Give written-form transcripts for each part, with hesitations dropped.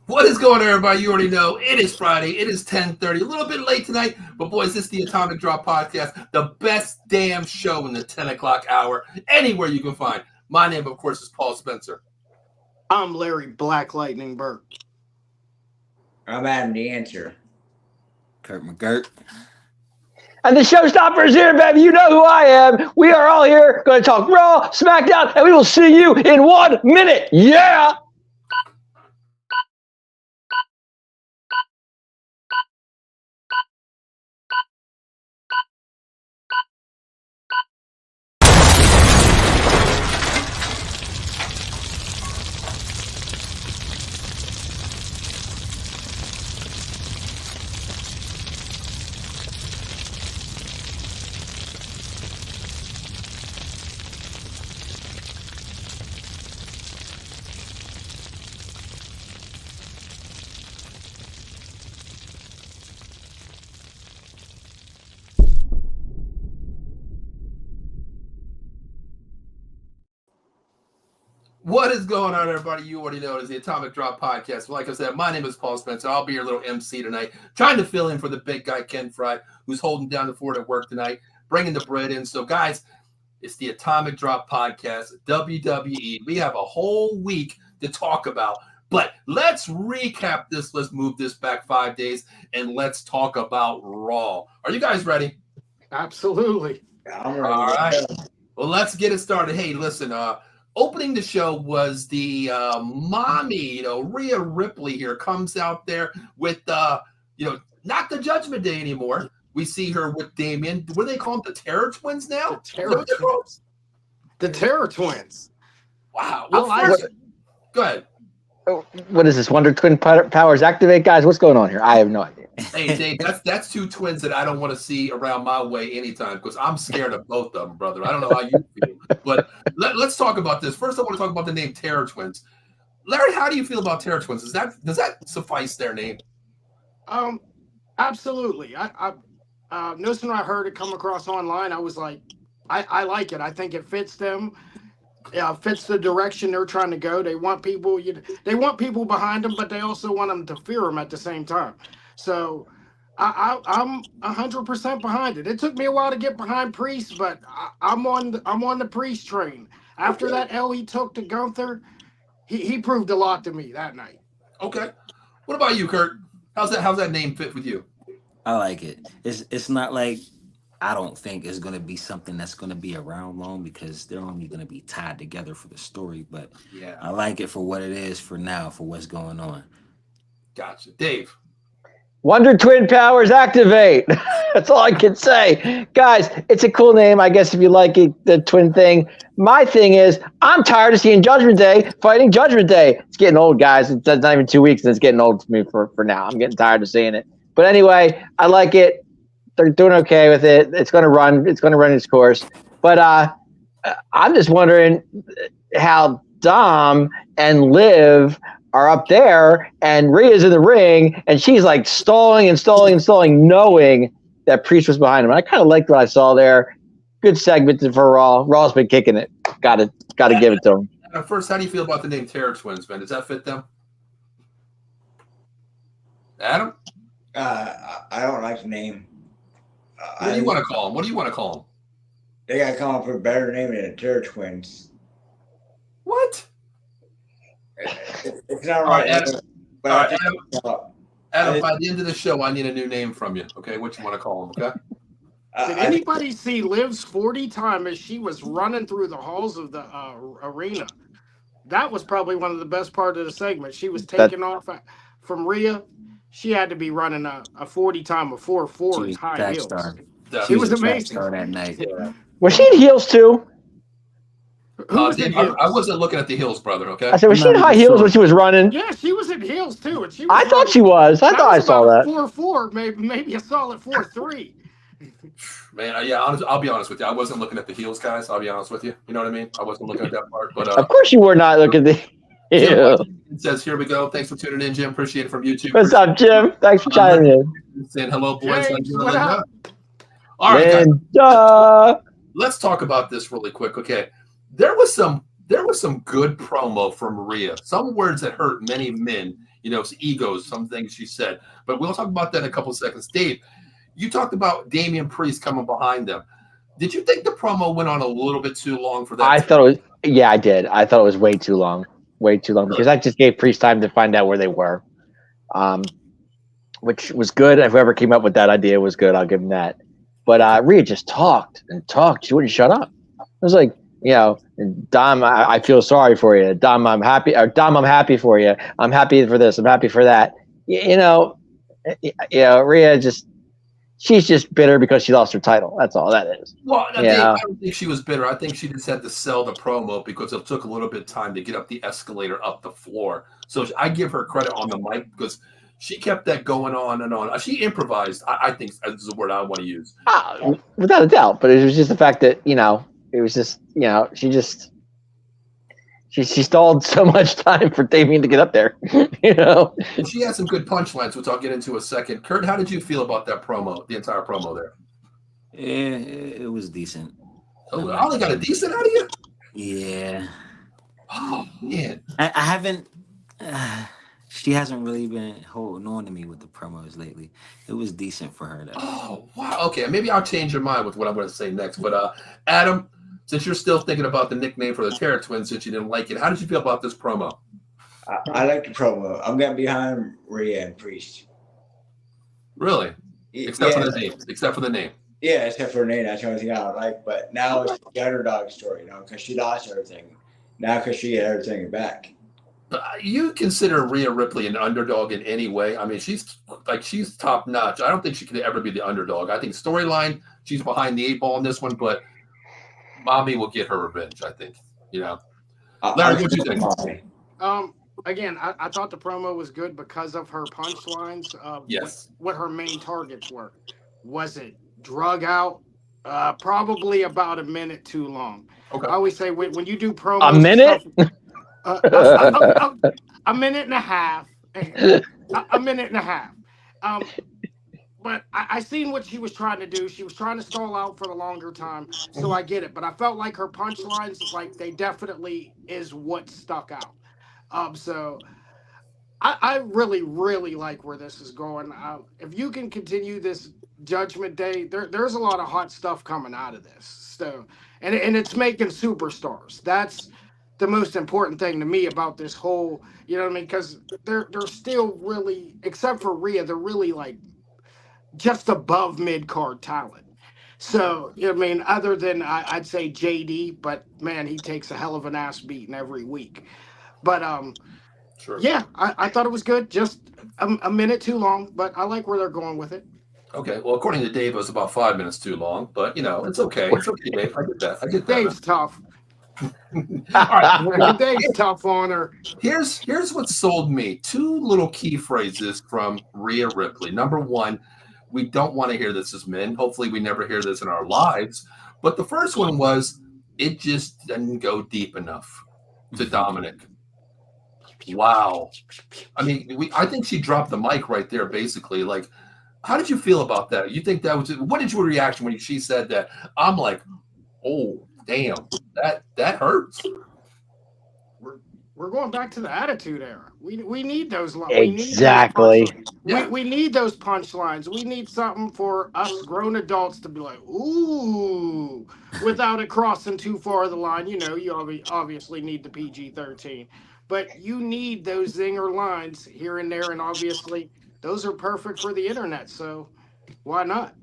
What is going on, everybody? You already know it is Friday. It is 10:30. A little bit late tonight, but boys, this is the Atomic Drop Podcast, the best damn show in the 10 o'clock hour, anywhere you can find. My name, of course, is Paul Spencer. I'm Larry Black Lightning Burke. I'm Adam the Answer. Kurt McGirt. And the showstopper is here, baby. You know who I am. We are all here going to talk Raw, Smackdown, and we will see you in 1 minute. Yeah. What is going on, everybody? You already know it is the Atomic Drop Podcast. Like I said, my name is Paul Spencer. I'll be your little MC tonight, trying to fill in for the big guy, Ken Fry, who's holding down the fort at work tonight, bringing the bread in. So, guys, it's the Atomic Drop Podcast, WWE. We have a whole week to talk about, but let's recap this. Let's move this back 5 days, and let's talk about Raw. Are you guys ready? Absolutely. I'm ready. All right. Well, let's get it started. Hey, listen, opening the show was the mommy, Rhea Ripley here comes out there with, not the Judgment Day anymore. We see her with Damien. What do they call them? The Terror Twins now? The Terror Twins. The Terror Twins. Wow. Well, Go ahead. What is this? Wonder Twin powers activate, guys? What's going on here? I have no idea. Hey, Dave, that's two twins that I don't want to see around my way anytime because I'm scared of both of them, brother. I don't know how you feel, but let's talk about this. First, I want to talk about the name Terror Twins. Larry, how do you feel about Terror Twins? Does that suffice their name? Absolutely. I no sooner I heard it come across online, I was like, I like it. I think it fits them. Fits the direction they're trying to go. They want people. They want people behind them, but they also want them to fear them at the same time. So I'm 100% behind it. It took me a while to get behind Priest, but I'm on the Priest train. After that L he took to Gunther, he proved a lot to me that night. Okay. What about you, Kurt? How's that name fit with you? I like it. It's not like I don't think it's going to be something that's going to be around long because they're only going to be tied together for the story. But yeah, I like it for what it is for now, for what's going on. Gotcha. Dave. Wonder Twin powers activate. That's all I can say. Guys, it's a cool name, I guess, if you like it, the twin thing. My thing is, I'm tired of seeing Judgment Day fighting Judgment Day. It's getting old, guys. It's not even 2 weeks, and it's getting old for me for now. I'm getting tired of seeing it. But anyway, I like it. They're doing okay with it. It's going to run. It's going to run its course. But I'm just wondering how Dom and Liv are up there, and Rhea's in the ring, and she's like stalling, knowing that Priest was behind him. And I kind of liked what I saw there. Good segment for Raw. Raw's been kicking it. Got to give it to him. First, how do you feel about the name Terror Twins, man? Does that fit them? Adam? I don't like the name. What do you want to call them? They got to come up with a better name than the Terror Twins. What? It's not right. Adam, by the end of the show, I need a new name from you. Okay, what you want to call them? Okay. Did anybody see Liv's 40 time as she was running through the halls of the arena? That was probably one of the best parts of the segment. She was taking off from Rhea. She had to be running a 40 time of 4.4 high heels. She was amazing. That night. Yeah. Was she in heels too? I wasn't looking at the heels, brother. Okay. I said, was she in high heels when she was running? Yeah, she was in heels too, and I thought she was. I thought I saw that. 4.4, maybe a solid 4.3. Man, I'll be honest with you. I wasn't looking at the heels, guys. I'll be honest with you. You know what I mean? I wasn't looking at that part. But of course you were not looking at the. Jim says, "Here we go. Thanks for tuning in, Jim. Appreciate it from YouTube." What's up, Jim? Thanks for chiming in. Saying hello, boys. James, what up? All right, guys. Let's talk about this really quick. Okay, there was some good promo from Rhea. Some words that hurt many men It's egos, some things she said. But we'll talk about that in a couple of seconds. Dave, you talked about Damian Priest coming behind them. Did you think the promo went on a little bit too long for that? I thought it was. Yeah, I did. I thought it was way too long. Because that just gave Priest time to find out where they were, which was good. If whoever came up with that idea was good, I'll give him that. But Rhea just talked and talked. She wouldn't shut up. I was like, Dom, I feel sorry for you. Dom, I'm happy. Or Dom, I'm happy for you. I'm happy for this. I'm happy for that. Rhea she's just bitter because she lost her title. That's all that is. Well, I don't think she was bitter. I think she just had to sell the promo because it took a little bit of time to get up the escalator up the floor. So I give her credit on the mic because she kept that going on and on. She improvised. I think is the word I want to use. Without a doubt. But it was just the fact that, it was just, she stalled so much time for Damian to get up there, And she had some good punchlines, which I'll get into a second. Kurt, how did you feel about that promo, the entire promo there? Yeah, it was decent. Oh, I only got a decent out of you? Yeah. Oh, man. I haven't... she hasn't really been holding on to me with the promos lately. It was decent for her, though. Oh, wow. Okay, maybe I'll change your mind with what I'm going to say next. But, Adam, since you're still thinking about the nickname for the Terror Twins, since you didn't like it, how did you feel about this promo? I like the promo. I'm getting behind Rhea and Priest. Really? Except for the name. Yeah, except for the name. That's the only thing I don't like. But now it's the underdog story, because she lost everything. Now because she had everything back. But you consider Rhea Ripley an underdog in any way? I mean, she's top notch. I don't think she could ever be the underdog. I think storyline, she's behind the 8 ball in this one, but Mommy will get her revenge, I think. Larry, what do you think? Again, I thought the promo was good because of her punchlines. Yes. What her main targets were. Was it drug out? Probably about a minute too long. Okay. I always say when you do promos, a minute. A minute and a half. A minute and a half. But I seen what she was trying to do. She was trying to stall out for the longer time, so I get it. But I felt like her punchlines, they definitely is what stuck out. So I really, really like where this is going. If you can continue this Judgment Day, there's a lot of hot stuff coming out of this. So and it's making superstars. That's the most important thing to me about this whole, because they're still really, except for Rhea, they're really just above mid-card talent. So, other than I'd say JD, but man, he takes a hell of an ass beating every week. But Sure. Yeah, I thought it was good. Just a minute too long, but I like where they're going with it. Okay. Well, according to Dave, it was about 5 minutes too long, but it's okay. It's okay, Dave. I get that. Dave's tough. All right. Dave's tough on her. Here's what sold me. 2 little key phrases from Rhea Ripley. Number 1, we don't want to hear this as men. Hopefully we never hear this in our lives. But the first one was, it just didn't go deep enough to Dominic. Wow. I mean, I think she dropped the mic right there, basically. How did you feel about that? You think that was, what did your reaction when she said that? I'm like, oh, damn, that hurts. We're going back to the Attitude Era. We need those lines. Exactly. We need those punchlines. We need something for us grown adults to be like, ooh, without it crossing too far the line. You obviously need the PG-13. But you need those zinger lines here and there, and obviously those are perfect for the internet. So why not?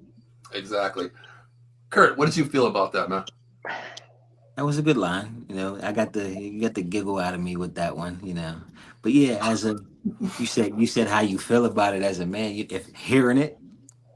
Exactly. Kurt, what did you feel about that, man? That was a good line. You got the giggle out of me with that one. But yeah, you said how you feel about it as a man. If hearing it,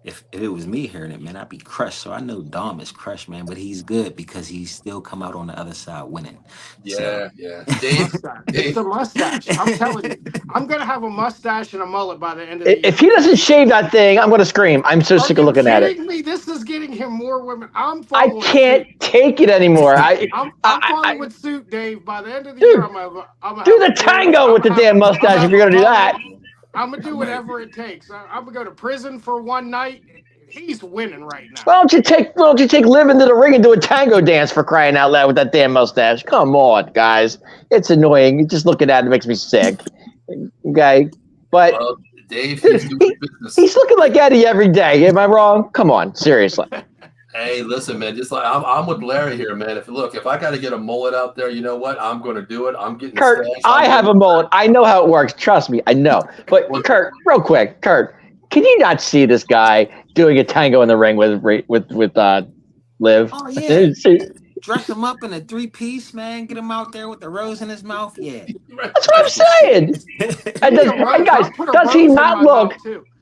if it was me hearing it, man, I'd be crushed. So I know Dom is crushed, man, but he's good because he's still come out on the other side winning. Yeah. Dave, it's a mustache. I'm telling you, I'm gonna have a mustache and a mullet by the end of the year. If he doesn't shave that thing, I'm gonna scream. I'm so sick of looking at it. Me? This is getting him more women. I can't take it anymore. I'm following with suit, Dave. By the end of the year, I'm gonna do the tango with the damn mustache if you're gonna do that. I'm gonna do whatever it takes. I'm gonna go to prison for one night. He's winning right now. Why don't you take Liv into the ring and do a tango dance, for crying out loud, with that damn mustache? Come on, guys. It's annoying. Just looking at it makes me sick. Okay. But Well, Dave, dude, he's doing business. he's looking like Eddie every day. Am I wrong? Come on, seriously. Hey, listen, man. Just like I'm with Larry here, man. If I got to get a mullet out there, you know what? I'm going to do it. I'm getting Kurt, stash. I have a mullet. I know how it works. Trust me, I know. But Kurt, real quick, Kurt, can you not see this guy doing a tango in the ring with Liv? Oh yeah. Dress him up in a 3-piece, man. Get him out there with the rose in his mouth. Yeah. That's what I'm saying. And guys, does he not look?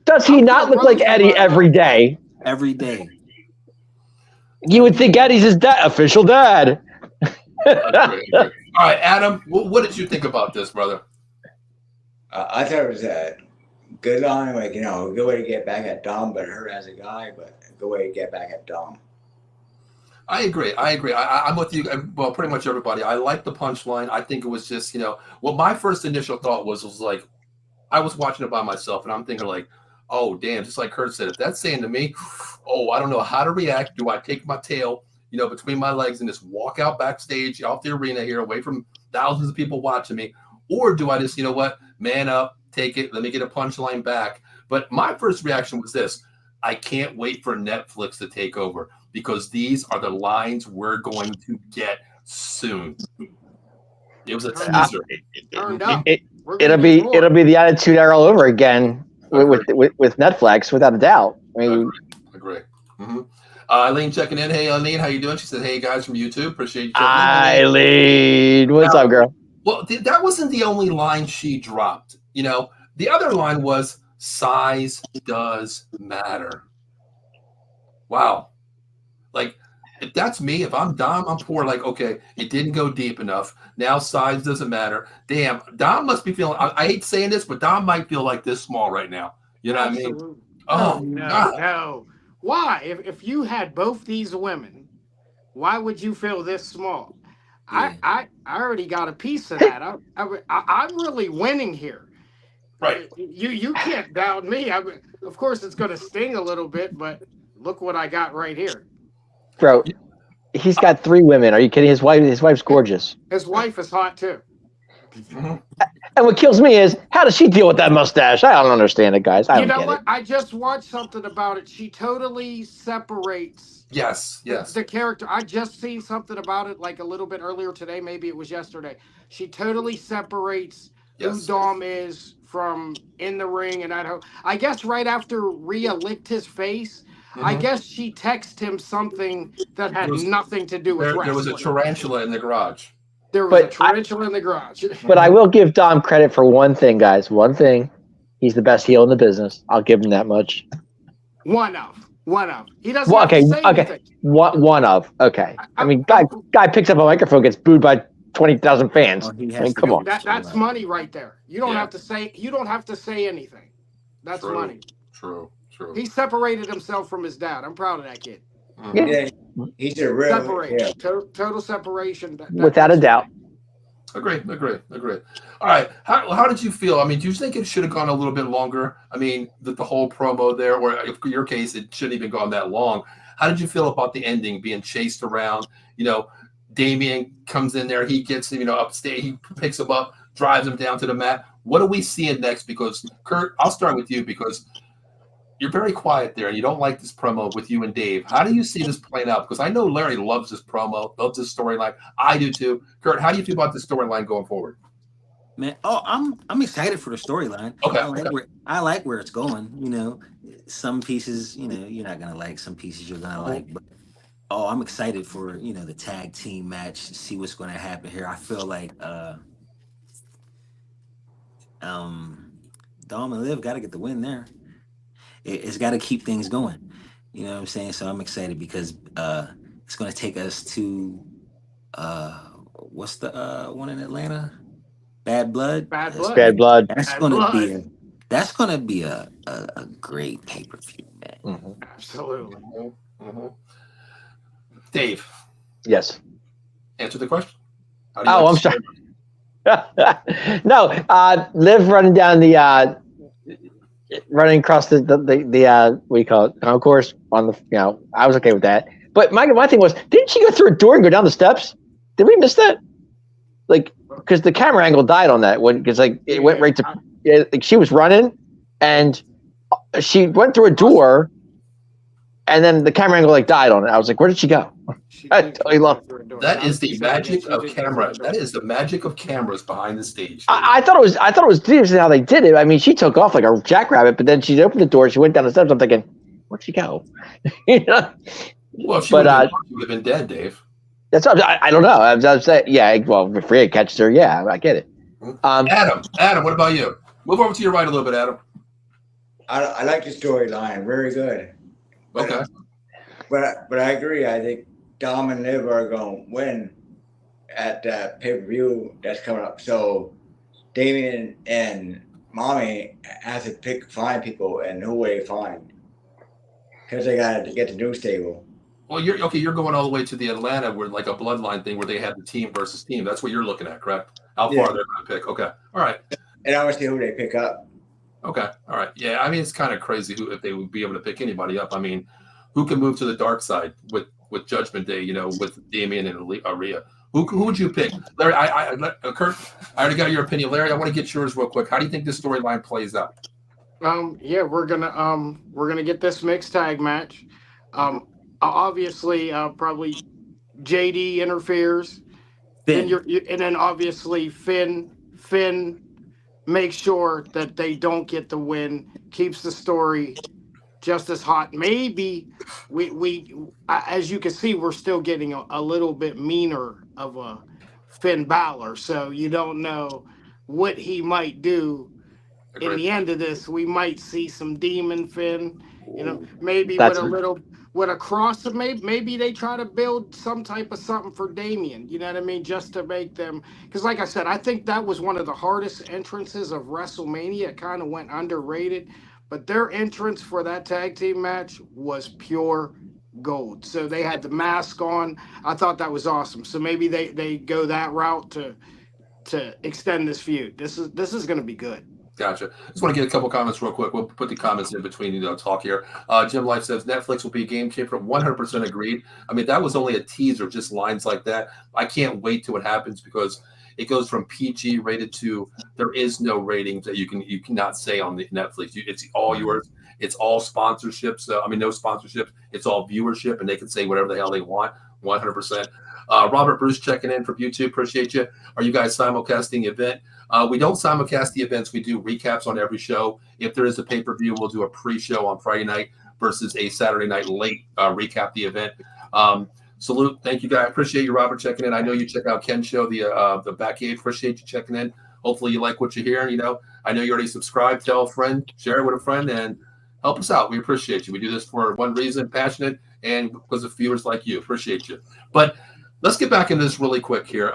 Does he not look like Eddie every day? Every day. You would think Eddie's his official dad. All right, Adam, what did you think about this, brother? I thought it was a good on, like, a good way to get back at Dom, but hurt as a guy, but a good way to get back at Dom. I agree. I'm with you. Well, pretty much everybody. I like the punchline. I think it was just, what my first initial thought was like, I was watching it by myself, and I'm thinking like, oh, damn, just like Kurt said, if that's saying to me, oh, I don't know how to react. Do I take my tail, between my legs and just walk out backstage off the arena here, away from thousands of people watching me? Or do I just, man up, take it, let me get a punchline back? But my first reaction was this: I can't wait for Netflix to take over, because these are the lines we're going to get soon. It was a teaser. It'll be the Attitude Era all over again with Netflix, without a doubt. I mean, agree. Mm-hmm. Eileen checking in. Hey, Eileen, how you doing? She said, "Hey guys from YouTube, appreciate you." Eileen, what's up, girl? Well, that wasn't the only line she dropped. The other line was, "Size does matter." Wow. Like, if that's me, if I'm Dom, I'm poor. Like, okay, it didn't go deep enough. Now size doesn't matter. Damn, Dom must be feeling. I hate saying this, but Dom might feel like this small right now. You know what I mean? Oh no. Why? If you had both these women, why would you feel this small? Yeah. I already got a piece of that. I'm really winning here. Right. You can't doubt me. Of course, it's going to sting a little bit, but look what I got right here. Bro, he's got 3 women. Are you kidding? His wife's gorgeous. His wife is hot too. And what kills me is, how does she deal with that mustache? I don't understand it, guys. I don't get it. I just watched something about it. She totally separates. Yes. The character. I just seen something about it like a little bit earlier today. Maybe it was yesterday. She totally separates who Dom is from in the ring and at home. I guess right after Rhea licked his face, I guess she texted him something that had nothing to do with wrestling. There was a tarantula in the garage. But I will give Dom credit for one thing, guys. One thing. He's the best heel in the business. I'll give him that much. One of. He doesn't have to say anything. One of. Okay. I mean, guy picks up a microphone, gets booed by 20,000 fans. Come on. That's money right there. You don't have to say anything. That's money. True. He separated himself from his dad. I'm proud of that kid. Yeah, he's a real total separation. Without a doubt. Agree. All right. How did you feel? I mean, do you think it should have gone a little bit longer? I mean, the whole promo there, or in your case, it shouldn't even gone that long. How did you feel about the ending, being chased around? Damian comes in there. He gets upstage. He picks him up, drives him down to the mat. What are we seeing next? Because Kurt, I'll start with you because you're very quiet there, and you don't like this promo with you and Dave. How do you see this playing out? Because I know Larry loves this promo, loves this storyline. I do too. Kurt, how do you feel about this storyline going forward? Man, I'm excited for the storyline. Okay. I like where it's going. Some pieces, you're not gonna like. Some pieces you're gonna like. But I'm excited for the tag team match. See what's going to happen here. I feel like Dom and Liv got to get the win there. It's got to keep things going. You know what I'm saying? So I'm excited because it's going to take us to what's the one in Atlanta? Bad Blood. Bad Blood. That's going to be a great pay-per-view, man. Mm-hmm. Absolutely. Mm-hmm. Dave. Yes. Answer the question. I'm sorry. No, Liv running down running across the what do you call it, concourse on the, I was okay with that. But my thing was, didn't she go through a door and go down the steps? Did we miss that? Like, because the camera angle died on that one, because it went right to, like she was running, and she went through a door, and then the camera angle like died on it. I was like, where did she go? She I did totally lost. That is the She said, yeah, magic she of did go through camera. the door. That is the magic of cameras behind the stage. I thought it was deep how they did it. I mean, she took off like a jackrabbit, but then she opened the door, she went down the steps. I'm thinking, where'd she go? You know? Well, if she But, would have been dead, Dave. That's what I don't know. I was saying, yeah. Well, if Rhea catches her, yeah, I get it. Adam, what about you? Move over to your right a little bit, Adam. I like the storyline. Very good. But, Okay. But I agree. I think Dom and Liv are going to win at that pay-per-view that's coming up. So Damien and Mommy have to find people, and who will they find? Because they got to get the news table. Well, you're going all the way to the Atlanta where like a bloodline thing where they had the team versus team. That's what you're looking at, correct? How far Yeah. they're going to pick. Okay. All right. And I want to see who they pick up. Okay. All right. Yeah. I mean, it's kind of crazy if they would be able to pick anybody up. I mean, who can move to the dark side with Judgment Day, with Damien and Rhea? Who would you pick? Larry, Kurt, I already got your opinion. Larry, I want to get yours real quick. How do you think this storyline plays out? Yeah, we're gonna get this mixed tag match. Obviously, probably JD interferes. Then and then obviously Finn makes sure that they don't get the win, keeps the story just as hot. Maybe we as you can see, we're still getting a little bit meaner of a Finn Balor, so you don't know what he might do. In the end of this, we might see some demon Finn, maybe with a cross of maybe they try to build some type of something for Damien, you know what I mean? Just to make them, because like I said, I think that was one of the hardest entrances of WrestleMania. It kind of went underrated, but their entrance for that tag team match was pure gold. So they had the mask on. I thought that was awesome. So maybe they go that route to extend this feud. This is going to be good. Gotcha. Just want to get a couple comments real quick. We'll put the comments in between, talk here. Jim Life says Netflix will be a game changer. 100% agreed. I mean, that was only a teaser, just lines like that. I can't wait till it happens because it goes from PG rated to there is no ratings that you cannot say on the Netflix. It's all yours. It's all sponsorships. So, I mean, no sponsorships. It's all viewership, and they can say whatever the hell they want. 100%. Robert Bruce checking in from YouTube. Appreciate you. Are you guys simulcasting the event? We don't simulcast the events. We do recaps on every show. If there is a pay-per-view, we'll do a pre-show on Friday night versus a Saturday night late recap the event. Salute. Thank you, guys. Appreciate you, Robert, checking in. I know you check out Ken's show, the Backyard. Appreciate you checking in. Hopefully you like what you're hearing. I know you already subscribed. Tell a friend, share it with a friend, and help us out. We appreciate you. We do this for one reason, passionate, and because of viewers like you. Appreciate you. But let's get back into this really quick here.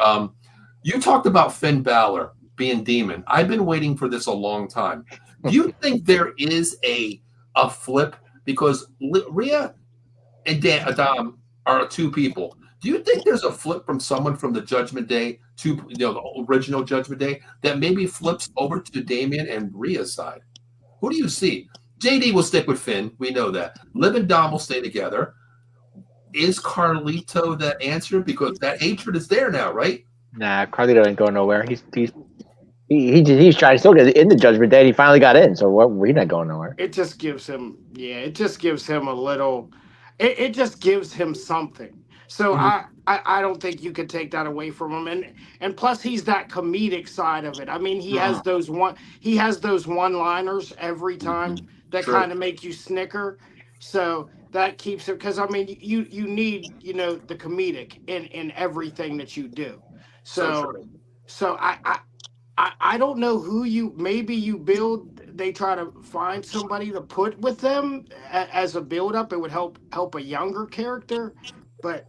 You talked about Finn Balor being demon. I've been waiting for this a long time. Do you think there is a flip? Because Rhea and Adam are two people. Do you think there's a flip from someone from the Judgment Day to the original Judgment Day that maybe flips over to Damien and Rhea's side? Who do you see? JD will stick with Finn. We know that. Liv and Dom will stay together. Is Carlito that answer? Because that hatred is there now, right? Nah, Carlito ain't going nowhere. He's trying to still get in the Judgment Day. And he finally got in, so we're not going nowhere. It just gives him, a little. It just gives him something. So I don't think you could take that away from him. And plus he's that comedic side of it. I mean, he has those one-liners every time that kind of make you snicker. So that keeps it, because I mean you need the comedic in everything that you do. So I don't know who maybe you build. They try to find somebody to put with them as a build up. It would help a younger character, but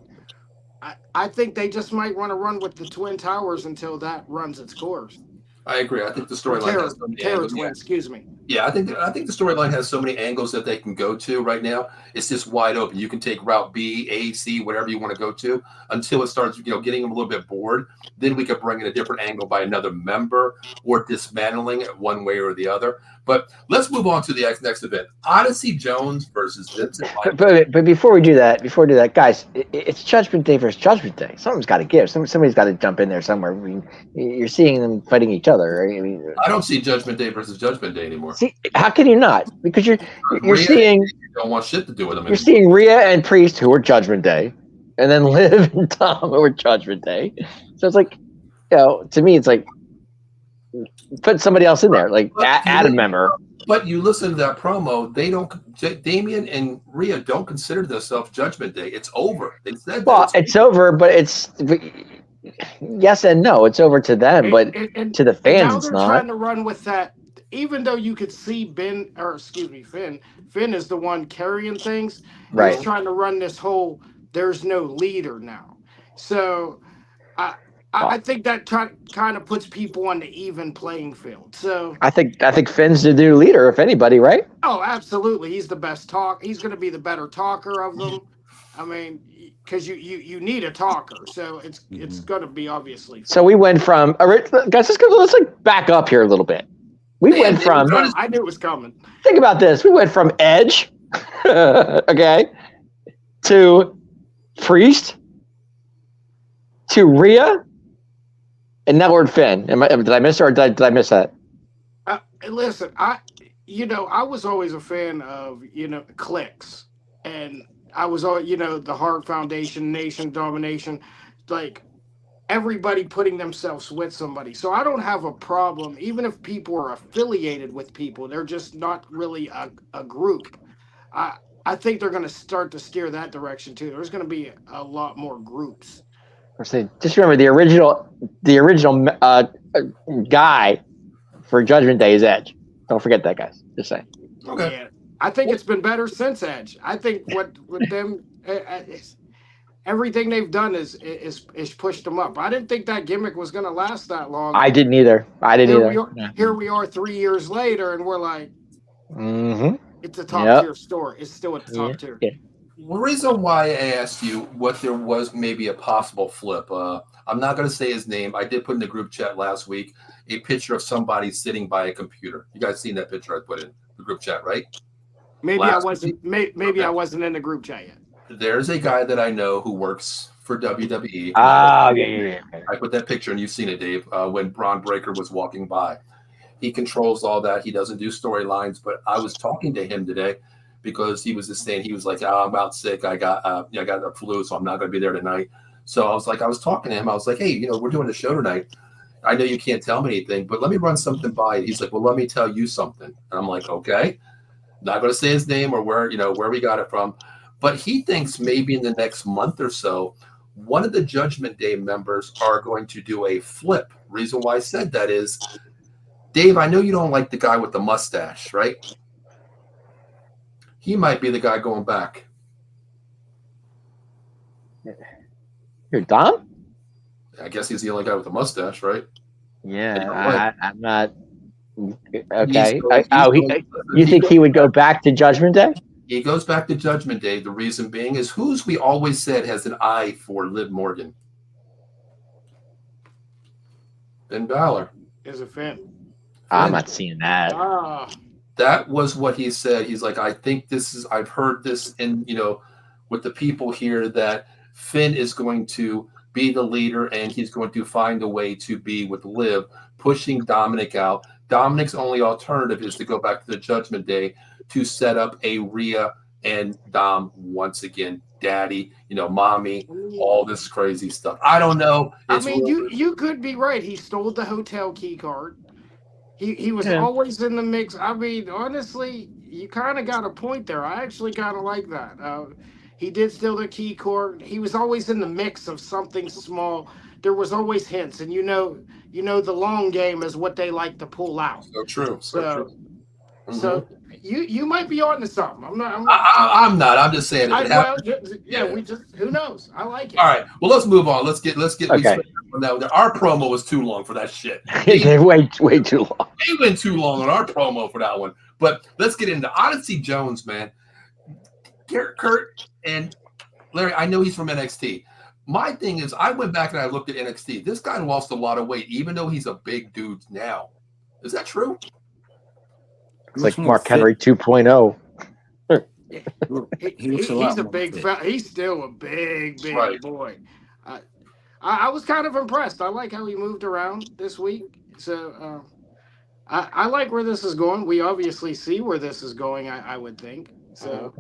I think they just might want to run with the Twin Towers until that runs its course. I agree. I think the storyline has Terror Twin, excuse me. Yeah, I think the storyline has so many angles that they can go to right now. It's just wide open. You can take route B, A, C, whatever you want to go to until it starts, getting them a little bit bored. Then we could bring in a different angle by another member or dismantling it one way or the other. But let's move on to the next event: Odyssey Jones versus Vincent But, Michael. but before we do that, guys, it's Judgment Day versus Judgment Day. Something's got to give. Somebody's got to jump in there somewhere. I mean, you're seeing them fighting each other. Right? I mean, I don't see Judgment Day versus Judgment Day anymore. see, how can you not? Because you're Rhea seeing don't want shit to do with them you're anymore. seeing Rhea and Priest who are Judgment Day, and then Liv and Tom who are Judgment Day. So it's like, to me, it's like put somebody else in there, like add a member. But you listen to that promo, they don't. Damian and Rhea don't consider themselves Judgment Day. It's over. They said Well, that it's over, but it's yes and no. It's over to them, but to the And fans, now it's they're not. trying to run with that. Even though you could see Finn. Finn is the one carrying things. Right. He's trying to run this whole. There's no leader now, so I think that kind of puts people on the even playing field. So I think Finn's the new leader, if anybody, right? oh, absolutely, he's the best talk. He's going to be the better talker of them. I mean, because you need a talker, so it's going to be obviously. So we went from guys. Let's like back up here a little bit. We went from. I knew it was coming. Think about this. We went from Edge, okay, to Priest, to Rhea, and now we're at Finn. Did I miss or did I miss that? Listen, I was always a fan of clicks, and I was all the Hart Foundation, Nation Domination, like everybody putting themselves with somebody. So I don't have a problem, even if people are affiliated with people. They're just not really a group. I think they're going to start to steer that direction too. There's going to be a lot more groups. Just remember the original guy for Judgment Day is Edge. Don't forget that, guys. Just saying. Okay. Yeah, I think it's been better since Edge. I think what with them, everything they've done is pushed them up. I didn't think that gimmick was going to last that long. I didn't either. Here we are 3 years later, and we're like, it's a top tier store. It's still a top tier. Yeah. The reason why I asked you what there was maybe a possible flip, I'm not going to say his name. I did put in the group chat last week a picture of somebody sitting by a computer. You guys seen that picture I put in the group chat, right? Maybe I wasn't in the group chat yet. There's a guy that I know who works for WWE. Yeah. I put that picture, and you've seen it, Dave, when Braun Breaker was walking by. He controls all that. He doesn't do storylines, but I was talking to him today because he was just saying, he was like, I'm out sick. I got the flu, so I'm not going to be there tonight. So I was talking to him. I was like, hey, we're doing a show tonight. I know you can't tell me anything, but let me run something by. He's like, well, let me tell you something. And I'm like, okay. Not going to say his name or where we got it from. But he thinks maybe in the next month or so, one of the Judgment Day members are going to do a flip. Reason why I said that is, Dave, I know you don't like the guy with the mustache, right? He might be the guy going back. You're Dom? I guess he's the only guy with the mustache, right? Yeah, I'm not. Okay. You think he would go back to Judgment Day? He goes back to Judgment Day. The reason being is who's we always said has an eye for Liv Morgan. Ben Balor. Is a fan. I'm not seeing that. That was what he said. He's like, I think I've heard this in, with the people here that Finn is going to be the leader and he's going to find a way to be with Liv, pushing Dominic out. Dominic's only alternative is to go back to the Judgment Day to set up a Rhea and Dom once again, daddy, mommy, all this crazy stuff. I don't know. You could be right. He stole the hotel key card. He was always in the mix. I mean, honestly, you kind of got a point there. I actually kind of like that. He did steal the key card. He was always in the mix of something small. There was always hints, and the long game is what they like to pull out. So true. So you might be on to something. I'm not. I'm not. I'm just saying if it happens. We just who knows? I like it. All right. Well, let's move on. Let's get. We Okay. spent that. Our promo was too long for that shit. They're way too long. They went too long on our promo for that one. But let's get into Odyssey Jones, man. Kurt and Larry, I know he's from NXT. My thing is, I went back and I looked at NXT. This guy lost a lot of weight, even though he's a big dude now. Is that true? It's like Mark Henry 2.0. He's a big fella. He's still a big boy. I was kind of impressed. I like how he moved around this week. So I like where this is going. We obviously see where this is going, I would think. So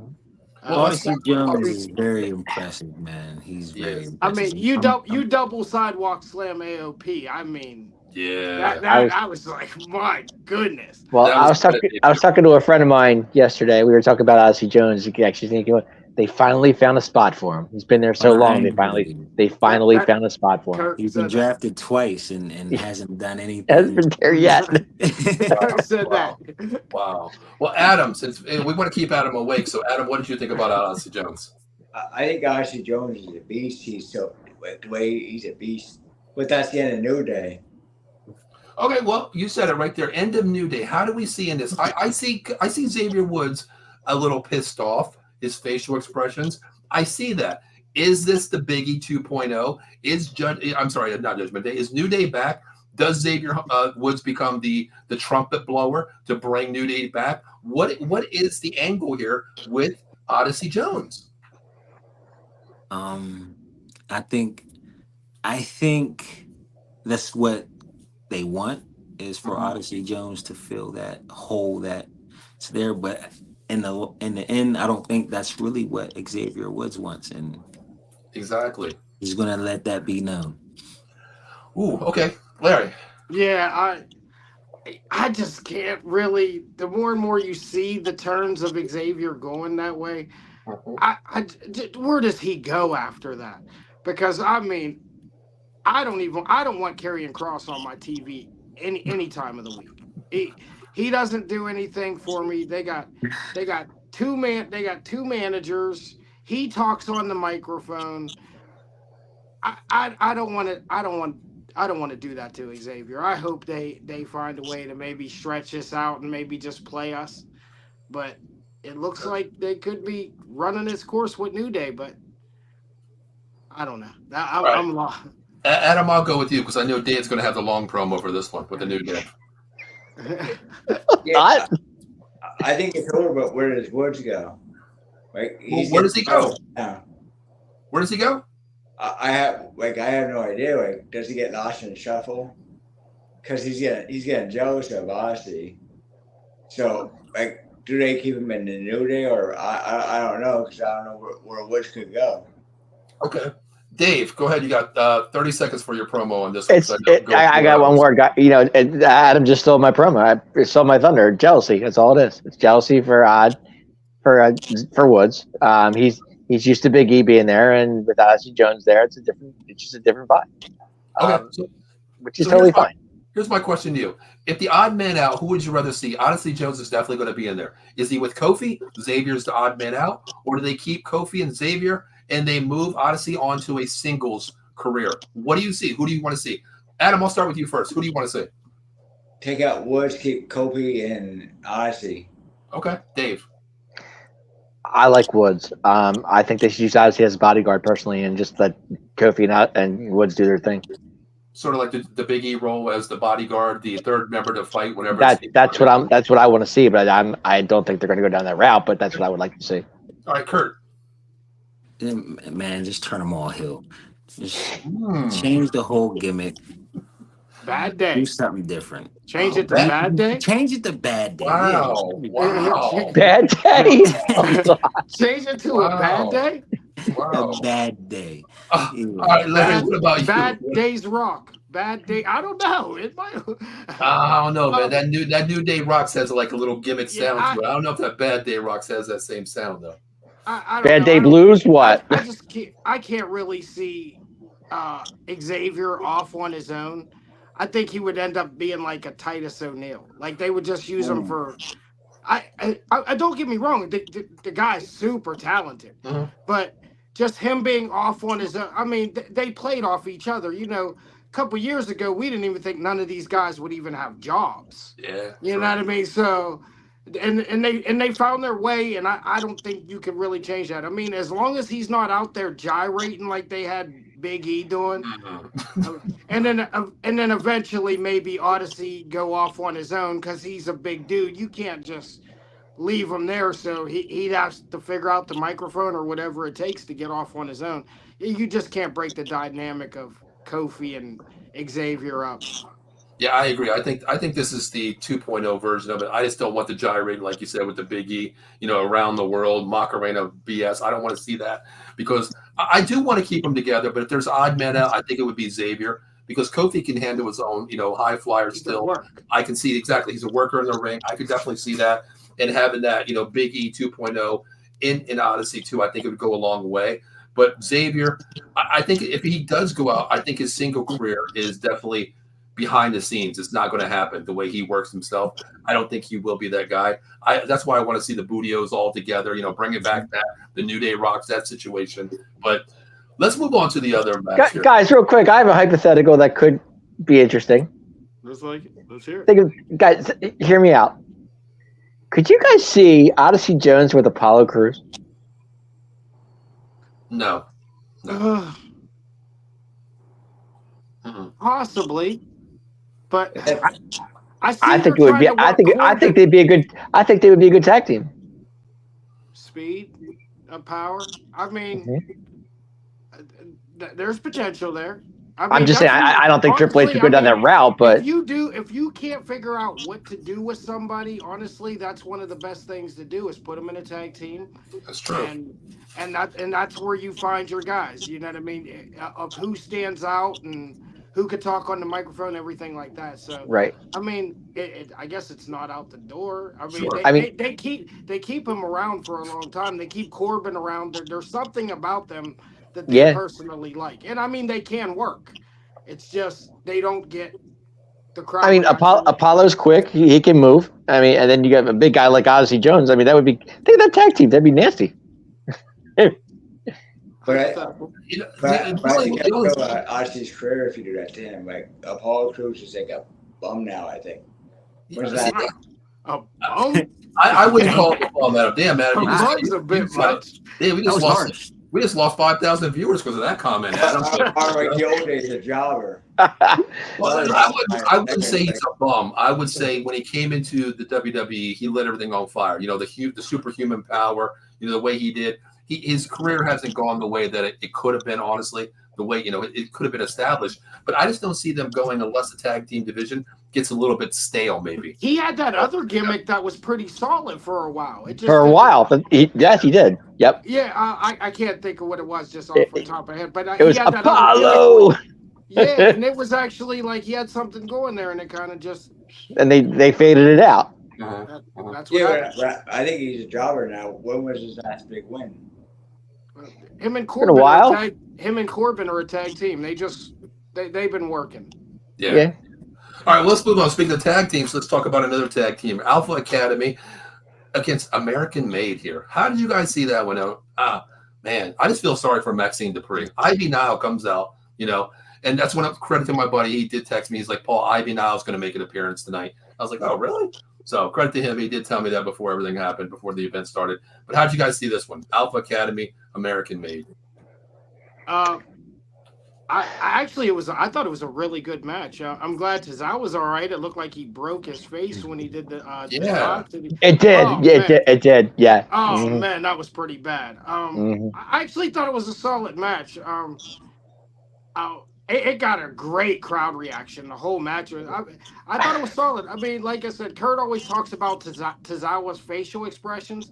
Odyssey Jones is very impressive, man. He's very impressive. I mean, you double sidewalk slam AOP. I mean, yeah. I was like, my goodness. Well, I was talking to a friend of mine yesterday. We were talking about Odyssey Jones. Actually, thinking they finally found a spot for him. He's been there so long. They finally found a spot for him. He's been drafted twice and hasn't done anything. Hasn't been there yet. Said that. Wow. Well, Adam, since we want to keep Adam awake, so Adam, what did you think about Odyssey Jones? I think Odyssey Jones is a beast. He's the way he's a beast. But that's the end of New Day. Okay, well, you said it right there. End of New Day. How do we see in this? I see Xavier Woods a little pissed off. His facial expressions. I see that. Is this the Biggie 2.0? I'm sorry, not Judgment Day. Is New Day back? Does Xavier Woods become the trumpet blower to bring New Day back? What is the angle here with Odyssey Jones? I think that's what they want is for Odyssey Jones to fill that hole that's there, but in the end, I don't think that's really what Xavier Woods wants, and exactly he's gonna let that be known. Ooh, okay, Larry. Yeah, I just can't really. The more and more you see the turns of Xavier going that way, where does he go after that? Because I mean, I don't want Karrion Kross on my TV any time of the week. He doesn't do anything for me. They got two managers. He talks on the microphone. I don't want to do that to Xavier. I hope they find a way to maybe stretch this out and maybe just play us. But it looks like they could be running this course with New Day, but I don't know. I'm lost. Adam, I'll go with you because I know Dave's going to have the long promo for this one with the New Day. Yeah, I think it's over, but where does Woods go? Like, where does he go? Now. Where does he go? I have no idea. Like, does he get lost in the shuffle? Because he's getting jealous of Odyssey. So, like, do they keep him in the New Day, or I don't know, because I don't know where Woods could go. Okay. Dave, go ahead. You got 30 seconds for your promo on this. I got one word. Adam just stole my promo. I stole my thunder. Jealousy. That's all it is. It's jealousy for Woods. He's used to Big E being there, and with Odyssey Jones there, it's just a different vibe. Okay, which is totally fine. Here's my question to you: if the odd man out, who would you rather see? Odyssey Jones is definitely going to be in there. Is he with Kofi? Xavier's the odd man out, or do they keep Kofi and Xavier? And they move Odyssey onto a singles career. What do you see? Who do you want to see? Adam, I'll start with you first. Who do you want to see? Take out Woods, keep Kofi and Odyssey. Okay. Dave. I like Woods. I think they should use Odyssey as a bodyguard personally and just let Kofi and Woods do their thing. Sort of like the Big E role as the bodyguard, the third member to fight, whatever. That's what I want to see, but I don't think they're going to go down that route, but that's what I would like to see. All right, Kurt. Man, just turn them all heel. Just change the whole gimmick. Bad Day. Do something different. Change it to Bad Day? Change it to Bad Day. Wow. Yeah. Wow. Bad Day? Change it to a Bad Day? Wow. A Bad Day. All right, Larry, what about you? Bad Days Rock. Bad Day. I don't know. It might. I don't know, man. That New Day Rocks has like a little gimmick sound to it. I don't know if that Bad Day Rocks has that same sound though. I don't Bad know. Day Blues? What? I just can't really see Xavier off on his own. I think he would end up being like a Titus O'Neil. Like they would just use him for I don't get me wrong. The guy's super talented, Mhm. but just him being off on his own. I mean, they played off each other. A couple years ago, we didn't even think none of these guys would even have jobs. Yeah. You know what I mean? So, and they found their way, and I don't think you can really change that. I mean, as long as he's not out there gyrating like they had Big E doing, Mhm. and then eventually maybe Odyssey go off on his own because he's a big dude. You can't just leave him there, so he'd have to figure out the microphone or whatever it takes to get off on his own. You just can't break the dynamic of Kofi and Xavier up. Yeah, I agree. I think this is the 2.0 version of it. I just don't want the gyrating, like you said, with the Big E, around the world, Macarena BS. I don't want to see that because I do want to keep them together. But if there's odd men out, I think it would be Xavier because Kofi can handle his own, high flyer He can still. work. I can see exactly. He's a worker in the ring. I could definitely see that. And having that, Big E 2.0 in Odyssey too, I think it would go a long way. But Xavier, I think if he does go out, I think his single career is definitely behind the scenes. It's not going to happen the way he works himself. I don't think he will be that guy. That's why I want to see the Bootios all together, bring it back that the New Day rocks that situation. But let's move on to the other match here. Guys, real quick, I have a hypothetical that could be interesting. Let's hear it. Think of, guys, hear me out. Could you guys see Odyssey Jones with Apollo Crews? No. Possibly, but I think it would be. I think they'd be a good. I think they would be a good tag team. Speed, power. I mean, Mm-hmm. there's potential there. I mean, I'm just saying. I don't think Triple H would go down that route, but if you can't figure out what to do with somebody, honestly, that's one of the best things to do is put them in a tag team. That's true. And that's where you find your guys. You know what I mean? Of who stands out and who could talk on the microphone, everything like that. So right. I mean, I guess it's not out the door. I mean, Sure. they keep him around for a long time. They keep Corbin around. There's something about them that they personally like, and I mean, they can work. It's just they don't get the crowd. I mean, Apollo's quick. He can move. I mean, and then you got a big guy like Odyssey Jones. I mean, that would be. Think of that tag team. That'd be nasty. But I think Odyssey's career if you do that to him. Like Apollo Crews is like a bum now. I think. Where's that? A bum? I wouldn't call it a bum, man. Damn, man. A bum's a bit much. Damn, we just lost 5,000 viewers because of that comment, Adam. The old days, a jobber. Well, I wouldn't say he's a bum. I would say when he came into the WWE, he lit everything on fire. The superhuman power. The way he did. His career hasn't gone the way that it could have been. Honestly, the way it could have been established. But I just don't see them going unless the tag team division gets a little bit stale. Maybe he had that other gimmick that was pretty solid for a while. But yes, he did. Yep. Yeah, I can't think of what it was just off the top of my head, but it was Apollo. Yeah, and it was actually like he had something going there, and it kind of just and they faded it out. That's what but I think he's a jobber now. When was his last big win? Him and Corbin are a tag team. They've been working. Yeah. All right, well, let's move on. Speaking of tag teams, let's talk about another tag team, Alpha Academy against American Made here. How did you guys see that one out? Man, I just feel sorry for Maxine Dupree. Ivy Nile comes out, and that's when I'm crediting my buddy. He did text me. He's like, Paul, Ivy Nile's going to make an appearance tonight. I was like, oh, really? So credit to him. He did tell me that before everything happened, before the event started. But how did you guys see this one? Alpha Academy, American Made. I thought it was a really good match. I'm glad Tozawa was all right. It looked like he broke his face when he did the It did. Oh, it did. Yeah. Oh man, that was pretty bad. I actually thought it was a solid match. It got a great crowd reaction. The whole match. I thought it was solid. I mean, like I said, Kurt always talks about Tozawa's facial expressions.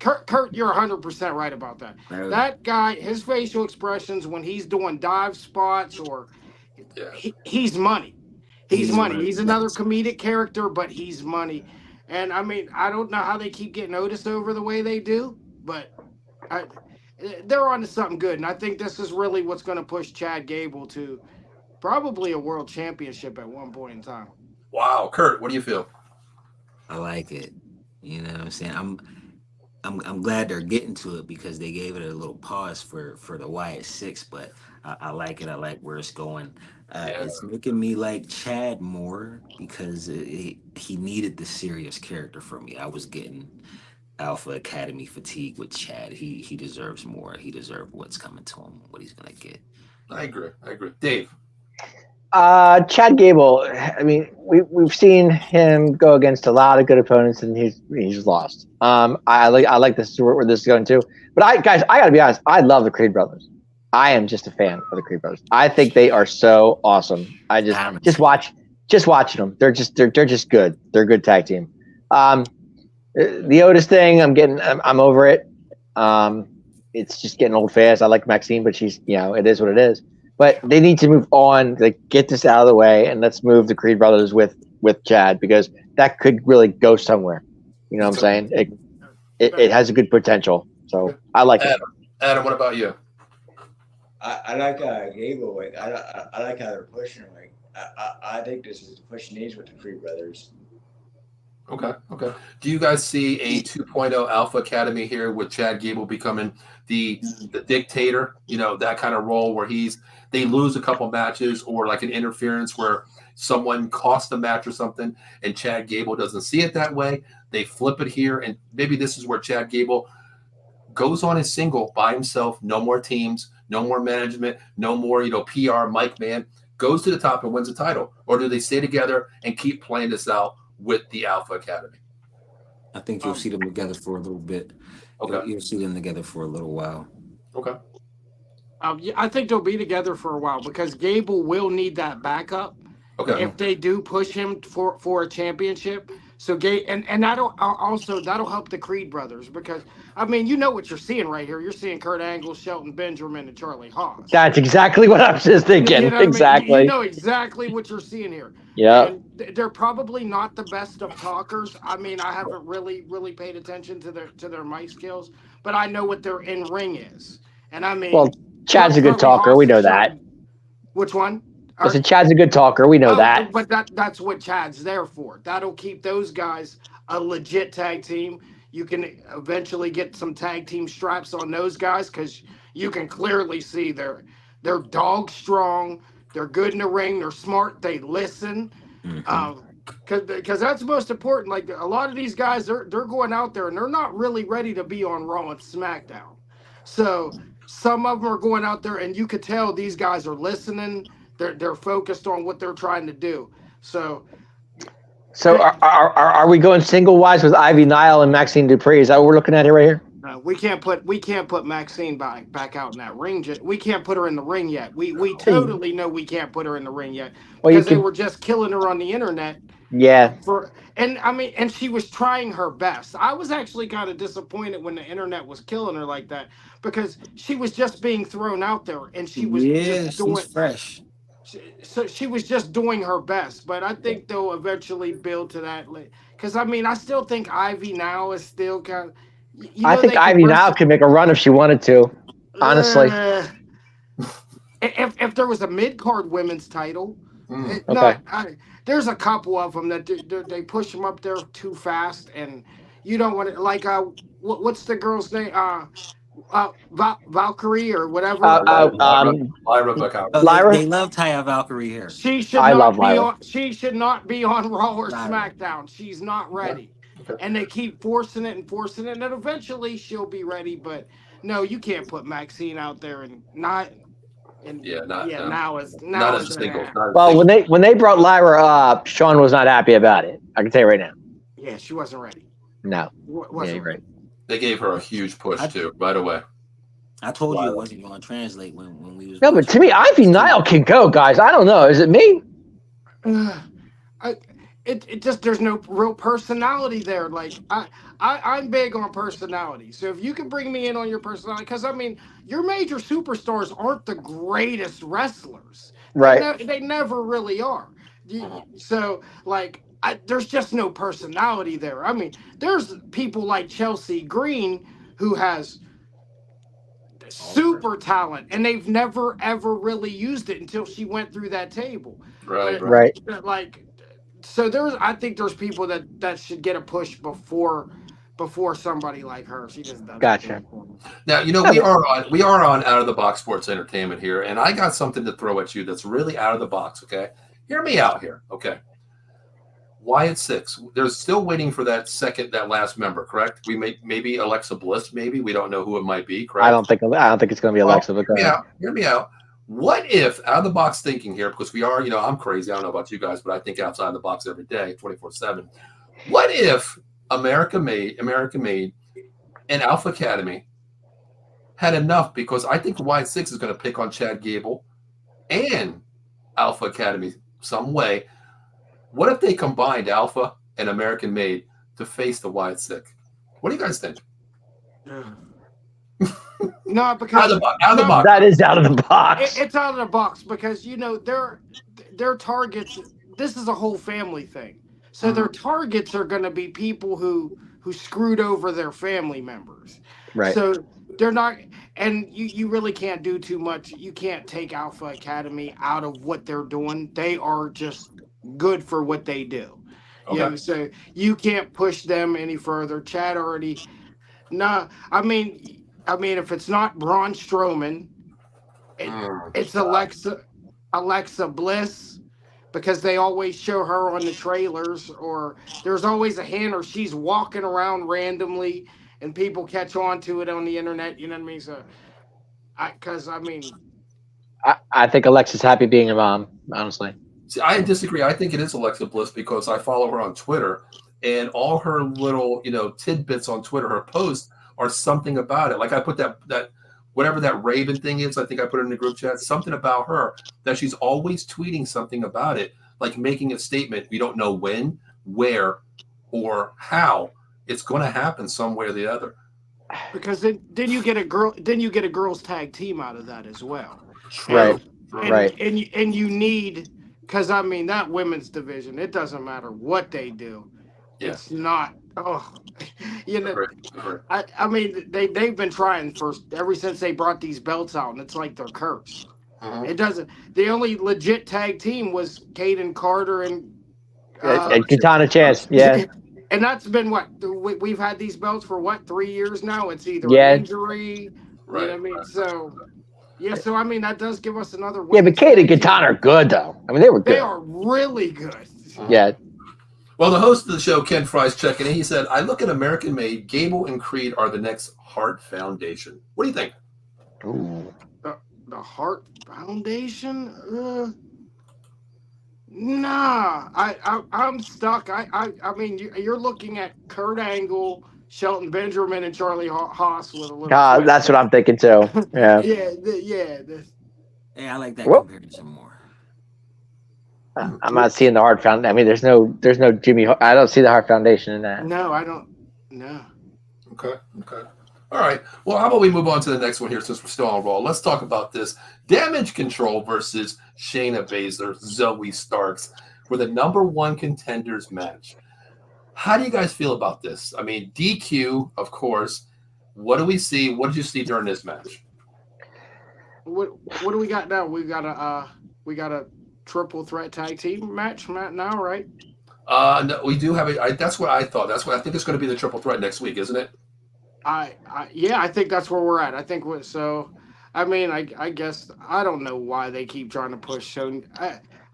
Kurt, you're 100% right about that. That guy, his facial expressions when he's doing dive spots or he's money. He's money. He's another comedic character, but he's money. And I mean, I don't know how they keep getting noticed over the way they do, but they're on to something good. And I think this is really what's going to push Chad Gable to probably a world championship at one point in time. Wow. Kurt, what do you feel? I like it. You know what I'm saying? I'm glad they're getting to it because they gave it a little pause for the Wyatt Six, but I like it. I like where it's going. Yeah, It's making me like Chad more because he needed the serious character from me. I was getting Alpha Academy fatigue with Chad. He deserves more. He deserves what's coming to him, what he's gonna get. I agree. I agree. Dave. Chad Gable. I mean, we've seen him go against a lot of good opponents, and he's lost. I like this where this is going too. But I gotta be honest. I love the Creed brothers. I am just a fan of the Creed brothers. I think they are so awesome. I just Honestly. just watching them. They're just good. They're a good tag team. The Otis thing, I'm over it. Um, it's just getting old fast. I like Maxine, but she's it is what it is. But they need to move on, like get this out of the way, and let's move the Creed brothers with Chad because that could really go somewhere. You know what I'm saying? It has a good potential. So I like it. Adam, what about you? I like Gable. Like, I like how they're pushing. Like I think this is the push needs with the Creed brothers. Okay. Okay. Do you guys see a 2.0 Alpha Academy here with Chad Gable becoming the dictator? That kind of role where they lose a couple matches or like an interference where someone cost a match or something, and Chad Gable doesn't see it that way. They flip it here, and maybe this is where Chad Gable goes on his single by himself. No more teams, no more management, no more PR. Mike Man goes to the top and wins the title, or do they stay together and keep playing this out with the Alpha Academy? I think you'll see them together for a little bit. Okay. You'll see them together for a little while. Okay. Yeah, I think they'll be together for a while because Gable will need that backup Okay. if they do push him for a championship. So and that'll help the Creed brothers because I mean you know what you're seeing right here. You're seeing Kurt Angle, Shelton Benjamin, and Charlie Haas. That's exactly what I was just thinking. You know what I mean? Exactly. You know exactly what you're seeing here. Yeah. And they're probably not the best of talkers. I mean, I haven't really paid attention to their mic skills, but I know what their in ring is. And I mean, Well, Chad's a good Charlie talker. Haas We and know that. which one? I said Chad's a good talker. We know that. But that's what Chad's there for. That'll keep those guys a legit tag team. You can eventually get some tag team straps on those guys because you can clearly see they're dog strong. They're good in the ring. They're smart. They listen. Because that's most important. Like a lot of these guys, they're going out there and they're not really ready to be on Raw and SmackDown. So some of them are going out there and you could tell these guys are listening. They're focused on what they're trying to do. So are we going single wise with Ivy Nile and Maxine Dupree? Is that what we're looking at here right here? we can't put Maxine back out in that ring. We can't put her in the ring yet. We totally know we can't put her in the ring yet because they were just killing her on the internet. Yeah. And she was trying her best. I was actually kind of disappointed when the internet was killing her like that because she was just being thrown out there and she was just doing she's fresh. So she was just doing her best, but I think they'll eventually build to that. Because I mean, I still think Ivy now is still kind of. I think Ivy now could make a run if she wanted to. Honestly, if there was a mid card women's title, there's a couple of them that they push them up there too fast, and you don't want to like what's the girl's name? Valkyrie or whatever. Lyra Buckhouse. Lyra? They love Taya Valkyrie here. She should not be on Raw or SmackDown. She's not ready. Okay. And they keep forcing it, and then eventually she'll be ready. But no, you can't put Maxine out there and not. And now as a single. Well, when they brought Lyra up, Sean was not happy about it. I can tell you right now. Yeah, she wasn't ready. No, wasn't ready. They gave her a huge push too, right away. I told you it wasn't going to translate when we was. No, but to me, Ivy Nile can go, guys. I don't know. Is it me? It just there's no real personality there. Like I'm big on personality. So if you can bring me in on your personality, because I mean your major superstars aren't the greatest wrestlers, right? They never really are. So like there's just no personality there. I mean there's people like Chelsea Green who has super talent, and they've never ever really used it until she went through that table. Right. Like so I think there's people that should get a push before somebody like her. She just doesn't do Gotcha. it for me. Now, you know, No, we are on out of the box sports entertainment here, and I got something to throw at you that's really out of the box. Okay, hear me out here. Okay, Wyatt Six. They're still waiting for that last member. Correct? We maybe Alexa Bliss. Maybe we don't know who it might be. I Correct? don't think it's going to be Well, Alexa. But hear go me ahead. out. Hear me out. What if out of the box thinking here, because we are, you know, I'm crazy. I don't know about you guys, but I think outside the box every day, 24/7. What if America Made, and Alpha Academy had enough? Because I think Wyatt Six is going to pick on Chad Gable and Alpha Academy some way. What if they combined Alpha and American Made to face the Wyatt Six? What do you guys think? No, Out of because the box. Out of the no, box. That is out of the box. it's out of the box because their targets. This is a whole family thing, so their targets are going to be people who screwed over their family members. Right. So they're not, and you really can't do too much. You can't take Alpha Academy out of what they're doing. They are just good for what they do. Okay. So you can't push them any further. Chad already. No, I mean, if it's not Braun Strowman, it's Alexa Bliss, because they always show her on the trailers, or there's always a hint, or she's walking around randomly, and people catch on to it on the internet. You know what I mean? So, I mean, I think Alexa's happy being a mom. Honestly. See, I disagree. I think it is Alexa Bliss because I follow her on Twitter, and all her little, you know, tidbits on Twitter, her posts are something about it. Like I put that whatever that Raven thing is, I think I put it in the group chat. Something about her that she's always tweeting something about it, like making a statement. We don't know when, where, or how it's going to happen, some way or the other. because then you get a girls tag team out of that as well. True. Right. True. Right. And you need, because I mean that women's division, it doesn't matter what they do. Yeah. It's not. Oh, you know. Agree. Agree. I mean they've been trying ever since they brought these belts out, and it's like they're cursed. Mhm. It doesn't. The only legit tag team was Caden Carter and And Katana Chance. Yeah. and that's been what we've had these belts for, what, 3 years now. It's either Yeah. an injury, Right. you know what I mean. So yeah, so I mean that does give us another. Yeah, but women's Kate and tag team. Katana are good though. I mean, they were They good. are really good. Yeah. Well, the host of the show, Ken Fry's checking in. He said, I look at American Made, Gable and Creed are the next Heart Foundation. What do you think? Ooh. The Heart Foundation? Nah, I'm stuck. I mean, you're looking at Kurt Angle, Shelton Benjamin, and Charlie Haas with a little. God, twist. that's what I'm thinking too. Yeah. Hey, I like that Whoop. comparison more. I'm not seeing the Heart Foundation. I mean, there's no Jimmy. I don't see the Heart Foundation in that. No, I don't. No. Okay. All right. Well, how about we move on to the next one here since we're still on Raw? Let's talk about this. Damage Control versus Shayna Baszler, Zoe Starks for the #1 contenders match. How do you guys feel about this? I mean, DQ, of course. What do we see? What did you see during this match? What do we got now? We got a triple threat tag team match now, right? No, we do have a. That's what I thought. That's what I think it's going to be, the triple threat next week, isn't it? Yeah, I think that's where we're at. I think so. I mean, I guess I don't know why they keep trying to push. So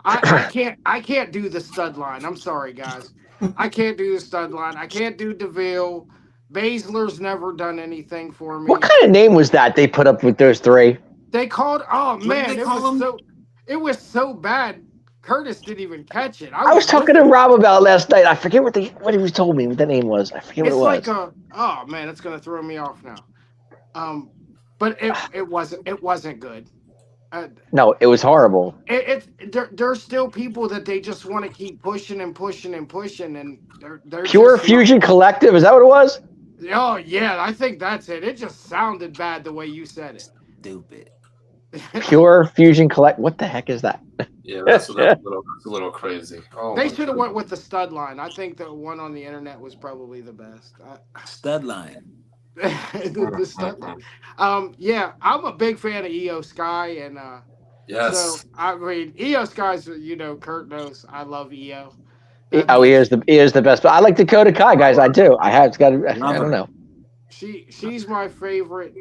I can't do the stud line. I'm sorry, guys. I can't do the stud line. I can't do DeVille. Baszler's never done anything for me. What kind of name was that they put up with those three? They called. Oh did man, they call them? it was so bad. Curtis didn't even catch it. I was talking to Rob about it last night. I forget what he told me what the name was. I forget what It's it was. like oh man, it's gonna throw me off now. But it wasn't good. No, it was horrible. There's still people that they just want to keep pushing and pushing and pushing, and they're Pure just Fusion Collective. Is that what it was? Oh yeah, I think that's it. It just sounded bad the way you said it. Stupid. Pure Fusion Collect. What the heck is that? Yeah, that's a little crazy. Oh, They my should have goodness. went with the stud line. I think the one on the internet was probably the best. Stud line. The stud line. Yeah, I'm a big fan of Io Sky, and Yes. so I mean Io Sky's, Kurt knows I love Io. He is the best. But I like Dakota Kai, guys. I do. I have got. I Love her. don't know. She's my favorite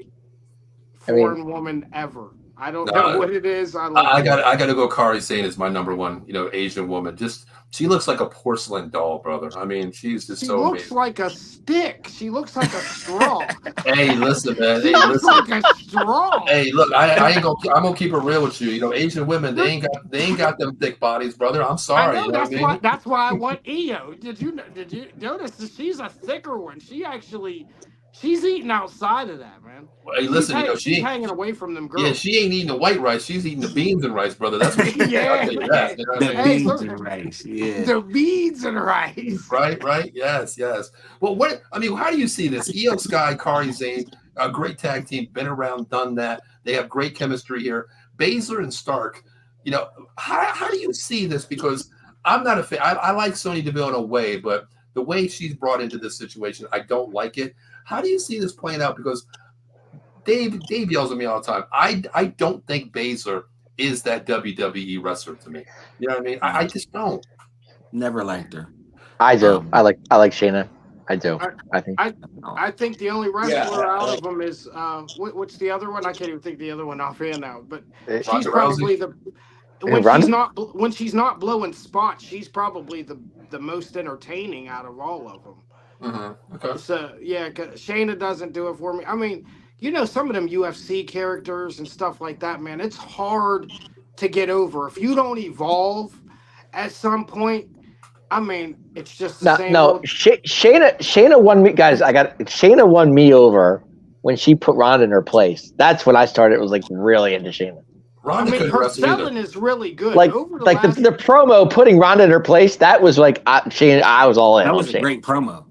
I mean- foreign woman ever. I don't No, know what it is. I got to go. Kari Sane is my number one, Asian woman. Just she looks like a porcelain doll, brother. I mean, she's just She so looks amazing. like a stick. She looks like a straw. Hey, listen, man. She Hey, looks listen. like a straw. Hey, look, I ain't gonna. I'm gonna keep it real with you. Asian women, they ain't got them thick bodies, brother. I'm I sorry. know You know what I mean? that's why I want EO. Did you notice that she's a thicker one? She's eating outside of that, man. Hey, listen, She's hanging away from them girls. Yeah, she ain't eating the white rice. She's eating the beans and rice, brother. That's what she Yeah. I'll tell you that. You know what I The mean? Hey, beans look- and rice. Yeah. The beans and rice. Right. Yes. Well, how do you see this? Io Sky, Kari Sane, a great tag team, been around, done that. They have great chemistry here. Baszler and Stark, how do you see this? Because I'm not a fan. I like Sonya Deville in a way, but the way she's brought into this situation, I don't like it. How do you see this playing out? Because Dave yells at me all the time. I don't think Baszler is that WWE wrestler to me. You know what I mean? I just don't. Never liked her. I do. I like Shayna. I do. I think. I think the only wrestler Yeah. out of them is what's the other one? I can't even think the other one offhand now. But Ronda she's probably when she's not blowing spots, she's probably the most entertaining out of all of them. Mm-hmm. Okay. So yeah, 'cause Shayna doesn't do it for me. I mean, some of them UFC characters and stuff like that, man. It's hard to get over if you don't evolve at some point. I mean, it's just the same. No, Shayna won me, guys. Shayna won me over when she put Ronda in her place. That's when I started. It was like really into Shayna. Ronda couldn't her wrestle either. selling is really good. Like Over the promo putting Ronda in her place. That was like Shayna. I was all in. That on was a Shayna. great promo.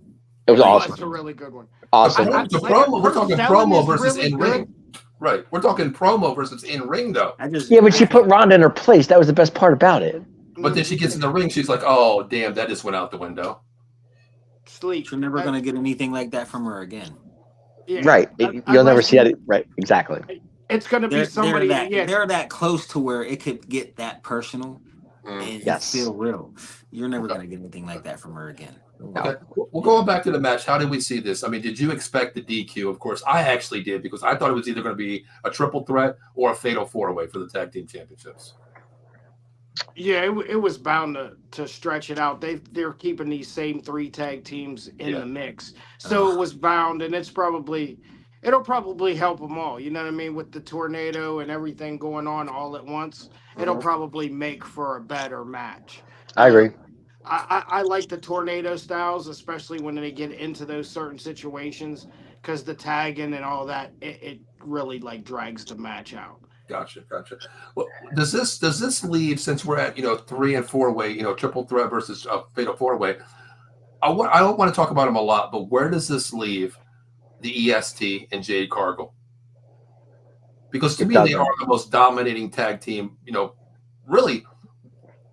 It was That's awesome. a really good one. Awesome. The promo, we're talking selling promo is versus really in ring. Right. We're talking promo versus in ring, though. Yeah, when she put Ronda in her place, that was the best part about it. But then she gets in the ring, she's like, "Oh, damn, that just went out the window." Sleep. You're never gonna get anything like that from her again. Yeah. Right. You'll never see that. Right. Exactly. It's going to be somebody. They're that close to where it could get that personal and Yes. feel real. You're never gonna get anything like that from her again. No. Okay. Well, going back to the match, how did we see this? I mean, did you expect the DQ? Of course, I actually did because I thought it was either going to be a triple threat or a fatal four-way for the tag team championships. Yeah, it was bound to stretch it out. They're keeping these same 3 tag teams in the mix, so it was bound, and it'll probably help them all. You know what I mean? With the tornado and everything going on all at once, it'll probably make for a better match. I agree. I like the tornado styles, especially when they get into those certain situations, because the tagging and all that, it really like drags the match out. Gotcha. Well, does this leave, since we're at 3 and 4-way, triple threat versus a fatal four-way? I don't want to talk about them a lot, but where does this leave the EST and Jade Cargill? Because to me, they are the most dominating tag team, really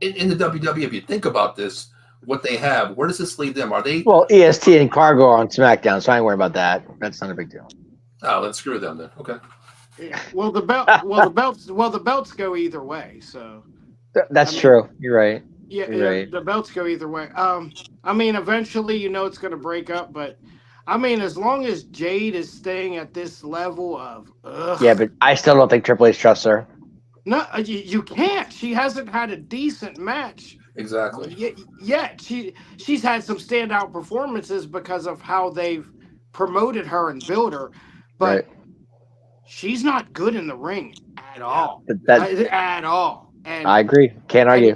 in the WWE. If you think about this, what they have, where does this leave them? Are they? Well, EST and Cargo are on SmackDown, so I ain't worried about that. That's not a big deal. Oh, let's screw them then. Okay. Yeah. Well, the belts go either way. So that's true. You're right. Yeah, You're right. The belts go either way. I mean, eventually, it's going to break up, but I mean, as long as Jade is staying at this level of, yeah, but I still don't think Triple H trusts her. No, you can't. She hasn't had a decent match. Exactly. Yeah, she's had some standout performances because of how they've promoted her and built her, but she's not good in the ring at all. At all. And I agree. Can't argue.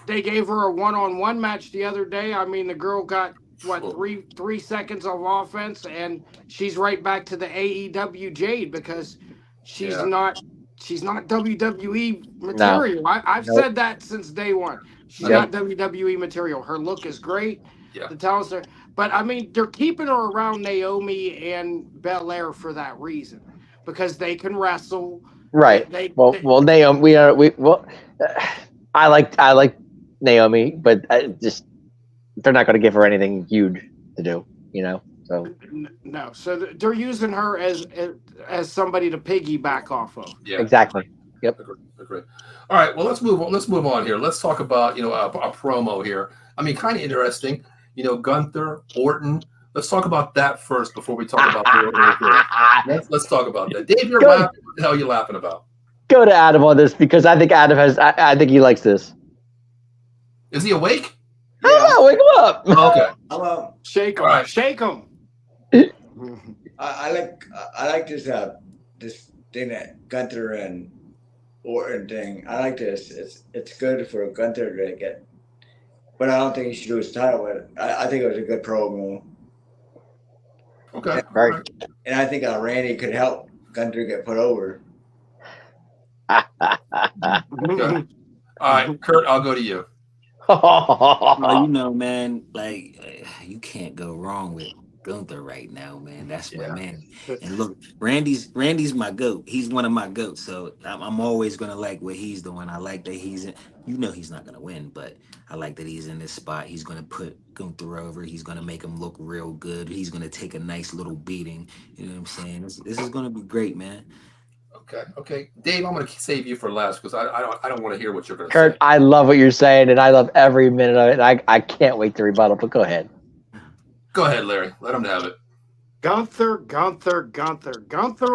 They gave her a one-on-one match the other day. I mean, the girl got three seconds of offense, and she's right back to the AEW Jade because she's not WWE material. No. I've said that since day one. She's not WWE material. Her look is great. Yeah. The talent's there. But I mean, they're keeping her around Naomi and Belair for that reason, because they can wrestle. Right. Well, Naomi. I like Naomi, but they're not going to give her anything huge to do. So no. So they're using her as somebody to piggyback off of. Yeah. Exactly. Yep. Agree. All right. Well, let's move on. Let's move on here. Let's talk about a promo here. I mean, kind of interesting. Gunther, Orton. Let's talk about that first before we talk about the Orton. Let's talk about that. Dave, you're laughing. What the hell are you laughing about? Go to Adam on this because I think Adam has. I think he likes this. Is he awake? Yeah, wake him up. Okay. Shake him. Right. Shake him. I like this thing that Gunther and Orton thing. I like this. It's good for Gunther to get, but I don't think he should lose the title. But I think it was a good promo. Okay. Right. And I think Randy could help Gunther get put over. Okay. All right, Kurt, I'll go to you. Oh, man, like you can't go wrong with Gunther right now, man. That's my man. And look, Randy's my goat. He's one of my goats. So I'm always gonna like what he's doing. I like that he's in. He's not gonna win, but I like that he's in this spot. He's gonna put Gunther over. He's gonna make him look real good. He's gonna take a nice little beating. You know what I'm saying? This is gonna be great, man. Okay. Dave, I'm going to save you for last because I don't want to hear what you're going to Kurt, say. I love what you're saying, and I love every minute of it. And I can't wait to rebuttal, but go ahead. Go ahead, Larry. Let him have it. Gunther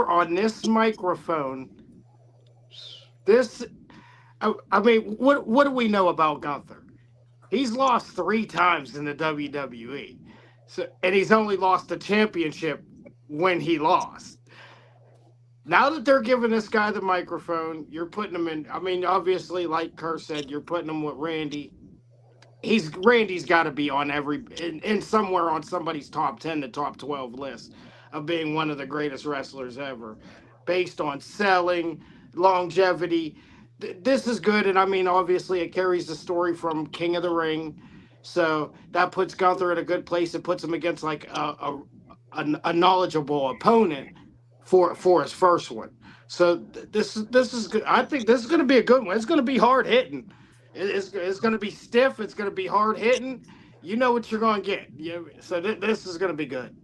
on this microphone. I mean, what do we know about Gunther? He's lost 3 times in the WWE. And he's only lost the championship when he lost. Now that they're giving this guy the microphone, you're putting him in. I mean, obviously, like Kurt said, you're putting him with Randy. Randy's got to be on in somewhere on somebody's top 10 to top 12 list of being one of the greatest wrestlers ever, based on selling, longevity. This is good, and I mean, obviously, it carries the story from King of the Ring, so that puts Gunther in a good place. It puts him against like a knowledgeable opponent for his first one. So this is good. I think this is going to be a good one. It's going to be hard hitting. It's going to be stiff. It's going to be hard hitting. You know what you're going to get. So this is going to be good.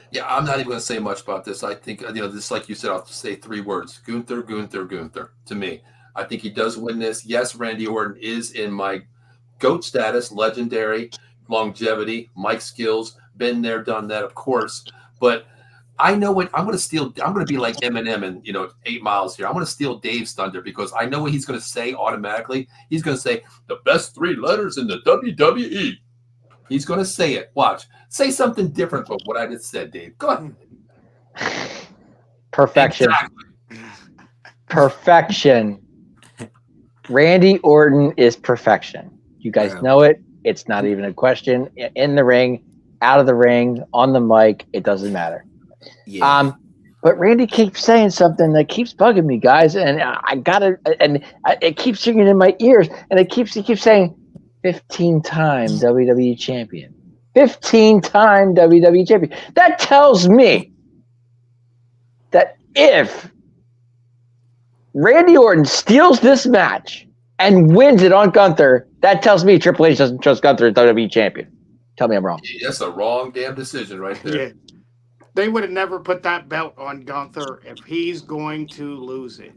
Yeah, I'm not even going to say much about this. I think this, like you said, I'll say 3 words: Gunther. To me, I think he does win this. Yes, Randy Orton is in my GOAT status, legendary, longevity, mic skills, been there, done that, of course. But I know what I'm going to steal. I'm going to be like Eminem in 8 Miles here. I'm going to steal Dave's thunder because I know what he's going to say automatically. He's going to say the best 3 letters in the WWE. He's going to say it. Watch. Say something different from what I just said, Dave. Go ahead. Perfection. Exactly. Perfection. Randy Orton is perfection. You guys know it. It's not even a question. In the ring, out of the ring, on the mic, it doesn't matter. Yeah. But Randy keeps saying something that keeps bugging me, guys, and it keeps ringing in my ears, and he keeps saying 15-time WWE champion. 15-time WWE champion. That tells me that if Randy Orton steals this match and wins it on Gunther, that tells me Triple H doesn't trust Gunther as WWE champion. Tell me I'm wrong. That's a wrong damn decision right there. Yeah. They would have never put that belt on Gunther if he's going to lose it.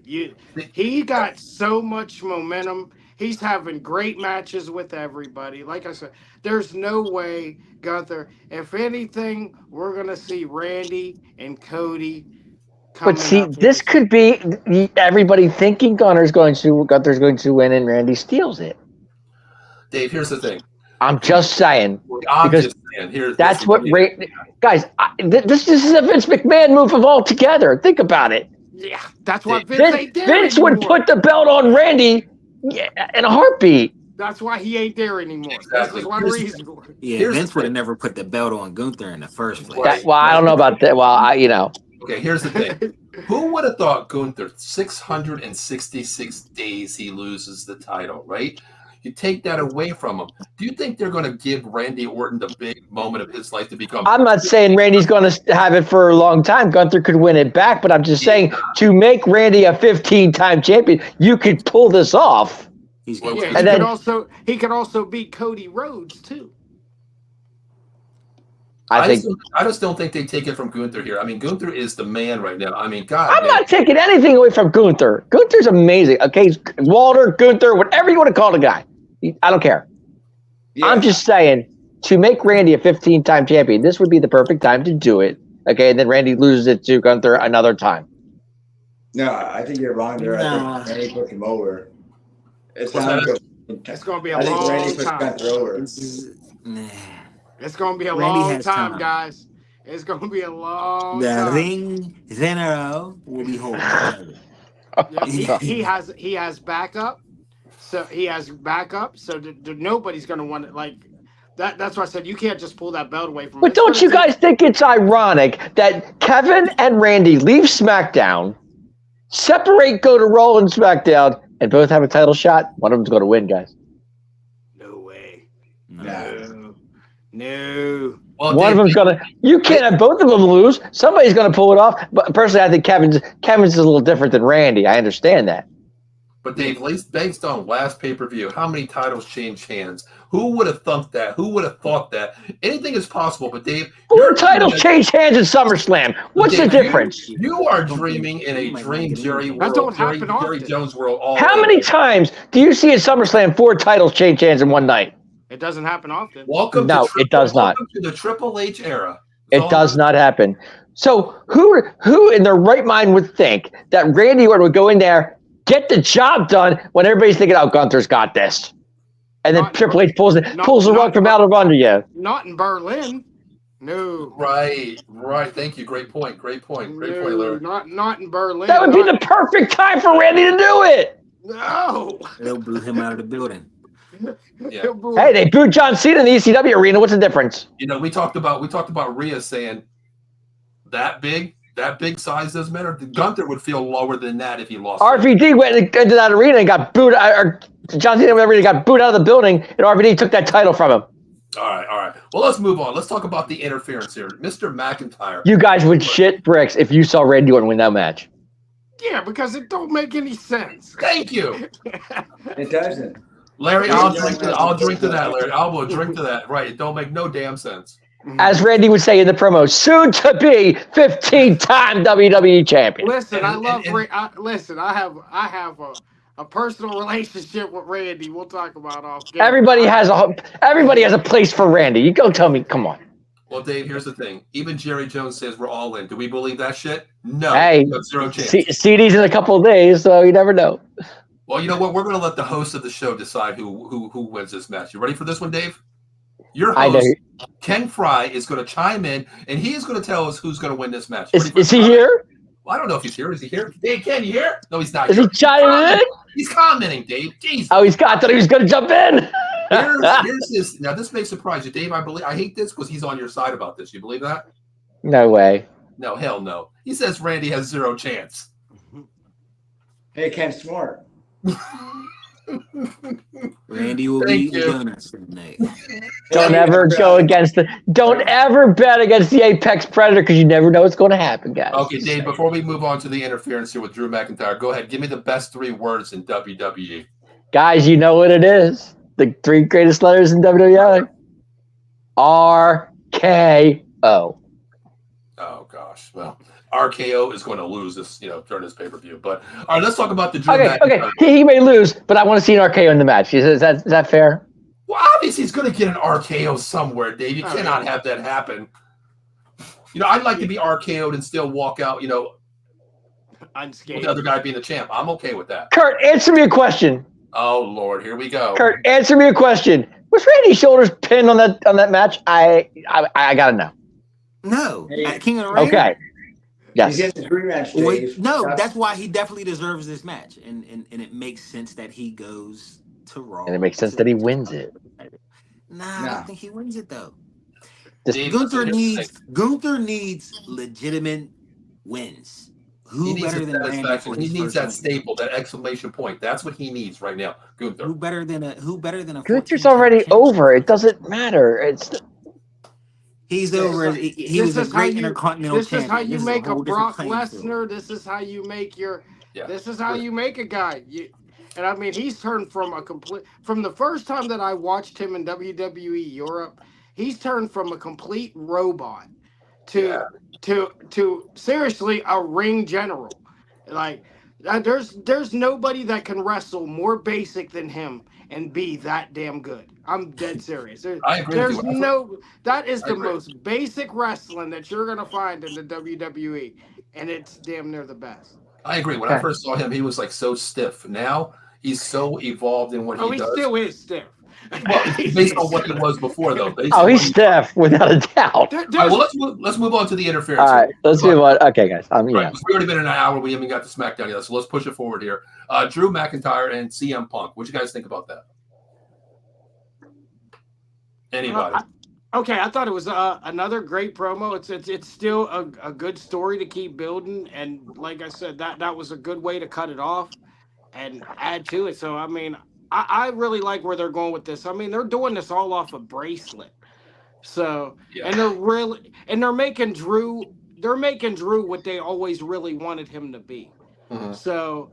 He got so much momentum. He's having great matches with everybody. Like I said, there's no way Gunther. If anything, we're going to see Randy and Cody coming. But see, this could be everybody thinking Gunther's going to win and Randy steals it.Ave, here's the thing. I'm just saying. That's what guys. This is a Vince McMahon move of altogether. Think about it. Yeah, that's what Vince ain't there Vince anymore. would put the belt on Randy in a heartbeat. That's why he ain't there anymore. Exactly. That's one reason. Yeah, Vince would have never put the belt on Gunther in the first place. I don't know about that. Well, Okay, here's the thing. Who would have thought Gunther, 666 days he loses the title, right? You take that away from him. Do you think they're going to give Randy Orton the big moment of his life to become? I'm not saying Randy's going to have it for a long time. Gunther could win it back, but I'm just saying to make Randy a 15-time champion, you could pull this off. He could also beat Cody Rhodes too. I think I just don't think they take it from Gunther here. I mean, Gunther is the man right now. I mean, God, I'm man. not taking anything away from Gunther. Gunther's amazing. Okay, Walter, Gunther, whatever you want to call the guy. I don't care. Yeah. I'm just saying, to make Randy a 15-time champion, this would be the perfect time to do it. Okay, and then Randy loses it to Gunther another time. No, I think you're wrong there. Nah. I think Randy puts him over. It's What's time that? to. It's gonna be a I think Randy long puts time. Gunther over. It's gonna be a Randy long has time, time. guys. It's gonna be a long The time. ring general will be holding. Yeah, he has backup. So he has backup. So nobody's gonna want it like that. That's why I said you can't just pull that belt away from him. But don't you guys think it's ironic that Kevin and Randy leave SmackDown, separate, go to Raw and SmackDown, and both have a title shot? One of them's going to win, guys. No way. No. No. Well, One of them's going to. You can't have both of them lose. Somebody's going to pull it off. But personally, I think Kevin's is a little different than Randy. I understand that. But Dave, based on last pay-per-view, how many titles changed hands? Who would have thunk that? Who would have thought that? Anything is possible, but Dave, 4 titles changed hands in SummerSlam. What's the difference? You are dreaming in a dream Jerry world. That don't happen Jerry often. Jones world. All How over. many times do you see in SummerSlam 4 titles change hands in one night? It doesn't happen often. Welcome No, to it does not. Welcome to the Triple H era. It does not happen. So who in their right mind would think that Randy Orton would go in there, get the job done when everybody's thinking, "Oh, Gunther's got this," and then Triple H pulls the rug from out of under you? Not in Berlin. No. Right. Thank you. Great point. Great point, Larry. Not in Berlin. That would be the perfect time for Randy to do it. No. They'll boot him out of the building. Yeah. Hey, they booed John Cena in the ECW arena. What's the difference? You know, we talked about Rhea saying that big size doesn't matter. Gunther would feel lower than that if he lost. RVD went into that arena and got booed. Or John Cena went and got booed out of the building, and RVD took that title from him. All right. Well, let's move on. Let's talk about the interference here. Mr. McIntyre. You guys would shit bricks if you saw Randy Orton win that match. Yeah, because it don't make any sense. Thank you. It doesn't. Larry, I'll drink to that, Larry. I will drink to that. Right. It don't make no damn sense. As Randy would say in the promo, soon to be 15-time WWE champion. Listen, I have a personal relationship with Randy. We'll talk about off camera. Everybody has a place for Randy. You go tell me, come on. Well, Dave, here's the thing. Even Jerry Jones says we're all in. Do we believe that shit? No. Hey, No, zero chance. CD's in a couple of days, so you never know. Well, you know what? We're going to let the host of the show decide who wins this match. You ready for this one, Dave? Your host, Ken Fry, is going to chime in, and he is going to tell us who's going to win this match. Is he here? Well, I don't know if he's here. Is he here? Hey, Ken, you here? No, he's not Is here. he chiming in? He's commenting, Dave. Jeez. Oh, I thought he was going to jump in. Here's this. Now, this may surprise you, Dave. I hate this because he's on your side about this. You believe that? No way. No, hell no. He says Randy has zero chance. Hey, Ken Smart. Randy will be donuts tonight. Don't ever bet against the Apex Predator because you never know what's going to happen, guys. Okay, Dave, before we move on to the interference here with Drew McIntyre, go ahead. Give me the best 3 words in WWE. Guys, you know what it is. The 3 greatest letters in WWE. RKO. Oh, gosh. Well, RKO is going to lose this, during this pay-per-view. But, all right, let's talk about the Drew McIntyre. Okay, he may lose, but I want to see an RKO in the match. Is that fair? Well, obviously, he's going to get an RKO somewhere, Dave. You cannot have that happen. I'd like to be RKO'd and still walk out, unscathed. with the other guy being the champ. I'm okay with that. Kurt, answer me a question. Oh, Lord, here we go. Kurt, answer me a question. Was Randy's shoulders pinned on that match? I got to know. No. At King of the Ring? Okay. Yes. He's in the rematch, Dave. Wait, no, that's why he definitely deserves this match. And it makes sense that he goes to Raw. And it makes sense that he wins it. I don't think he wins it, though. Dave, Gunther needs legitimate wins. Who better than Randy? He needs that staple, that exclamation point. That's what he needs right now, Gunther. Who better than a Gunther's already over. It doesn't matter. He's over. He was a great intercontinental champion. This is how you make a Brock Lesnar. This is how you make This is how you make a guy. And I mean, he's turned from from the first time that I watched him in WWE Europe, He's turned from a complete robot Yeah. to seriously a ring general. Like there's nobody that can wrestle more basic than him and be that damn good. I'm dead serious. I agree with There's you. no that is I the agree. most basic wrestling that you're gonna find in the WWE, and it's damn near the best. I agree. When I first saw him, he was like so stiff. Now he's so evolved in what Oh, he he does. still is stiff. Well, based on what he was before, though. Based Oh, on he's what he- stiff without a doubt. All right, well, let's move on to the interference. All right, let's move on. Okay, guys. Right, we've already been in an hour. We haven't got to SmackDown yet, so let's push it forward here. Drew McIntyre and CM Punk. What do you guys think about that? Anybody? Okay, I thought it was another great promo. It's still a good story to keep building, and like I said, that was a good way to cut it off and add to it. So I mean, I really like where they're going with this. I mean, they're doing this all off a bracelet. So and they're making Drew what they always really wanted him to be. Mhm. So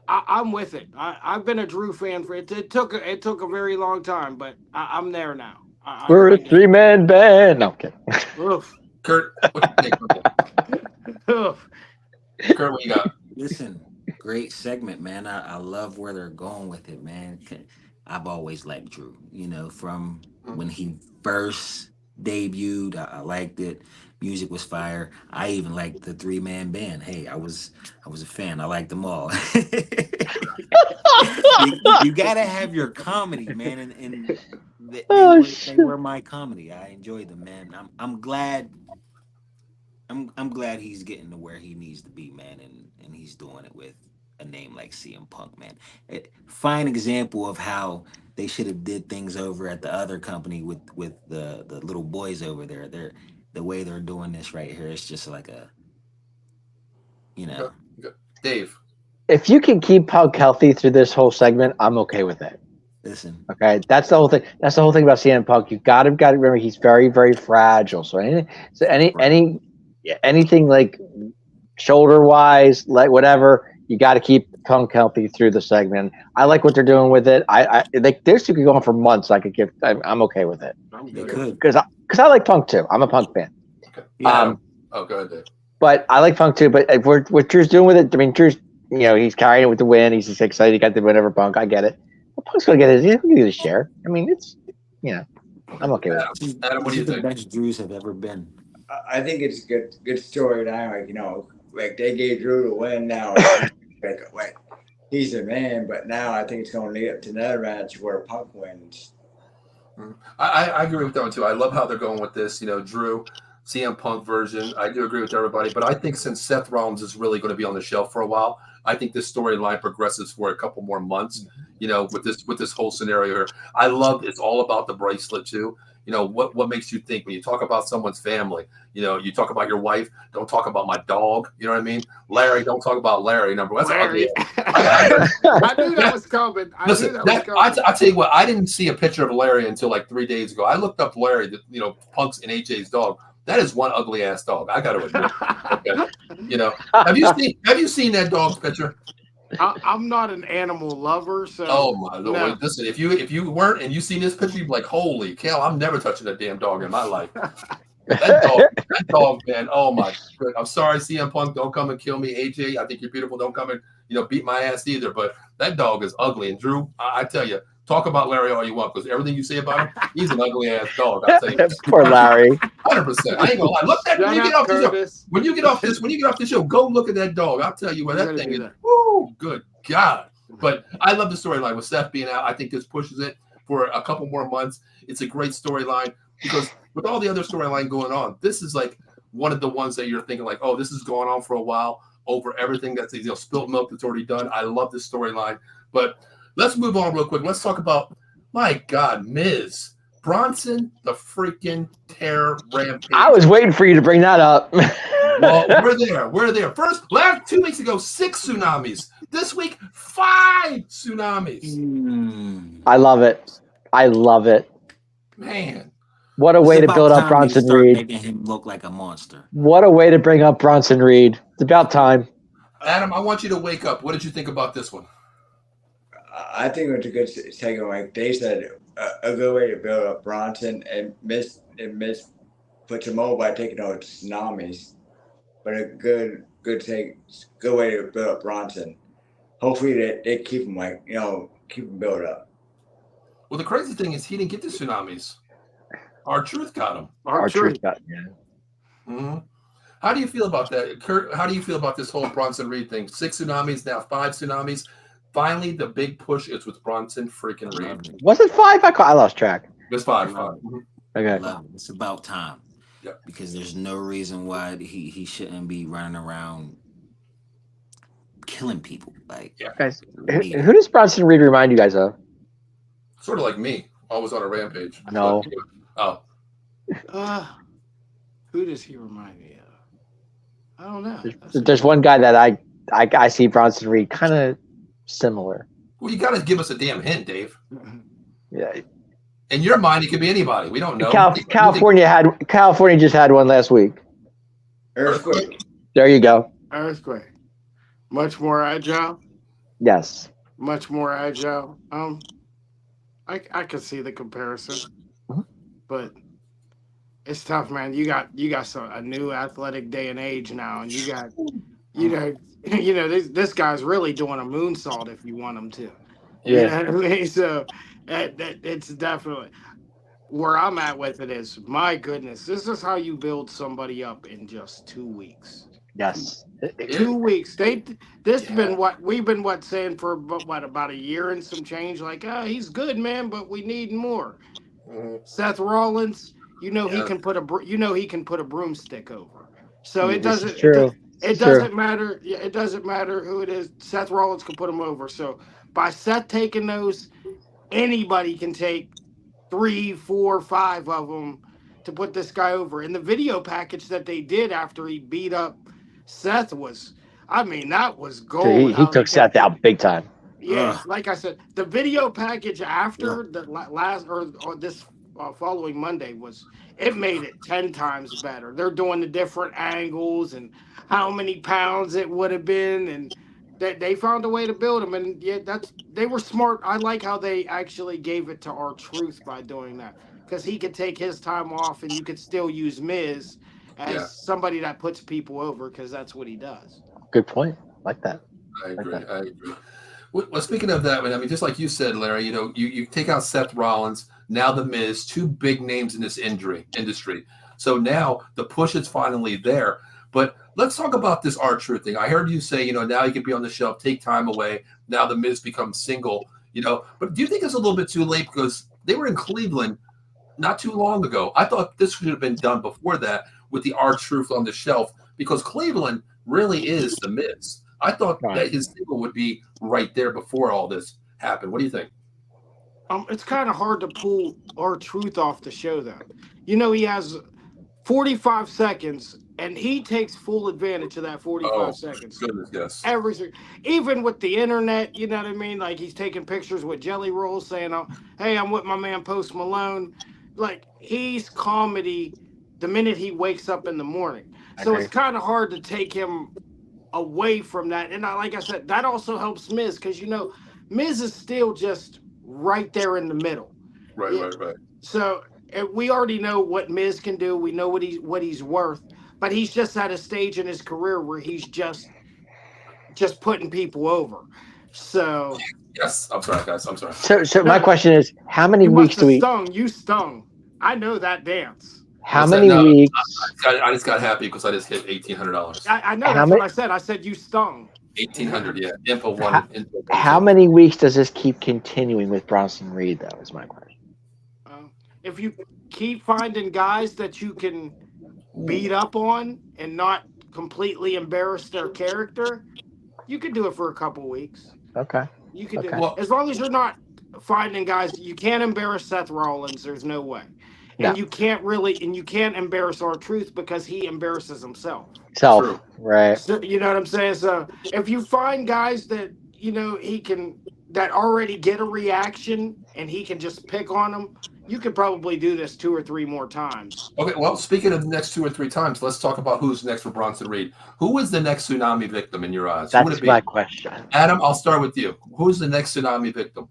I'm with it. I've been a Drew fan for it. It took a very long time, but I'm there now. We're a 3-man band. No, I'm kidding. Oof. Kurt, what you think? Oof. Kurt, what you got? Listen, great segment, man. I love where they're going with it, man. I've always liked Drew, from when he first debuted. I liked it. Music was fire. I even liked the 3-man band. Hey, I was a fan. I liked them all. you gotta have your comedy, man, and they were my comedy. I enjoyed them, man. I'm glad. I'm glad he's getting to where he needs to be, man, and he's doing it with a name like CM Punk, man. Fine example of how they should have did things over at the other company with the little boys over there. The way they're doing this right here is just like a, Dave. If you can keep Punk healthy through this whole segment, I'm okay with it. Listen. Okay, that's the whole thing. That's the whole thing about CM Punk. You got to remember he's very, very fragile. So anything like shoulder wise, like whatever, you got to keep Punk healthy through the segment. I like what they're doing with it. I like this could go on for months. I'm okay with it. They could because I like Punk too. I'm a Punk fan. Okay. Yeah. Go ahead, Dave. But I like Punk too. But what Drew's doing with it, I mean, Drew's he's carrying it with the win. He's just excited. He got the win over Punk. I get it. But Punk's gonna get his. He's gonna get his share. I mean, it's I'm okay with it. Adam, what do you think? The best Drews have ever been. I think it's a good storyline. Like they gave Drew the win now. like he's the man, but now I think it's going to lead up to another match where Punk wins. I agree with that one too. I love how they're going with this. Drew, CM Punk version. I do agree with everybody, but I think since Seth Rollins is really going to be on the shelf for a while, I think this storyline progresses for a couple more months. With this whole scenario here, I love it's all about the bracelet too. What makes you think when you talk about someone's family? You talk about your wife. Don't talk about my dog. You know what I mean? Larry, don't talk about Larry. Number one, Larry. I knew that was coming. Listen, I tell you what, I didn't see a picture of Larry until like 3 days ago. I looked up Larry, Punk's and AJ's dog. That is one ugly ass dog. I got to admit. Okay? Have you seen that dog's picture? I'm not an animal lover, so. Oh my lord! No. Listen, if you weren't and you seen this picture, you'd be like, "Holy cow! I'm never touching a damn dog in my life." That dog, man. Oh my! I'm sorry, CM Punk. Don't come and kill me, AJ. I think you're beautiful. Don't come and beat my ass either. But that dog is ugly. And Drew, I tell you, talk about Larry all you want because everything you say about him, he's an ugly ass dog. I tell you, poor Larry. 100%. I ain't gonna lie. Look at when you get off the show. When you get off this show, go look at that dog. I'll tell you what that thing is. Woo! Good God. But I love the storyline with Seth being out. I think this pushes it for a couple more months. It's a great storyline because with all the other storyline going on, this is like one of the ones that you're thinking like, oh, this is going on for a while over everything that's spilt milk that's already done. I love this storyline. But let's move on real quick. Let's talk about, my God, Miz. Bronson, the freaking terror rampage. I was waiting for you to bring that up. Well, we're there. First, 2 weeks ago, 6 tsunamis. This week, 5 tsunamis. I love it. Man. What a way to build up Bronson Reed. Making him look like a monster. What a way to bring up Bronson Reed. It's about time. Adam, I want you to wake up. What did you think about this one? I think it was a good segment. Like they said, a good way to build up Bronson and miss puts him over by taking out tsunamis, but a good way to build up Bronson. Hopefully they keep him keep him built up. Well, the crazy thing is he didn't get the tsunamis. R-Truth got him. R-Truth got Mm-hmm. How do you feel about that, Kurt? How do you feel about this whole Bronson Reed thing? 6 tsunamis, now 5 tsunamis. Finally, the big push is with Bronson freaking Reed. Was it 5? I lost track. It's 5. Mm-hmm. Okay. It's about time. Yep. Because there's no reason why he shouldn't be running around killing people. Like, Guys, who does Bronson Reed remind you guys of? Sort of like me, always on a rampage. No. Oh. Who does he remind me of? I don't know. There's one guy that I see Bronson Reed kind of similar. Well, you got to give us a damn hint, Dave. Yeah. In your mind, it could be anybody. We don't know. California just had one last week. Earthquake. There you go. Earthquake. Much more agile. Yes. Much more agile. I can see the comparison, but it's tough, man. You got a new athletic day and age now, and you got this guy's really doing a moonsault if you want him to. Yeah. You know what I mean? So it's definitely where I'm at with it is, my goodness, this is how you build somebody up in just 2 weeks. Yes. 2 weeks. Been what we've been saying for about a year and some change. Like, he's good, man, but we need more. Seth Rollins, he can put a broomstick over. So it doesn't. It doesn't matter. Yeah, it doesn't matter who it is. Seth Rollins can put him over. So by Seth taking those, anybody can take 3, 4, 5 of them to put this guy over. And the video package that they did after he beat up Seth that was gold. He took Seth out big time. Yeah, like I said, the video package after the last or this following Monday it made it 10 times better. They're doing the different angles and how many pounds it would have been, and they found a way to build him. And yeah, they were smart. I like how they actually gave it to R-Truth by doing that, because he could take his time off and you could still use Miz as somebody that puts people over, because that's what he does. Good point. Like that. I agree. Well, speaking of that, I mean, just like you said, Larry, you take out Seth Rollins, now the Miz, 2 big names in this industry. So now the push is finally there. But let's talk about this R-Truth thing. I heard you say, now he could be on the shelf, take time away. Now the Miz becomes single, But do you think it's a little bit too late, because they were in Cleveland not too long ago? I thought this should have been done before that with the R-Truth on the shelf, because Cleveland really is the Miz. I thought that his single would be right there before all this happened. What do you think? It's kind of hard to pull R-Truth off the show, though. He has 45 seconds, and he takes full advantage of that 45 seconds. Goodness, yes. Even with the internet, you know what I mean? Like, he's taking pictures with Jelly Rolls saying, hey, I'm with my man Post Malone. Like, he's comedy the minute he wakes up in the morning. So it's kind of hard to take him away from that. And like I said, that also helps Miz, because Miz is still just right there in the middle. Right. So we already know what Miz can do. We know what he's worth, but he's just at a stage in his career where he's just putting people over. So yes, I'm sorry, guys. I'm sorry. So my question is, how many weeks do we? You stung. I know that dance. How many weeks? I just got happy because I just hit $1,800. I know. That's what I said. I said you stung. 1,800, yeah. Info one. How many weeks does this keep continuing with Bronson Reed, though, is my question. If you keep finding guys that you can beat up on and not completely embarrass their character, you can do it for a couple weeks. Okay. You can do it. As long as you're not finding guys, you can't embarrass Seth Rollins. There's no way. And you can't embarrass R-Truth, because he embarrasses himself. True. Right. So, you know what I'm saying? So if you find guys that, that already get a reaction and he can just pick on them, you could probably do this 2 or 3 more times. Okay, well, speaking of the next 2 or 3 times, let's talk about who's next for Bronson Reed. Who is the next tsunami victim in your eyes? That's my question. Adam, I'll start with you. Who's the next tsunami victim?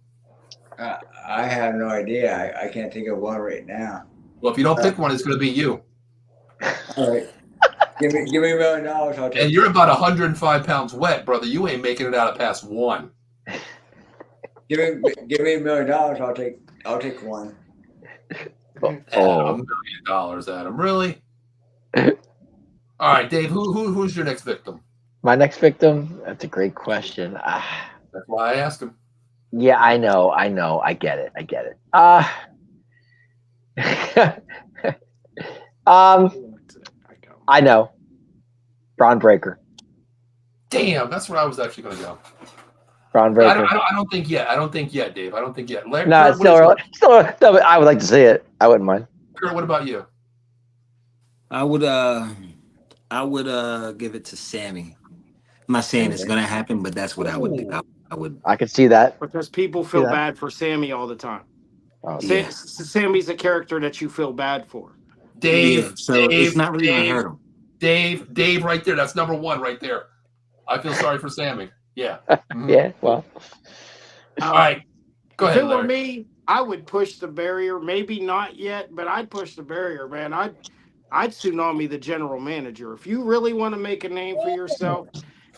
I have no idea. I can't think of one right now. Well, if you don't pick one, it's going to be you. All right. Give me $1 million. I'll take And you're about 105 pounds wet, brother. You ain't making it out of past one. give me $1 million. I'll take one. $1 million, Adam. Really? All right, Dave. Who's your next victim? My next victim? That's a great question. That's why I asked him. Yeah, I know. I get it. I know. Braun Breaker. Damn, that's where I was actually going to go. Braun Breaker. I don't think yet. Dave. I don't think yet. Larry, No, Kurt, it's still early. No, but I would like to see it. I wouldn't mind. Kurt, what about you? I would give it to Sammy. I'm not saying it's gonna happen, but that's what I would do. I would. I could see that. Because people feel bad for Sammy all the time. Oh, Yeah. Sammy's a character that you feel bad for. Dave. Yeah, so it's not really gonna hurt him. Dave, right there. That's number one, right there. I feel sorry for Sammy. Yeah. Mhm. Yeah. Well. All right. Go If ahead, it were Larry. me, I would push the barrier. Maybe not yet, but I'd push the barrier, man. I'd tsunami the general manager. If you really want to make a name for yourself,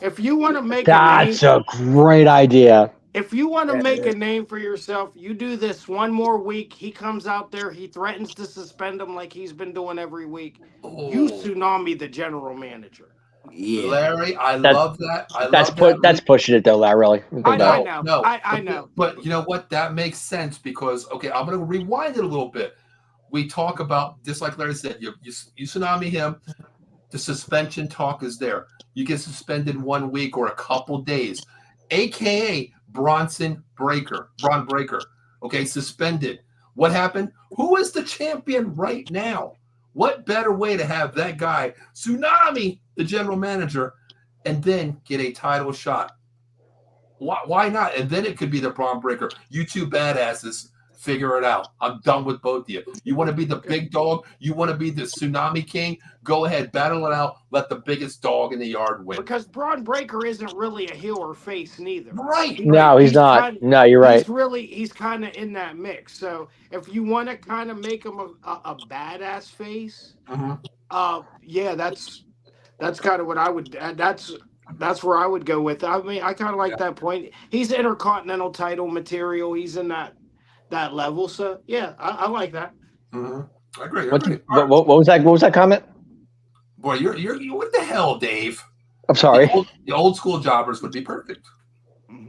if you want to make That's a name, a great idea. if you want to make a name for yourself, you do this one more week. He comes out there, he threatens to suspend him like he's been doing every week. You tsunami the general manager. Yeah. Larry, I love that. That's pushing it though, Larry. Really. I No, know. no. I know. But you know what? That makes sense because, okay, I'm going to rewind it a little bit. We talk about, just like Larry said, you tsunami him. The suspension talk is there. You get suspended 1 week or a couple days, a.k.a. Braun Breaker. Okay, suspended. What happened? Who is the champion right now? What better way to have that guy tsunami the general manager and then get a title shot? Why not? And then it could be the Braun Breaker. You two badasses, figure it out. I'm done with both of you. You want to be the big dog? You want to be the tsunami king? Go ahead, battle it out. Let the biggest dog in the yard win. Because Braun Breaker isn't really a heel or face neither. Right. No, he's not. No, you're right. He's kind of in that mix. So if you want to kind of make him a badass face, yeah, that's kind of what I would. That's where I would go with. I mean, I kind of like that point. He's intercontinental title material. He's in that level. So yeah, I like that. Mm-hmm. I agree. What was that? What was that comment? Boy, you're what the hell, Dave? I'm sorry. The old school jobbers would be perfect.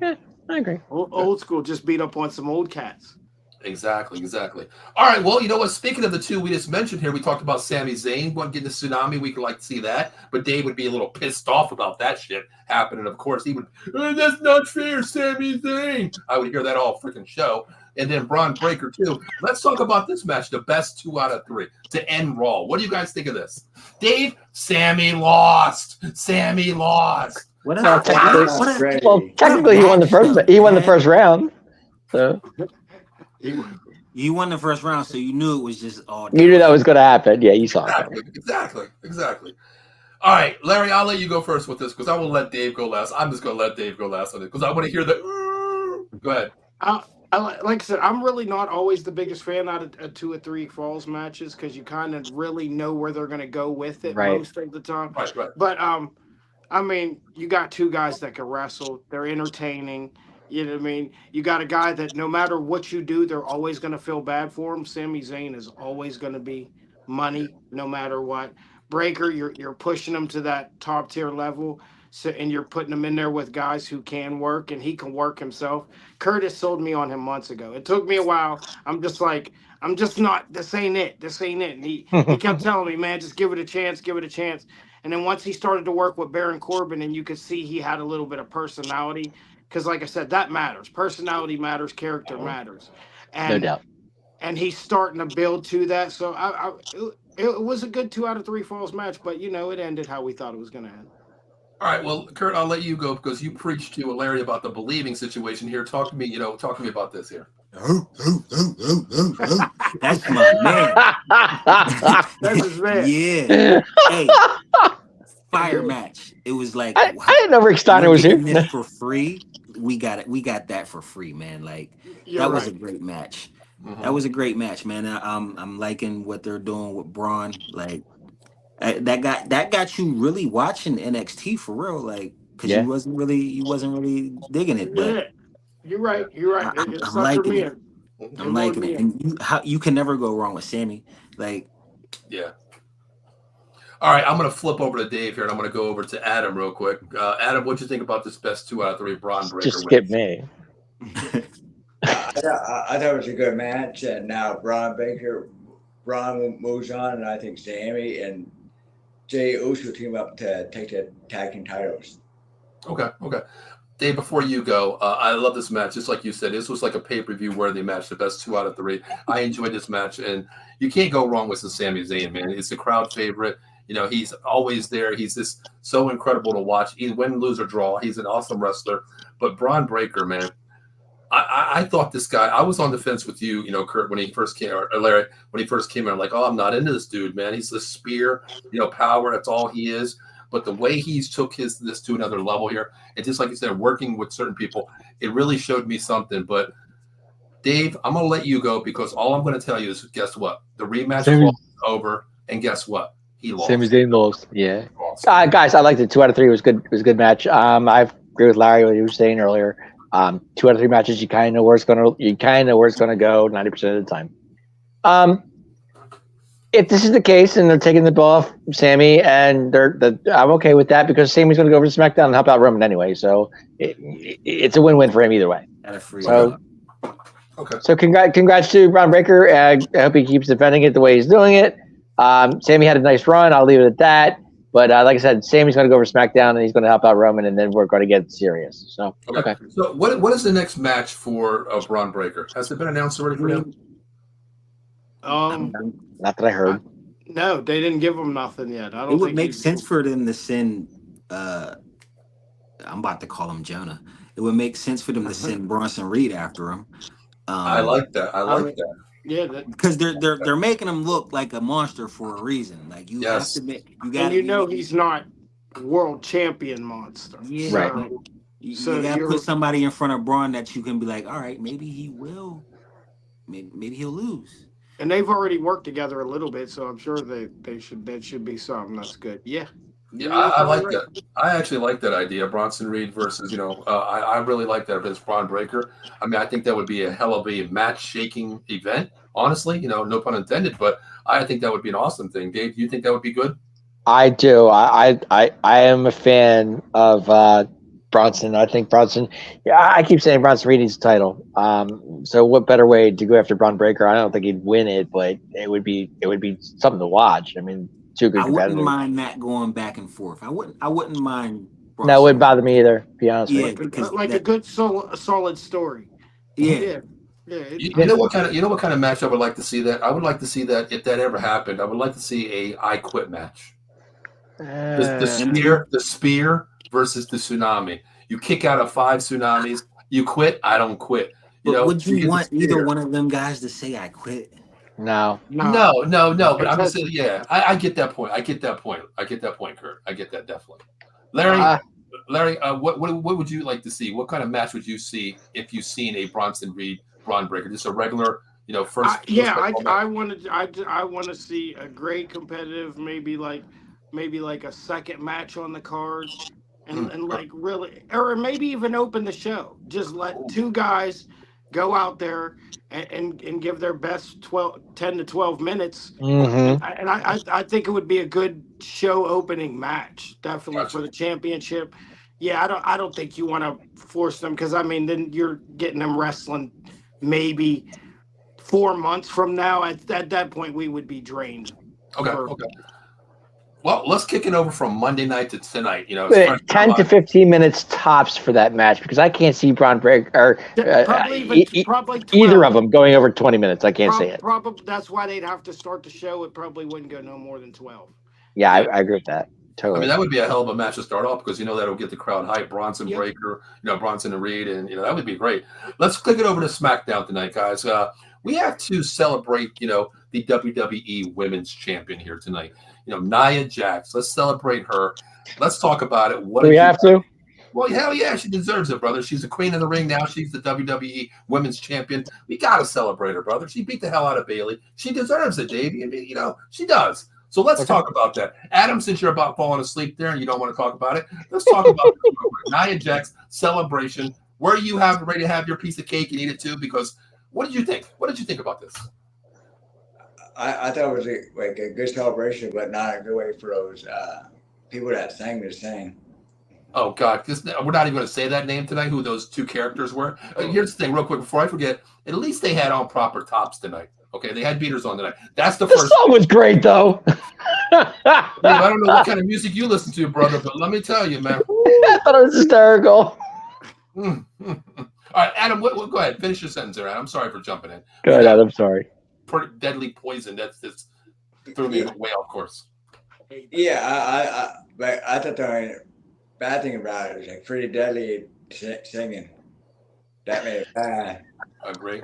Yeah, I agree. Old school just beat up on some old cats. Exactly. All right, well, you know what? Speaking of the two we just mentioned here, we talked about Sami Zayn getting the tsunami. We could like to see that, but Dave would be a little pissed off about that shit happening. Of course, he would. That's not fair, Sami Zayn. I would hear that all freaking show. And then Braun Breaker too. Let's talk about this match, the best 2 out of 3 to end Raw. What do you guys think of this? Dave, Sammy lost. Well, technically, he won the first. He won the first round. So you won the first round, so you knew it was just all. You knew that was going to happen. Yeah, you saw it. Exactly. All right, Larry, I'll let you go first with this because I will let Dave go last. I'm just going to let Dave go last on it because I want to hear the. Go ahead. Like I said, I'm really not always the biggest fan out of 2 or 3 falls matches because you kind of really know where they're going to go with it most of the time. Right. But I mean, you got 2 guys that can wrestle. They're entertaining. You know what I mean? You got a guy that no matter what you do, they're always going to feel bad for him. Sami Zayn is always going to be money no matter what. Breaker, you're pushing him to that top tier level. So, and you're putting him in there with guys who can work and he can work himself. Curtis sold me on him months ago. It took me a while. I'm just not, this ain't it. And he kept telling me, man, just give it a chance. And then once he started to work with Baron Corbin and you could see he had a little bit of personality, because like I said, that matters. Personality matters, character matters. And, no doubt. And he's starting to build to that. So it was a good 2 out of 3 falls match, but it ended how we thought it was going to end. All right, well, Kurt, I'll let you go because you preached to Larry about the believing situation here. Talk to me about this here. That's my man. That's his man. Yeah. Hey, fire match. It was like I didn't know Rick Steiner was here. This for free. we got it. We got that for free, man. Like You're that was right. a great match. Mhm. That was a great match, man. I'm liking what they're doing with Braun. Like that got you really watching NXT for real, like because Yeah. you wasn't really digging it, but Yeah, you're right. You're right. It I'm suckered liking me it. in. I'm It lured liking me it, in. and you can never go wrong with Sammy. Like Yeah. All right, I'm going to flip over to Dave here, and I'm going to go over to Adam real quick. Adam, what'd you think about this best 2 out of 3 Braun Breaker Just skip wins? me. I thought it was a good match, and now Braun moves on, and I think Sammy and Jey Uso team up to take the tag team titles. Okay. Dave, before you go, I love this match. Just like you said, this was like a pay-per-view worthy match, the best 2 out of 3. I enjoyed this match, and you can't go wrong with the Sami Zayn, man. It's a crowd favorite. He's always there. He's just so incredible to watch. He win, lose, or draw. He's an awesome wrestler. But Braun Breaker, man, I thought this guy, I was on the fence with you, Kurt, when he first came, or Larry, when he first came in. I'm like, oh, I'm not into this dude, man. He's the spear, power. That's all he is. But the way he's took this to another level here, and just like you said, working with certain people, it really showed me something. But Dave, I'm going to let you go because all I'm going to tell you is, guess what? The rematch is over, and guess what? He lost. Sami Zayn lost. Yeah. He lost. Guys, I liked it. 2 out of 3 was good. It was a good match. I agree with Larry what he was saying earlier. 2 out of 3 matches, you kind of know where it's gonna go 90% of the time. If this is the case and they're taking the ball off Sammy, and I'm okay with that because Sammy's going to go over to SmackDown and help out Roman anyway. So it's a win-win for him either way. So, okay. So congrats to Braun Breaker. I hope he keeps defending it the way he's doing it. Sammy had a nice run. I'll leave it at that. But like I said, Sammy's going to go over to SmackDown and he's going to help out Roman, and then we're going to get serious. So okay. So what is the next match for Braun Breaker? Has it been announced already for him? Not that I heard. No, they didn't give him nothing yet. I don't. It would think make sense for them to send. I'm about to call him Jonah. It would make sense for them to send Bronson Reed after him. I like that. That. Yeah, because they're making him look like a monster for a reason. Like you have to make he's not world champion monster. Yeah, right. You got to put somebody in front of Braun that you can be like, all right, maybe he will, maybe he'll lose. And they've already worked together a little bit, so I'm sure that should be something that's good. Yeah. Yeah, I like that. I actually like that idea, Bronson Reed versus, I really like that against Braun Breaker. I mean, I think that would be a hell of a match-shaking event, honestly, no pun intended, but I think that would be an awesome thing. Dave, do you think that would be good? I do. I am a fan of Bronson. I think Bronson. Yeah, I keep saying Bronson Reed needs the title. So what better way to go after Braun Breaker? I don't think he'd win it, but it would be something to watch. I mean, two good competitors. I wouldn't mind that going back and forth. I wouldn't mind. Bronson. No, it wouldn't bother me either. To be honest with you, a good solid story. Yeah. You know what kind of match I would like to see that? I would like to see that if that ever happened. I would like to see a I Quit match. The spear versus the tsunami. You kick out of 5 tsunamis. You quit. I don't quit. Would you want either one of them guys to say I quit? No. But I'm just saying, yeah. I get that point. I get that point, Kurt. I get that definitely. Larry, what would you like to see? What kind of match would you see if you've seen a Bronson Reed Braun Breaker? Just a regular, first. I want to see a great competitive, maybe like a second match on the card, and like really, or maybe even open the show. Just let 2 guys go out there and give their best 10 to 12 minutes. Mm-hmm. And I think it would be a good show opening match, definitely for the championship. Yeah, I don't think you want to force them, because I mean then you're getting them wrestling maybe 4 months from now. At that point we would be drained. Okay. Well, let's kick it over from Monday night to tonight. 10 to 15 minutes tops for that match, because I can't see Braun Breaker probably either of them going over 20 minutes. I can't see it. Probably that's why they'd have to start the show. It probably wouldn't go no more than 12. Yeah, I agree with that. Totally. I mean, that would be a hell of a match to start off, because that'll get the crowd hyped. Bronson Breaker, Bronson and Reed, and that would be great. Let's click it over to SmackDown tonight, guys. We have to celebrate, the WWE Women's Champion here tonight. Nia Jax. Let's celebrate her. Let's talk about it. Do we have to? Well, hell yeah, she deserves it, brother. She's the queen of the ring now. She's the WWE Women's Champion. We gotta celebrate her, brother. She beat the hell out of Bailey. She deserves it, Davey. I mean, she does. So let's talk about that. Adam, since you're about falling asleep there and you don't want to talk about it, let's talk about Nia Jax celebration. Where you ready to have your piece of cake and eat it too? Because what did you think? What did you think about this? I thought it was a good celebration, but not a good way for those people that sang to sing. Oh God, we're not even going to say that name tonight. Who those two characters were? Here's the thing, real quick, before I forget. At least they had on proper tops tonight. Okay, they had beaters on tonight. That's the first. song was great, though. I don't know what kind of music you listen to, brother, but let me tell you, man. I thought it was hysterical. All right, Adam, go ahead. Finish your sentence there, Adam. I'm sorry for jumping in. Go ahead, Adam. Sorry. Pretty deadly poison. That's threw me way off course. Yeah, I thought the bad thing about it was like pretty deadly singing. That made it bad. Agree.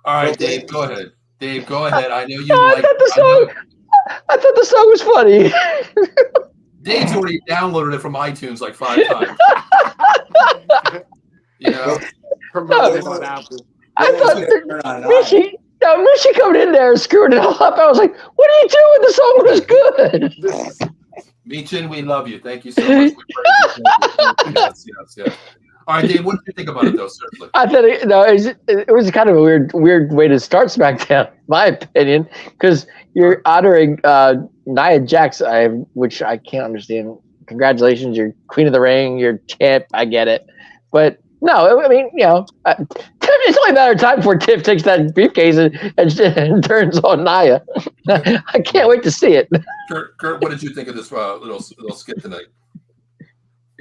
All right, Dave, go ahead. I know you like. I thought the song was funny. Dave's already downloaded it from iTunes like 5 times. Promoted on Apple. I thought Michi coming in there and screwing it all up. I was like, what are you doing? The song was good. Michin, we love you. Thank you so much. Yes. All right, Dave, what did you think about it, though, certainly? I thought it was kind of a weird way to start SmackDown, in my opinion, because you're honoring Nia Jax, which I can't understand. Congratulations, you're queen of the ring, you're champ. I get it. But no, I mean, it's only a matter of time before Tiff takes that briefcase and turns on Nia. I can't wait to see it. Kurt, what did you think of this little skit tonight?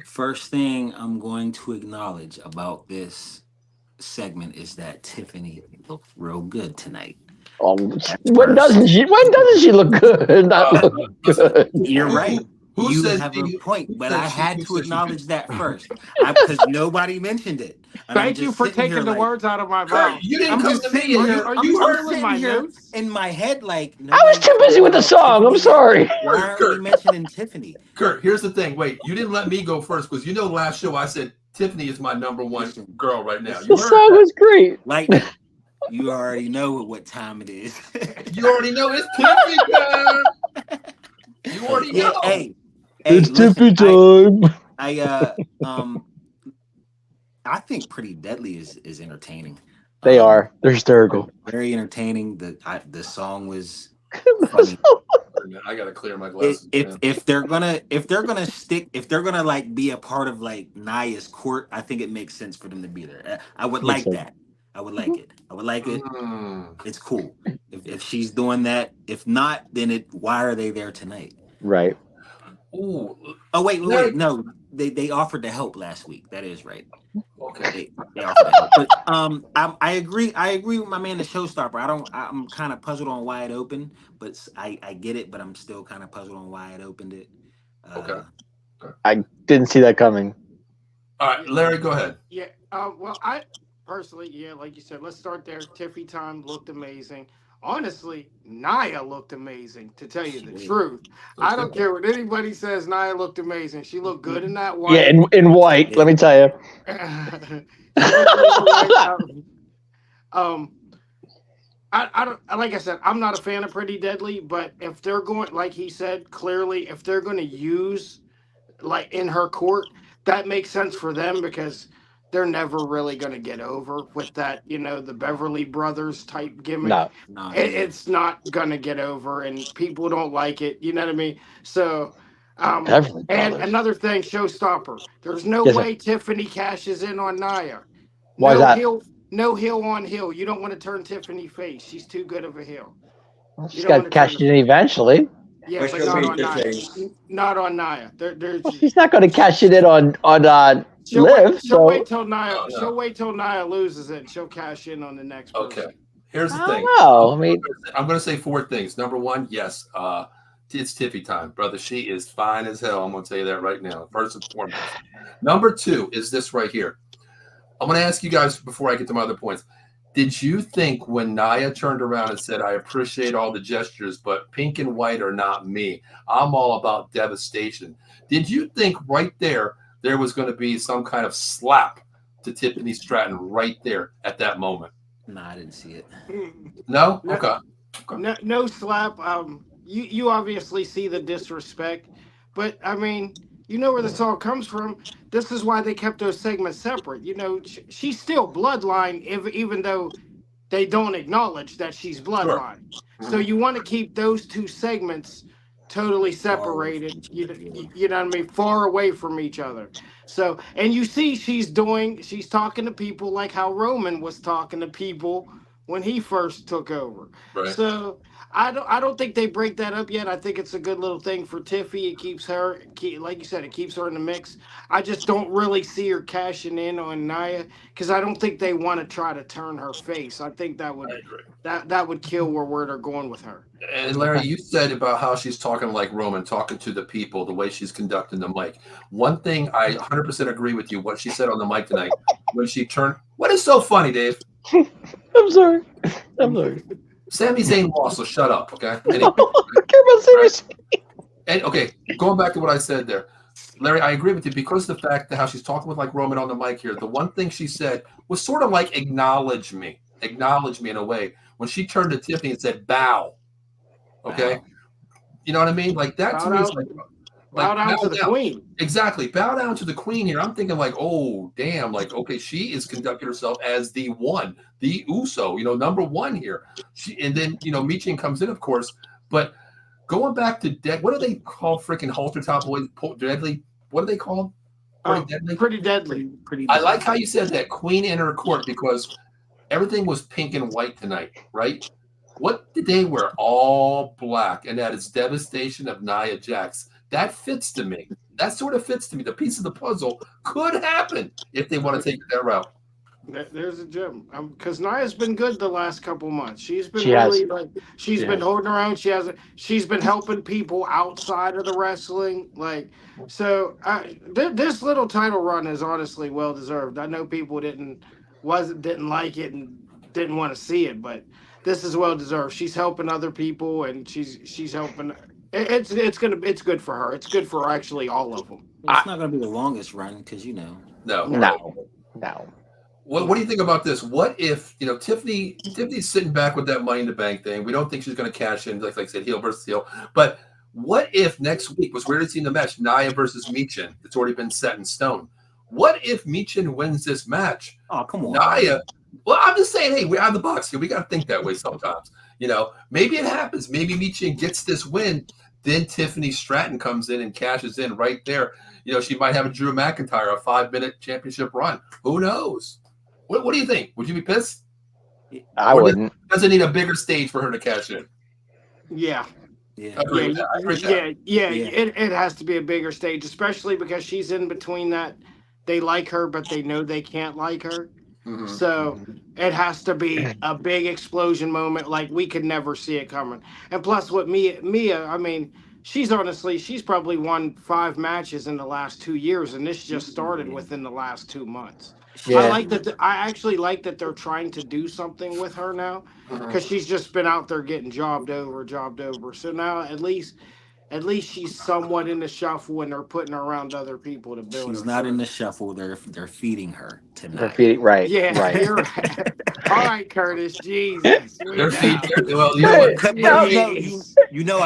First thing I'm going to acknowledge about this segment is that Tiffany looked real good tonight. When doesn't she look good? Not look good. You're right. Who you says have she, a point, but I had to acknowledge that first because nobody mentioned it. And Thank you for taking the words out of my mouth. You didn't come to me. Are you heard with my notes? In my head, like I was too busy with the song. I'm sorry. Why aren't we mentioning Tiffany? Kurt, here's the thing. Wait, you didn't let me go first because last show I said Tiffany is my number one girl right now. The song was great. Like you already know what time it is. You already know it's Tiffany time. You already know. Hey, it's Tiffany time. I think Pretty Deadly is entertaining. They are. They're hysterical. Very entertaining. The song was funny. I gotta clear my glasses. If they're gonna like be a part of like Nia's court, I think it makes sense for them to be there. I would like that. I would like it. It's cool. If she's doing that. If not, then why are they there tonight? Right. Ooh. Oh wait, no. They offered to help last week. That is right. Okay. They offered to help. But I agree with my man, the showstopper. I'm kind of puzzled on why it opened, but I get it, but I'm still kind of puzzled on why it opened it. Okay. I didn't see that coming. All right, Larry, go ahead. Yeah. Well, I personally, like you said, let's start there. Tiffy time looked amazing. Honestly, Nia looked amazing, to tell you the truth. I don't care what anybody says. Nia looked amazing. She looked good in that white. Yeah, in white. Let me tell you. I don't, like I said, I'm not a fan of Pretty Deadly, but if they're going, like he said, clearly, if they're going to use like in her court, that makes sense for them because they're never really going to get over with that, the Beverly Brothers type gimmick. No. It's not going to get over, and people don't like it. You know what I mean? So, and another thing, showstopper. There's no way Tiffany cashes in on Nia. Why is that? No heel on heel. You don't want to turn Tiffany face. She's too good of a heel. She's got to cash in eventually. Yeah, but not on Nia. She's not going to cash it in on She'll wait till Nia. She'll wait till Nia loses it. And she'll cash in on the next person. Okay. Here's the thing. I'm going to say 4 things. Number 1, yes, it's Tiffy time, brother. She is fine as hell. I'm going to tell you that right now. First and foremost. Number 2 is this right here. I'm going to ask you guys before I get to my other points. Did you think when Nia turned around and said, "I appreciate all the gestures, but pink and white are not me. I'm all about devastation." Did you think right there was going to be some kind of slap to Tiffany Stratton right there at that moment? No, I didn't see it. No? No, Okay. Okay. no slap. You obviously see the disrespect, but I mean, you know where this all comes from. This is why they kept those segments separate. You know, she's still bloodline, even though they don't acknowledge that she's Sure. bloodline. So Mhm. you want to keep those two segments totally Far away separated. from each You, other. Yeah. you know what I mean? Far away from each other. So, and you see, she's talking to people like how Roman was talking to people when he first took over. Right. So I don't think they break that up yet. I think it's a good little thing for Tiffy. It keeps her, like you said, it keeps her in the mix. I just don't really see her cashing in on Nia because I don't think they want to try to turn her face. I think that I would agree. that would kill where they're going with her. And Larry, you said about how she's talking like Roman, talking to the people, the way she's conducting the mic. One thing I 100% agree with you, what she said on the mic tonight, when she turned, what is so funny, Dave? I'm sorry. I'm sorry. Sami Zayn lost, so shut up, okay? I Anyway, don't care about right? serious. And okay, going back to what I said there, Larry, I agree with you because of the fact that how she's talking with like Roman on the mic here. The one thing she said was sort of like acknowledge me in a way. When she turned to Tiffany and said, "Bow," okay, Wow. you know what I mean? Like that to Bow me is down, like bow down bow to the down. queen. Exactly, bow down to the queen here. I'm thinking like, oh damn, like okay, she is conducting herself as the one, the Uso, number one here. And then Michin comes in, of course, but going back to what do they call freaking halter top boys? Deadly. What are they called? Pretty deadly. Pretty deadly. Pretty I like deadly. how you said that queen in her court because everything was pink and white tonight, right? What did they wear? All black, and that is devastation of Nia Jax. That fits to me. That sort of fits to me. The piece of the puzzle could happen if they want to take it that route. There's a gem. Because Nia's been good the last couple months. She's been She has. really like she's She been has. holding her own. She's been helping people outside of the wrestling. Like so, this little title run is honestly well deserved. I know people didn't like it and didn't want to see it, but this is well deserved. She's helping other people and she's helping. It's good for her. It's good for actually all of them. Well, it's not going to be the longest run because No, No. right. No. No. What do you think about this? What if Tiffany's sitting back with that Money in the Bank thing? We don't think she's going to cash in, like I said, heel versus heel. But what if next week was weird to see the match Nia versus Michin? It's already been set in stone. What if Michin wins this match? Oh, come on. Nia. Well, I'm just saying, hey, we're out of the box here. We got to think that way sometimes. Maybe it happens. Maybe Michin gets this win. Then Tiffany Stratton comes in and cashes in right there. She might have a Drew McIntyre, a 5-minute championship run. Who knows? What do you think? Would you be pissed? I Or wouldn't. does it need a bigger stage for her to cash in? Yeah. Yeah. I agree with that. I agree with that. Yeah. Yeah. It has to be a bigger stage, especially because she's in between that. They like her, but they know they can't like her. Mhm. So Mhm. it has to be a big explosion moment, like we could never see it coming. And plus, with Mia, I mean, she's probably won 5 matches in the last 2 years, and this just started Yeah. within the last 2 months. I Yeah. like that. I actually like that they're trying to do something with her now, Mhm. because she's just been out there getting jobbed over, jobbed over. So now at least she's somewhat in the shuffle, and they're putting her around other people to build She's her. not So in the shuffle. They're feeding her They're tonight. feeding right. yeah, Right. you're right. All right, Curtis. Jesus, They're sweet feet. now. Well, you know what? But No.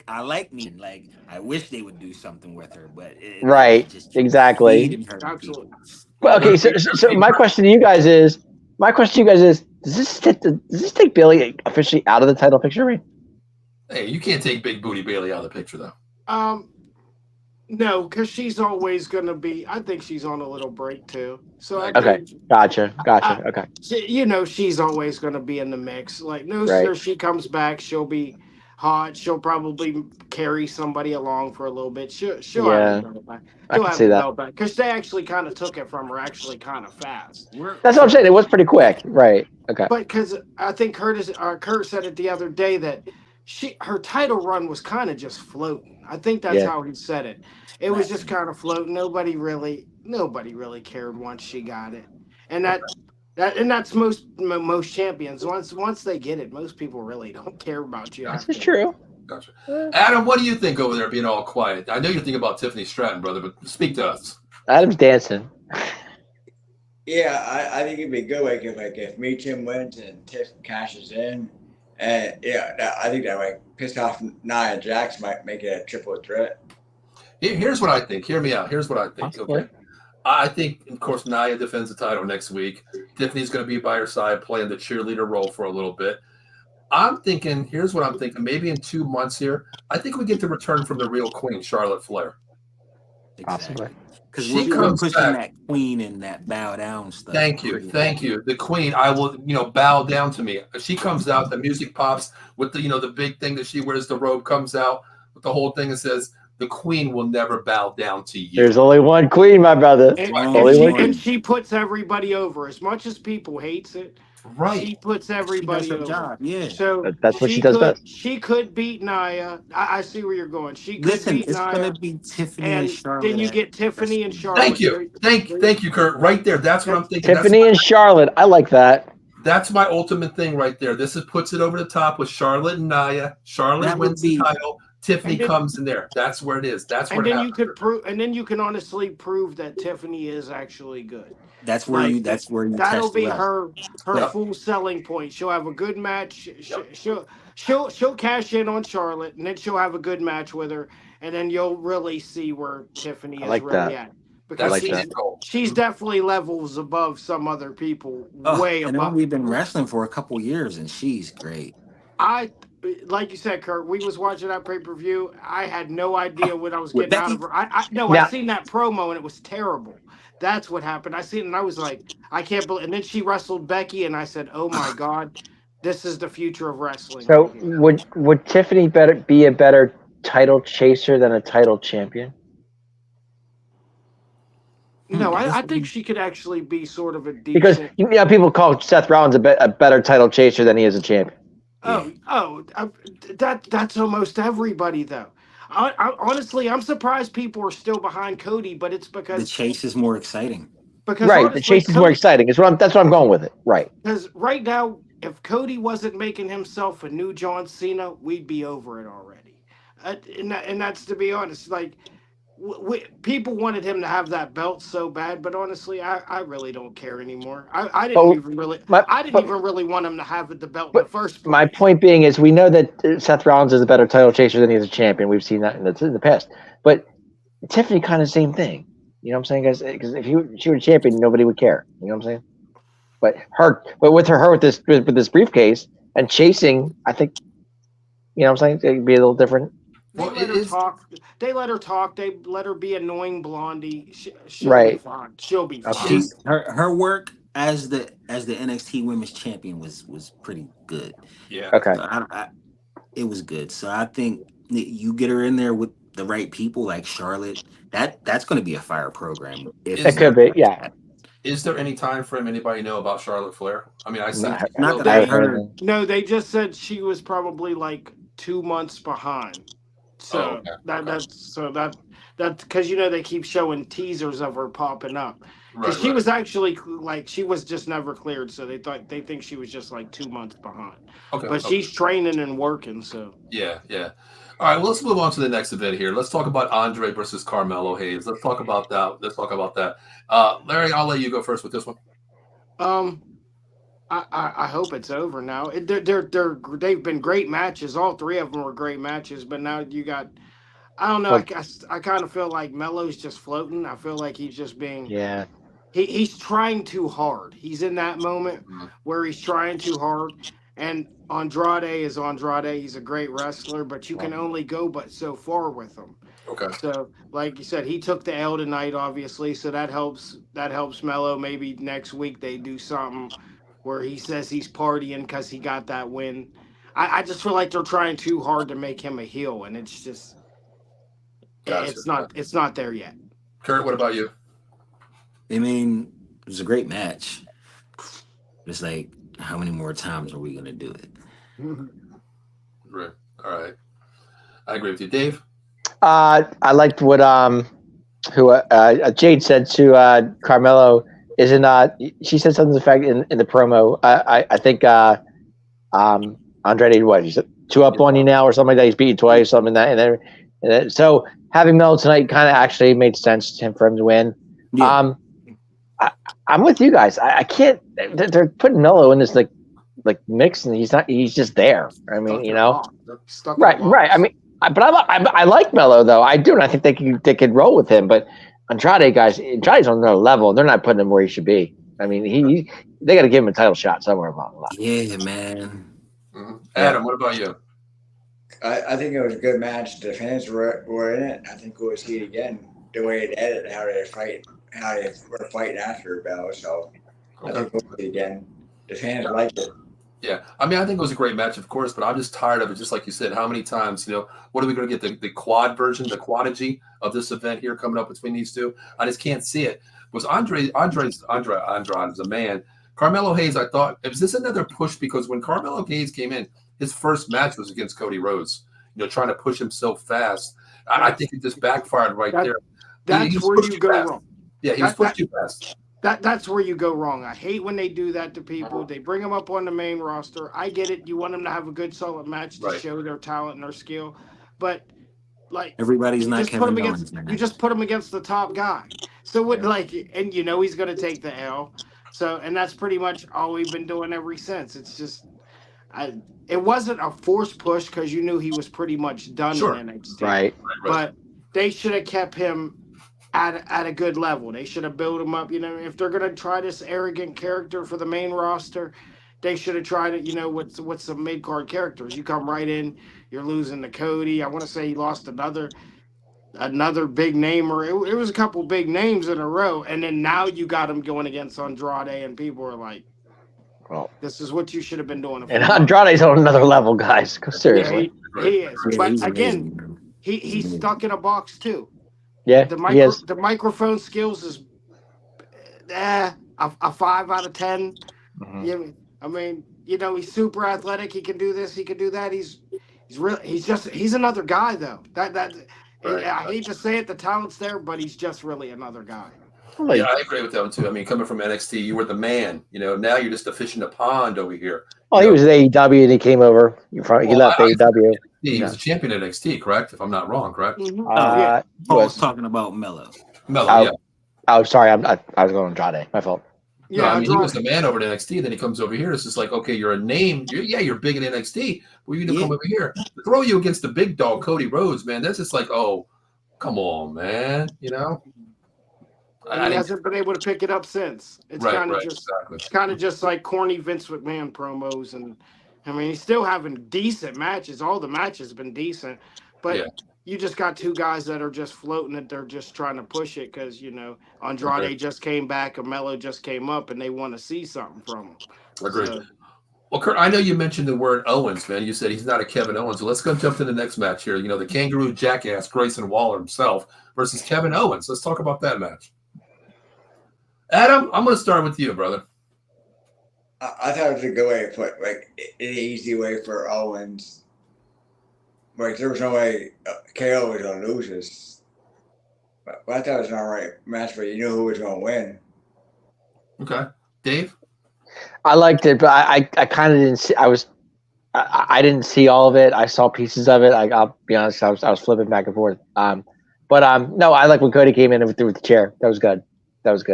I like me. Like I wish they would do something with her, but they're Right. just Exactly. feeding her to Absolutely. people. Well, okay. So, They're so feeding my her. question to you guys is, does this take Billy officially out of the title picture? Right? Hey, you can't take Big Booty Bailey out of the picture, though. Um, no, because she's always gonna be. I think she's on a little break too. So I I agree. Okay. think, Gotcha. I, Okay. she's always gonna be in the mix. Like, no, Right. sir, she comes back, she'll be hot. She'll probably carry somebody along for a little bit. She'll have the Yeah. belt back. I She'll can have see the that. belt back because they actually kind of took it from her actually kind of fast. That's what I'm saying. It was pretty quick. Right. Okay. But because I think Kurt said it the other day that her title run was kind of just floating. I think that's Yeah. how he said it. It was just kind of floating. Nobody really cared once she got it, and That's most champions. Once they get it, most people really don't care about you. This is true. Gotcha. Adam, what do you think over there being all quiet? I know you're thinking about Tiffany Stratton, brother, but speak to us. Adam's dancing. Yeah, I think it'd be good. Like if Me Tim wins and Tiff cashes in, and I think that like piss off Nia Jax might make it a triple threat. Here's what I think. Hear me out. Here's what I think. Possibly. Okay. I think, of course, Nia defends the title next week. Tiffany's going to be by her side playing the cheerleader role for a little bit. I'm thinking, here's what I'm thinking. Maybe in 2 months here, I think we get the return from the real queen, Charlotte Flair. Exactly. Because She we're comes pushing back. that queen and that bow down stuff. Thank you. The queen, I will, bow down to me. She comes out, the music pops with the big thing that she wears, the robe comes out with the whole thing that says, the queen will never bow down to you. There's only one queen, my brother. And she puts everybody over. As much as people hates it, Right. she puts everybody She does her over. job, yeah. So That's what she does best. She could beat Nia. I see where you're going. She could Listen, beat it's Nia. gonna be Tiffany and Charlotte. Then you get Tiffany and Charlotte. Thank you. Thank you, Kurt. Right there. That's what I'm thinking. Tiffany and Charlotte. I like that. That's my ultimate thing right there. This puts it over the top with Charlotte and Nia. Charlotte wins the title. Tiffany comes in there. That's where it is. That's where. And then you could prove. And then you can honestly prove that Tiffany is actually good. That's where you. That'll be her full selling point. She'll have a good match. She'll cash in on Charlotte, and then she'll have a good match with her, and then you'll really see where Tiffany is really at. Because she's definitely levels above some other people, way above. And we've been wrestling for a couple years, and she's great. Like you said, Kurt, we was watching that pay-per-view. I had no idea what I was getting out of her. I seen that promo and it was terrible. That's what happened. I seen it and I was like, I can't believe. And then she wrestled Becky, and I said, "Oh my God, this is the future of wrestling." So would Tiffany be a better title chaser than a title champion? No, I think she could actually be sort of a decent. Because people call Seth Rollins a better title chaser than he is a champion. That's almost everybody though. Honestly, I'm surprised people are still behind Cody, but it's because the chase is more exciting. Because the chase is more exciting. That's what I'm going with it. Right. Because right now, if Cody wasn't making himself a new John Cena, we'd be over it already. And that's to be honest. Like, people wanted him to have that belt so bad, but honestly, I really don't care anymore. I didn't even really want him to have the belt in the first place. My point being is, we know that Seth Rollins is a better title chaser than he is a champion. We've seen that in the past. But Tiffany, kind of the same thing. You know what I'm saying, guys? Because if she were a champion, nobody would care. You know what I'm saying? But with this briefcase and chasing, I think, you know what I'm saying, it'd be a little different. They let her talk. They let her be annoying Blondie. She'll be fine. She'll be fine. Her work as the NXT Women's Champion was pretty good. Yeah. Okay. So it was good. So I think you get her in there with the right people like Charlotte. That's going to be a fire program. It could be. Yeah. Is there any time frame anybody know about Charlotte Flair? I mean, not that I heard. No, they just said she was probably like 2 months behind. So that's because they keep showing teasers of her popping up. Because she was actually she was just never cleared, so they think she was just like 2 months behind. Okay, but she's training and working. So yeah. All right, well, let's move on to the next event here. Let's talk about Andre versus Carmelo Hayes. Let's talk about that. Larry, I'll let you go first with this one. I hope it's over now. They've been great matches. All three of them were great matches. But now you got, I don't know. I kind of feel like Melo's just floating. I feel like he's just being. Yeah. He's trying too hard. He's in that moment where he's trying too hard. And Andrade is Andrade. He's a great wrestler, but you can only go but so far with him. Okay. So, like you said, he took the L tonight, obviously. So that helps Melo. Maybe next week they do something where he says he's partying because he got that win. I just feel like they're trying too hard to make him a heel, and it's just it's not there yet. Kurt, what about you? I mean, it was a great match. It's like, how many more times are we gonna do it? Right. All right. I agree with you, Dave. I liked what Jade said to Carmelo. isn't she said something to the fact in the promo. I think Andrade, what, he's 2 up on you now or something like that. He's beat you twice, something like that, and then so having Melo tonight kind of actually made sense for him to win. Yeah. I'm with you guys. I can't. They're putting Melo in this like mix, and he's not. He's just there. I mean, Stuck in a right. box. I mean, I like Melo though. I do, and I think they could roll with him. But Andrade's on another level. They're not putting him where he should be. I mean, they got to give him a title shot somewhere along the line. Yeah, man. Mm-hmm. Adam, what about you? I think it was a good match. The fans were in it. I think we'll see it again. The way it ended, how they were fighting after the bell. So I think we'll see it again. The fans liked it. Yeah, I mean, I think it was a great match, of course, but I'm just tired of it. Just like you said, how many times, what are we going to get? The quad version, the quadrigy of this event here coming up between these two? I just can't see it. Was Andrade is a man. Carmelo Hayes, I thought, was this another push? Because when Carmelo Hayes came in, his first match was against Cody Rhodes, trying to push him so fast. I think it just backfired there. That's where you go wrong. Yeah, he was pushed too fast. That's where you go wrong. I hate when they do that to people. They bring them up on the main roster. I get it. You want them to have a good, solid match to show their talent and their skill. But, like, everybody's not Kevin Owens. You just put him against the top guy. So, and he's going to take the L. So, and that's pretty much all we've been doing ever since. It's just, it wasn't a forced push because you knew he was pretty much done in NXT. Right. But they should have kept him at a good level. They should have built him up. If they're gonna try this arrogant character for the main roster, they should have tried it. What's some mid card characters? You come right in, you're losing to Cody. I want to say he lost another big name, or it was a couple big names in a row, and then now you got him going against Andrade, and people are like, "Well, this is what you should have been doing." And Andrade's on another level, guys. Seriously, yeah, he is. But again, he's stuck in a box too. Yeah, the microphone skills is a 5 out of 10. Mm-hmm. Yeah, I mean, he's super athletic. He can do this. He can do that. He's another guy though. I hate to say it, the talent's there, but he's just really another guy. Yeah, I agree with that one too. I mean, coming from NXT, you were the man. Now you're just a fish in a pond over here. Well, he was at AEW and he came over. He left AEW. He was a champion at NXT, correct? If I'm not wrong, correct? Mm-hmm. I was talking about Melo. Yeah. Oh, sorry. I was going on Andrade. My fault. Yeah, I mean, he was the man over at NXT. Then he comes over here. It's just like, okay, you're a name. You're big in NXT. Well, you need to come over here. To throw you against the big dog, Cody Rhodes, man. That's just like, oh, come on, man. And he hasn't been able to pick it up since. It's kind of just like corny Vince McMahon promos, and I mean he's still having decent matches. All the matches have been decent, but you just got two guys that are just floating it. They're just trying to push it because Andrade just came back, and Melo just came up, and they want to see something from him. Agreed. Well, Kurt, I know you mentioned the word Owens, man. You said he's not a Kevin Owens. So let's go jump to the next match here. The kangaroo jackass Grayson Waller himself versus Kevin Owens. Let's talk about that match. Adam, I'm going to start with you, brother. I thought it was a good way to put, an easy way for Owens. There was no way KO was going to lose this. But I thought it was an all right match, but you knew who was going to win. Okay. Dave? I liked it, but I kind of didn't see. I didn't see all of it. I saw pieces of it. I'll be honest. I was flipping back and forth. No, I like when Cody came in with the chair. That was good.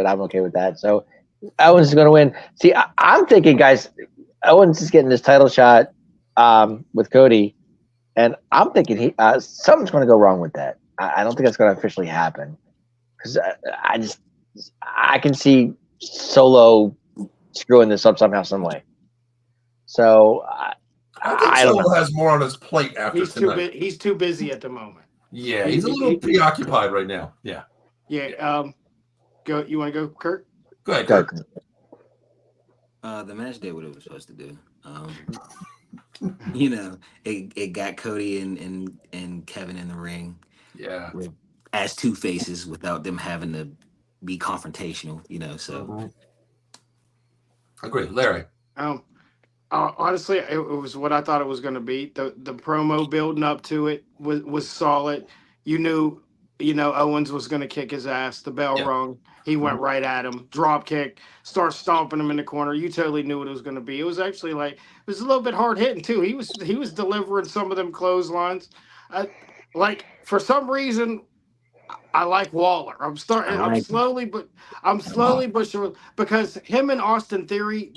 I'm okay with that. So Owens is going to win. See, I'm thinking, guys, Owens is getting this title shot with Cody, and I'm thinking something's going to go wrong with that. I don't think that's going to officially happen because I can see Solo screwing this up somehow, some way. So I think Solo has more on his plate after tonight. He's too busy at the moment. Yeah, he's a little preoccupied right now. Yeah. Yeah. Go. You want to go, Kurt? Go ahead, Kurt. The match did what it was supposed to do. It got Cody and Kevin in the ring. Yeah. As two faces without them having to be confrontational. So. Agree, Larry. Honestly, it was what I thought it was going to be. The promo building up to it was solid. You knew Owens was going to kick his ass. The bell Yeah. rung. He went right at him. Drop kick. Start stomping him in the corner. You totally knew what it was going to be. It was actually it was a little bit hard hitting too. He was delivering some of them clotheslines. For some reason, I like Waller. I I'm like him. slowly, but sure because him and Austin Theory,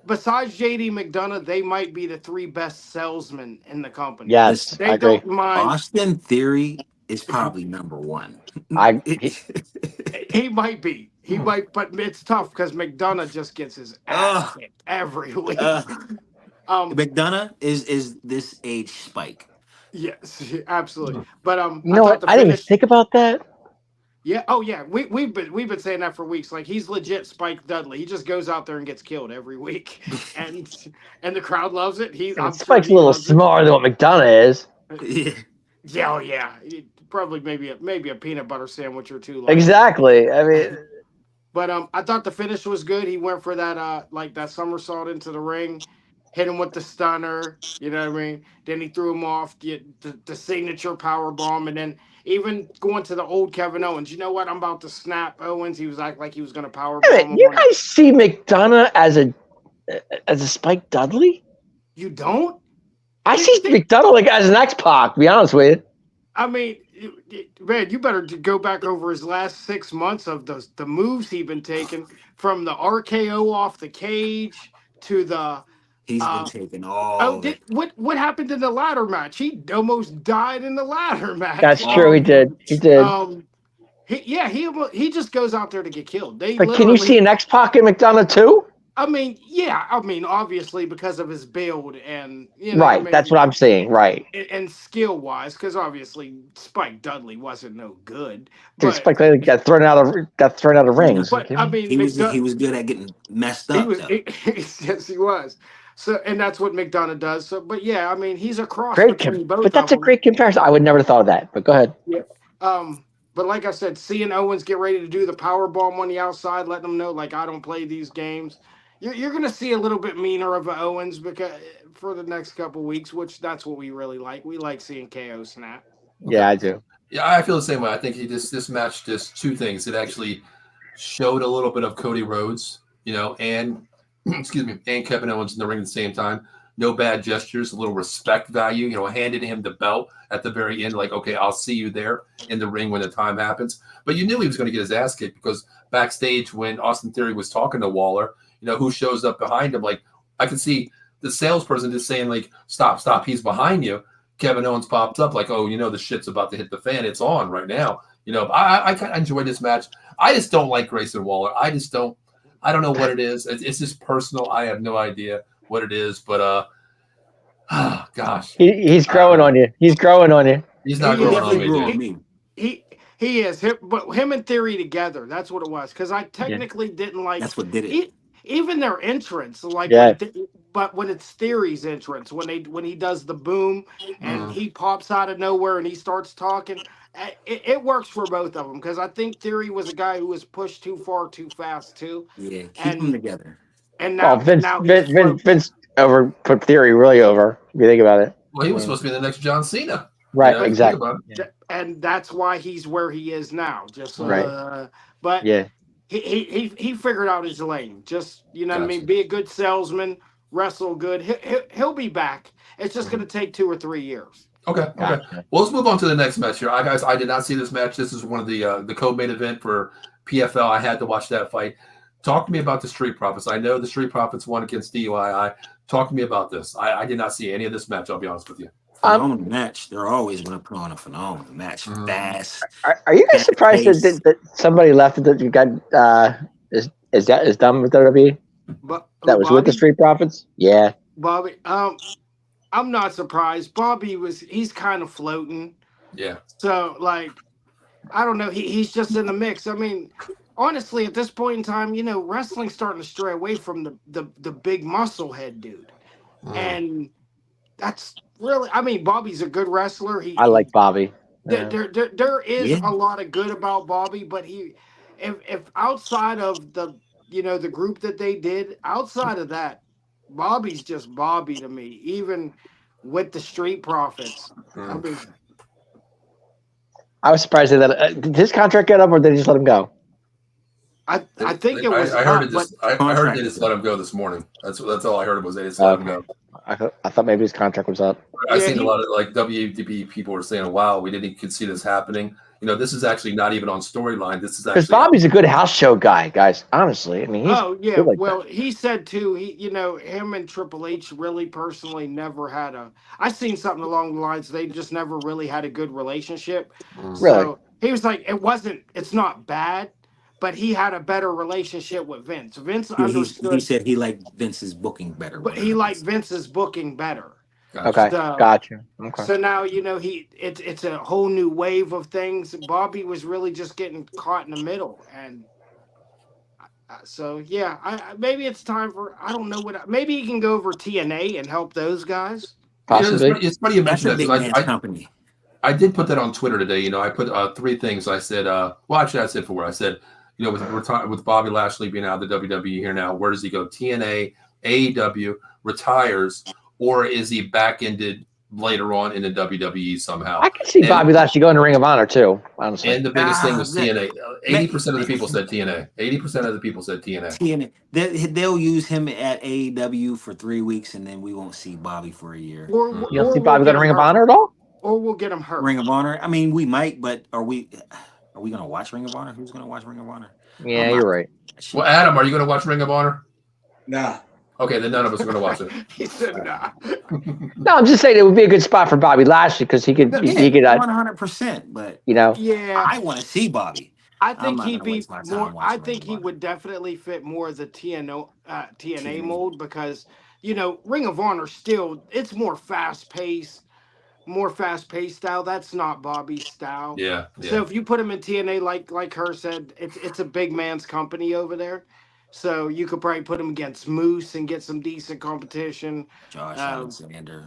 besides JD McDonough, they might be the three best salesmen in the company. Listen, Yes, I They agree. don't mind. Austin Theory is probably number one. I He might be. He might, but it's tough because McDonough just gets his ass uh, kicked every week. uh, Um, McDonough is this age spike. yes, absolutely. But you I know thought what? the I didn't even finish. think about that. Yeah. Oh yeah. We've been saying that for weeks. Like he's legit Spike Dudley. He just goes out there and gets killed every week, and the crowd loves it. And I'm sure Spike's a he little loves it. smaller than what McDonough is. Yeah. Yeah. Oh yeah. Probably maybe a peanut butter sandwich or two lighter. Exactly. I mean, But I thought the finish was good. He went for that that somersault into the ring, hit him with the stunner. You know what I mean? Then he threw him off the signature power bomb, and then even going to the old Kevin Owens. You know what? I'm about to snap Owens. He was acting like he was going to power wait a bomb minute, him you on. guys see McDonough as a Spike Dudley? You don't? I see McDonough like as an X-Pac. To be honest with you. I mean, man, you better go back over his last 6 months of the moves he's been taking from the RKO off the cage to the He's been uh, taking Oh, all the what happened in the ladder match? He almost died in the ladder match. That's true. He did. He did. He just goes out there to get killed. They But can you see literally, an X-Pac in McDonough too? obviously because of his build and Right. That's what I'm saying. Right. and skill wise, because obviously Spike Dudley wasn't no good, Dude, but Spike Dudley got thrown out of rings. but I mean he McDonough, was good at getting messed he up was though. yes he was. So and that's what McDonough does. So but yeah, I mean he's a cross Great, between but both of that's a them. great comparison. I would never have thought of that. But go ahead. Yeah. But like I said, seeing Owens get ready to do the power bomb on the outside, letting them know like I don't play these games. You're gonna see a little bit meaner of a Owens because for the next couple weeks, which that's what we really like. We like seeing KO snap. Yeah, Okay. I do. Yeah, I feel the same way. I think this match just two things. It actually showed a little bit of Cody Rhodes, and excuse me, and Kevin Owens in the ring at the same time. No bad gestures, a little respect value, handed him the belt at the very end, like, okay, I'll see you there in the ring when the time happens. But you knew he was going to get his ass kicked because backstage when Austin Theory was talking to Waller, who shows up behind him, like I could see the salesperson just saying, like, stop, he's behind you. Kevin Owens popped up like, oh, the shit's about to hit the fan. It's on right now. I kind of enjoyed this match. I just don't like Grayson Waller. I don't know what it is. It's just personal. I have no idea what it is, but gosh, He's growing on you. He's growing on you. he's not He growing is. on Definitely me, grew dude. on me. He is. But him and Theory together, that's what it was. Because I technically didn't like That's what did it. even their entrance. Like Yeah. but when it's Theory's entrance, when he does the boom and Mhm. he pops out of nowhere and he starts talking, it works for both of them. Because I think Theory was a guy who was pushed too far too fast too, Yeah, keep them and together. Well, now he's floating. Vince over put Theory really over. If you think about it. Well, he was supposed to be the next John Cena. Right. Think Exactly. about it. Yeah. And that's why he's where he is now. Just Right. but Yeah. he figured out his lane. Just what I mean, Gotcha. be a good salesman, wrestle good. He'll be back. It's just going to take 2 or 3 years. Okay. Gotcha. Well, let's move on to the next match here. Guys, I did not see this match. This is one of the co-main event for PFL. I had to watch that fight. Talk to me about the Street Profits. I know the Street Profits won against DUII. Talk to me about this. I did not see any of this match. I'll be honest with you. Phenomenal match. They're always going to put on a phenomenal match. Fast. Are you guys surprised Fast-paced. that somebody left that you got is done with WWE? But That was with the Street Profits? Yeah. Bobby. I'm not surprised. Bobby he's kind of floating. Yeah. So like, I don't know. He's just in the mix. I mean, honestly, at this point in time, wrestling's starting to stray away from the big muscle head dude, and that's really. I mean, Bobby's a good wrestler. I like Bobby. There is Yeah. a lot of good about Bobby, but if outside of the group that they did, outside of that, Bobby's just Bobby to me. Even with the Street Profits, I mean, I was surprised that did his contract get up or did they just let him go? I think it was I heard up, it just. but I heard they just let him go this morning. That's all I heard was they just let him go. I thought maybe his contract was up. I Yeah, seen a lot of like WDB people were saying, "Wow, we didn't even see this happening." This is actually not even on storyline. This is Because actually Bobby's a good house show guy, guys. Honestly, I mean, he's oh yeah. good like Well, that. he said too. Him and Triple H really personally never had a. I seen something along the lines. They just never really had a good relationship. Really. So he was like, it wasn't. It's not bad, but he had a better relationship with Vince. Vince He understood, said he liked Vince's booking better. but he liked Vince's booking better. Gotcha. Okay, So, got you. Okay. so now it's a whole new wave of things. Bobby was really just getting caught in the middle, and so yeah, maybe it's time for I don't know maybe he can go over TNA and help those guys. Possibly. It's funny you That's mentioned a that big because man's company. I did put that on Twitter today. I put 3 things. I said, well, actually, I said 4. I said, with Bobby Lashley being out of the WWE here now, where does he go? TNA, AEW, retires, or is he back-ended later on in the WWE somehow? I can see Bobby Lashley going to Ring of Honor too. Honestly. And the biggest thing was TNA. 80% of the people said said TNA. 80% of the people said TNA. TNA. They'll use him at AEW for 3 weeks, and then we won't see Bobby for a year. Or You don't see we'll Bobby get going to him Ring of hurt. Honor at all? Or we'll get him hurt. Ring of Honor. I mean, we might, but are we going to watch Ring of Honor? Who's going to watch Ring of Honor? Yeah, you're right. Well, Adam, are you going to watch Ring of Honor? Nah. Okay, then none of us are going to watch it. He said, nah. No, I'm just saying it would be a good spot for Bobby Lashley because he could 100%. But Yeah, I want to see Bobby. I I'm think not he'd gonna be waste my time more. I watching think Ring of he Honor. would definitely fit more of the TNA TNA. mold because Ring of Honor still it's more fast paced style. That's not Bobby's style. Yeah. So if you put him in TNA, like her said, it's a big man's company over there. So you could probably put him against Moose and get some decent competition. Josh Um, Alexander.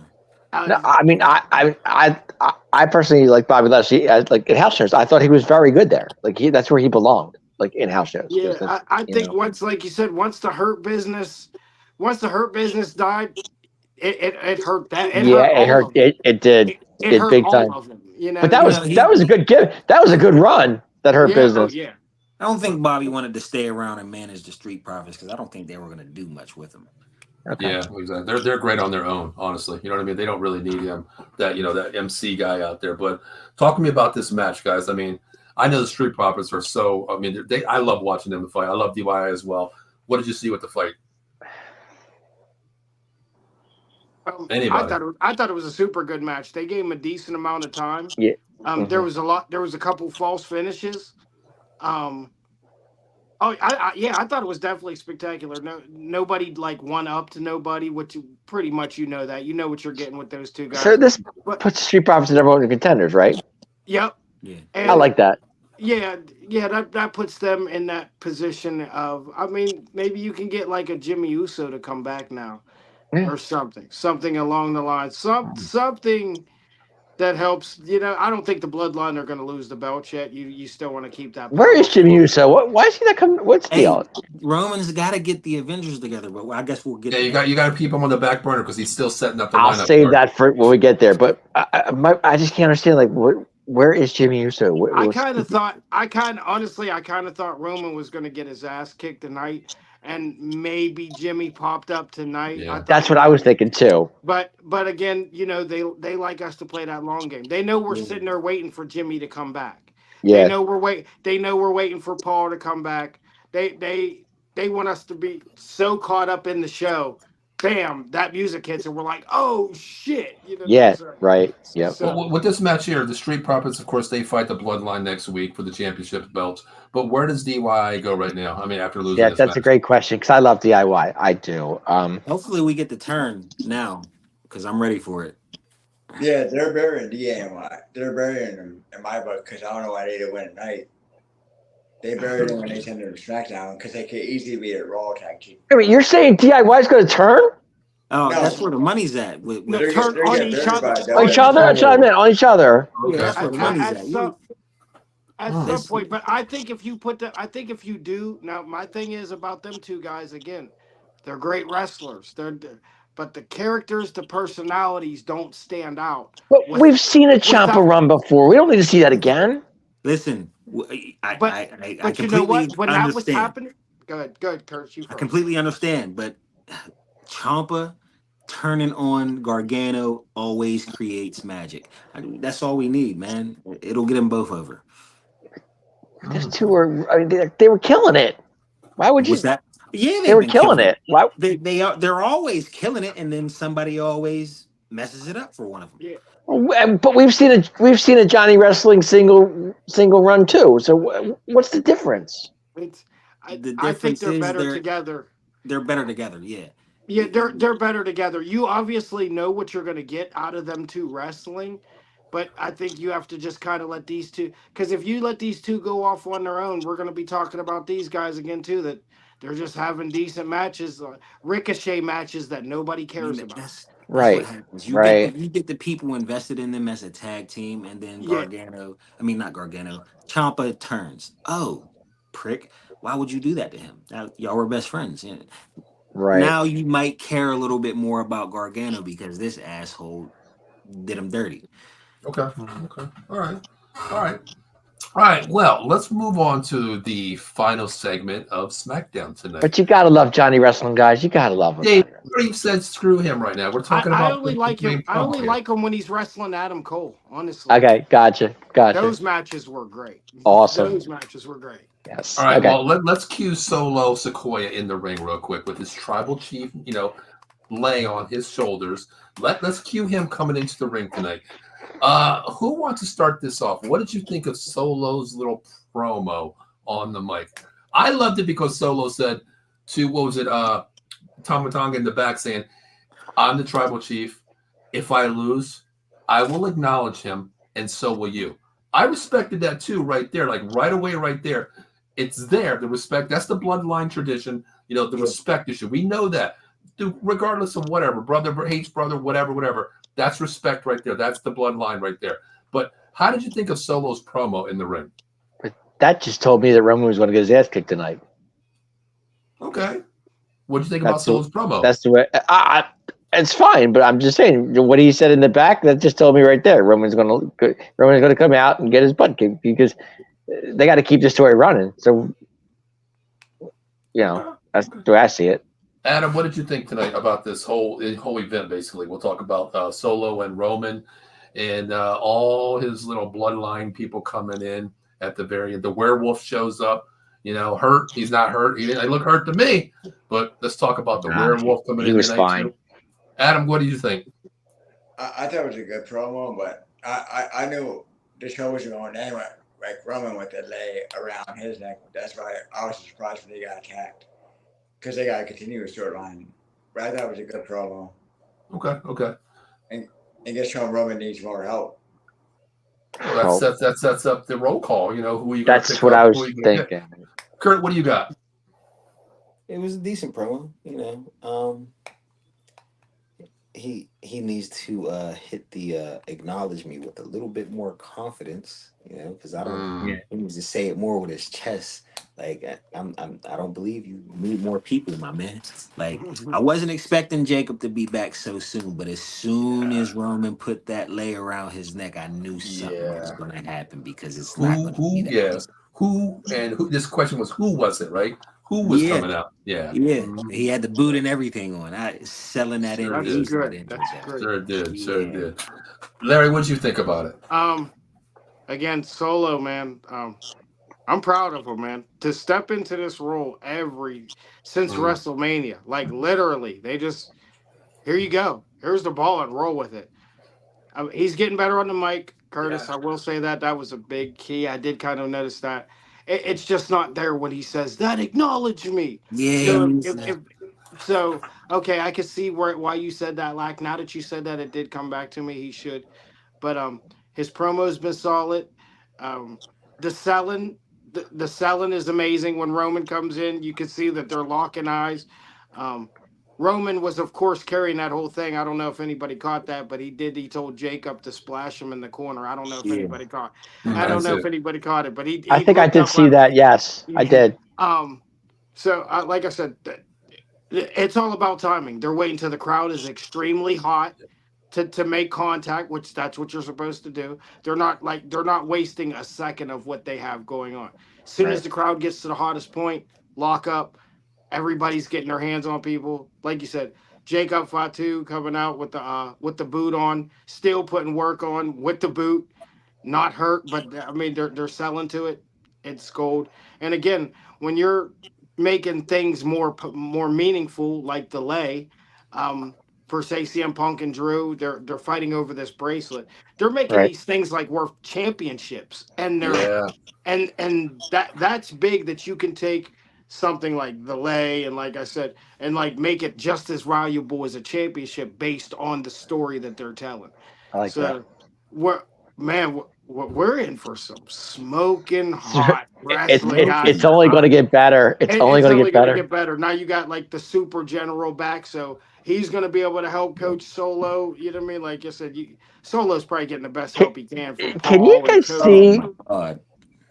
No, I mean, I personally like Bobby Lashley. Like in house shows, I thought he was very good there. Like that's where he belonged. Like in house shows. Yeah, I think once, like you said, once the hurt business died, it hurt that. It hurt it all hurt. of them. It did. It It hurt big all time. of them. But that was a good give. That was a good run. That hurt Yeah, business. oh yeah. I don't think Bobby wanted to stay around and manage the Street Profits because I don't think they were going to do much with him. Okay. Yeah, exactly. They're great on their own, honestly. You know what I mean? They don't really need him, that MC guy out there. But talk to me about this match, guys. I mean, I know the Street Profits are so. I mean, I love watching them fight. I love DIY as well. What did you see with the fight? Anybody? I thought it was a super good match. They gave him a decent amount of time. Yeah. There was a couple false finishes. I thought it was definitely spectacular. Nobody like one up to nobody, which pretty much that. You know what you're getting with those two guys. So this puts the Street Profits in everyone in contenders, right? Yep. Yeah. And I like that. Yeah, that puts them in that position of. I mean, maybe you can get like a Jimmy Uso to come back now, or something along the lines, something that helps. I don't think the Bloodline are going to lose the belt yet. You still want to keep that. Where is Jimmy Uso? Why is he not coming? What's the deal? Roman's got to get the Avengers together, but I guess we'll get. Yeah, you got to keep him on the back burner because he's still setting up the I'll lineup. save that for when we get there. But I just can't understand. Like, where is Jimmy Uso? I kind of thought Roman was going to get his ass kicked tonight, and maybe Jimmy popped up tonight. Yeah. That's what I was thinking too. But again, they like us to play that long game. They know we're sitting there waiting for Jimmy to come back. Yeah. They know we're waiting for Paul to come back. They want us to be so caught up in the show. Bam, that music hits, and we're like, oh shit. Yeah. Right. Yeah. Well, with this match here, the Street Profits, of course, they fight the Bloodline next week for the championship belts. But where does DIY go right now? I mean, after losing this that's match. a great question because I love DIY. I do. Hopefully, we get the turn now because I'm ready for it. Yeah, they're burying DIY. They're burying them in my book because I don't know why they didn't win tonight. They buried them when they sent them to Smackdown because they could easily be at Raw tag team. I mean, you're saying DIY is going to turn Oh, No. that's where the money's at. They're turn they're on getting each buried other. by on each other? That's what I meant. On each other. Yeah, that's where the money's at. At some point, but I think if you do now, my thing is about them two guys again. They're great wrestlers. but the characters, the personalities don't stand out. But we've seen a Ciampa without- run before. We don't need to see that again. Listen, But I but you know completely what? When that was understand. happening, go ahead, Kurt. You I first. completely understand, but Champa turning on Gargano always creates magic. That's all we need, man. It'll get them both over. Those two were. I mean, they were killing it. Why would you? What's that? Yeah, They were killing it. Why? They're always killing it, and then somebody always messes it up for one of them. Yeah. But we've seen a Johnny Wrestling single run too. So what's the difference? I think difference they're is better together. They're better together. Yeah. Yeah, they're better together. You obviously know what you're going to get out of them two wrestling, but I think you have to just kind of let these two, because if you let these two go off on their own, we're going to be talking about these guys again too, that they're just having decent matches, ricochet matches that nobody cares about. That's Right. what happens. Right. You get the people invested in them as a tag team, and then Yeah. not Gargano, Ciampa turns. Oh, prick! Why would you do that to him? Now, y'all were best friends. Yeah. Right. Now you might care a little bit more about Gargano because this asshole did him dirty. Okay. Okay. All right. All right. All right. Well, let's move on to the final segment of SmackDown tonight. But you gotta love Johnny Wrestling, guys. You gotta love him. Dave, you said screw him right now. We're talking about. I only like him. I only like him when he's wrestling Adam Cole. Honestly. Okay, gotcha. Those matches were great. Awesome. Those matches were great. Yes. All right. Okay. Well, let's cue Solo Sequoia in the ring real quick with his tribal chief, laying on his shoulders. Let's cue him coming into the ring tonight. Who wants to start this off? What did you think of Solo's little promo on the mic? I loved it because Solo said to, what was it, Tomatonga in the back saying, I'm the tribal chief. If I lose, I will acknowledge him, and so will you. I respected that too, right there, like right away, right there. It's there, the respect. That's the bloodline tradition, the respect issue. We know that, regardless of whatever, brother hates brother, whatever. That's respect right there. That's the bloodline right there. But how did you think of Solo's promo in the ring? But that just told me that Roman was going to get his ass kicked tonight. Okay. What did you think about Solo's promo? That's the way. It's fine, but I'm just saying what he said in the back. That just told me right there. Roman's going to come out and get his butt kicked because they got to keep the story running. So, that's the way I see it. Adam, what did you think tonight about this whole event? Basically, we'll talk about Solo and Roman, and all his little bloodline people coming in at the very end. The werewolf shows up. Hurt. He's not hurt. He didn't look hurt to me. But let's talk about the werewolf coming in. He was tonight fine. too. Adam, what do you think? I thought it was a good promo, but I knew the show was going anyway. Like Roman with the lay around his neck. That's why I was surprised when they got attacked. Because they got to continue the storyline. But I thought it was a good promo. Okay. And just showing Roman needs more help. Well, that sets up the roll call. Who you? That's what I was thinking. Pick. Kurt, what do you got? It was a decent promo. He needs to hit the acknowledge me with a little bit more confidence. Because I don't. He needs to say it more with his chest. Like I don't believe you need more people, my man. Like I wasn't expecting Jacob to be back so soon, but as soon as Roman put that lay around his neck, I knew something was going to happen because it's not going to be that easy. Who? This question was who was it, right? Who was coming out? Yeah. He had the boot and everything on. Selling that in. That's good. That's great. Sure did. Larry, what did you think about it? Again, Solo, man. I'm proud of him, man. To step into this role since WrestleMania, like literally, they just here you go. Here's the ball and roll with it. He's getting better on the mic, Curtis. Yeah. I will say that was a big key. I did kind of notice that. It's just not there when he says that. Acknowledge me. Yeah. So okay, I can see why you said that. Like now that you said that, it did come back to me. He should, but his promo's been solid. The selling is amazing. When Roman comes in, you can see that they're locking eyes. Roman was, of course, carrying that whole thing. I don't know if anybody caught that, but he told Jacob to splash him in the corner. I don't know if anybody caught. I don't know if anybody caught it, but he I think I did see that. Yes, I did. So, like I said, It's all about timing. They're waiting till the crowd is extremely hot to make contact, which that's what you're supposed to do. They're not wasting a second of what they have going on. As soon as Right. the crowd gets to the hottest point, lock up. Everybody's getting their hands on people. Like you said, Jacob Fatu coming out with the boot on, still putting work on with the boot, not hurt, but I mean they're selling to it. It's gold. And again, when you're making things more meaningful, like delay, um, for say CM Punk and Drew, they're fighting over this bracelet. They're making Right. these things like worth championships, and Yeah. that's big that you can take something like the lay and like I said and like make it just as valuable as a championship based on the story that they're telling. I like that. So we're man we're in for some smoking hot It's wrestling, guys. it's only going to get better. It's only It's going to only get going to better. get better. Now you got like the super general back, so he's going to be able to help coach Solo. You know what I mean? Like I said, Solo's probably getting the best Can, help he can from can you Paul and guys Cody. see? my God.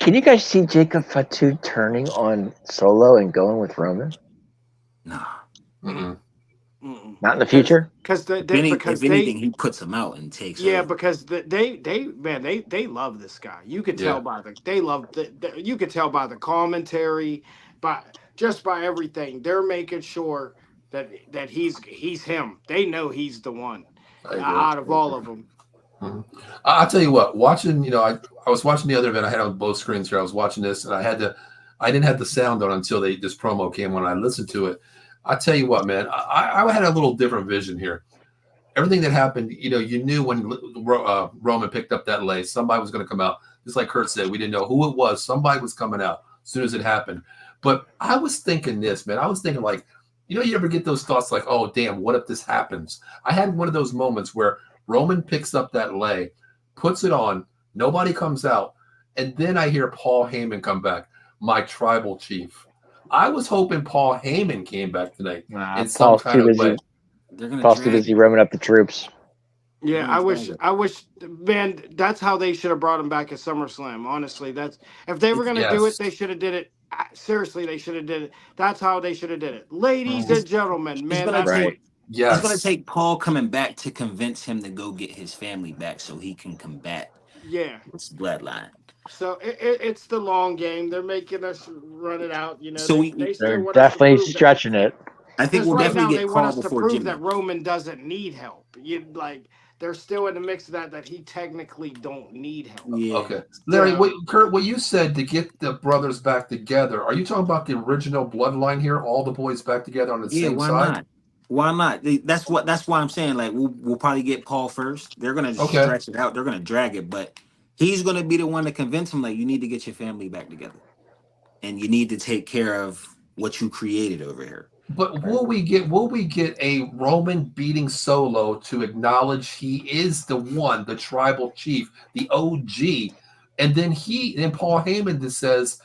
Can you guys see Jacob Fatu turning on Solo and going with Roman? Nah. Mm-mm. Not in the future. Because If anything, he puts him out and takes yeah, over. because they love this guy. You could tell Yeah. by you could tell by the commentary, by just by everything. They're making sure that he's him. They know he's the one I agree. out of all of them. Mhm. I'll tell you what, watching, I was watching the other event. I had on both screens here. I was watching this and I didn't have the sound on until this promo came on. I listened to it. I tell you what, man, I had a little different vision here. Everything that happened, you knew when Roman picked up that lay, somebody was going to come out. Just like Kurt said, we didn't know who it was. Somebody was coming out as soon as it happened. But I was thinking this, man. I was thinking like, you ever get those thoughts like, oh, damn, what if this happens? I had one of those moments where Roman picks up that lay, puts it on, nobody comes out, and then I hear Paul Heyman come back, my tribal chief. I was hoping Paul Heyman came back tonight in some Paul's kind too of way. busy. They're gonna Paul's too drag busy it. roaming up the troops. Yeah, They're gonna drag it. I wish, man, that's how they should have brought him back at SummerSlam. Honestly, that's if they were gonna do it, Yes. they should have did it. Seriously, they should have did it. That's how they should have did it, ladies and gentlemen. It's Man, gonna that's take. what. It's gonna Yes. take Paul coming back to convince him to go get his family back, so he can combat Yeah. this bloodline. So it's the long game. They're making us run it out. So They still They're want us to definitely prove that. stretching it. I think Because we'll right definitely now they get want Paul us to before prove Jimmy. that Roman doesn't need help. They're still in the mix of that he technically don't need help. Yeah. Okay. Larry, So- Kurt, what you said to get the brothers back together, are you talking about the original bloodline here? All the boys back together on the Yeah. same Why side? not? Why not? That's why I'm saying like we'll probably get Paul first. They're gonna Okay. stretch it out. They're gonna drag it, but he's gonna be the one to convince him like you need to get your family back together, and you need to take care of what you created over here. But will we get a Roman beating Solo to acknowledge he is the one, the tribal chief, the OG, and then Paul Heyman just says,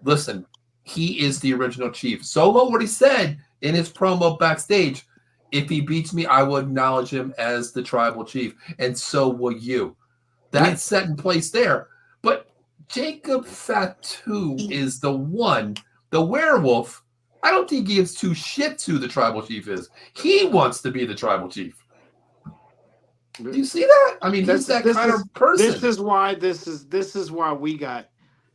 listen, he is the original chief. Solo already said in his promo backstage, if he beats me, I will acknowledge him as the tribal chief, and so will you. That's set in place there. But Jacob Fatu is the one, the werewolf. I don't think he gives two shits who the tribal chief is. He wants to be the tribal chief. Do you see that? I mean, he's that kind of person. This is why we got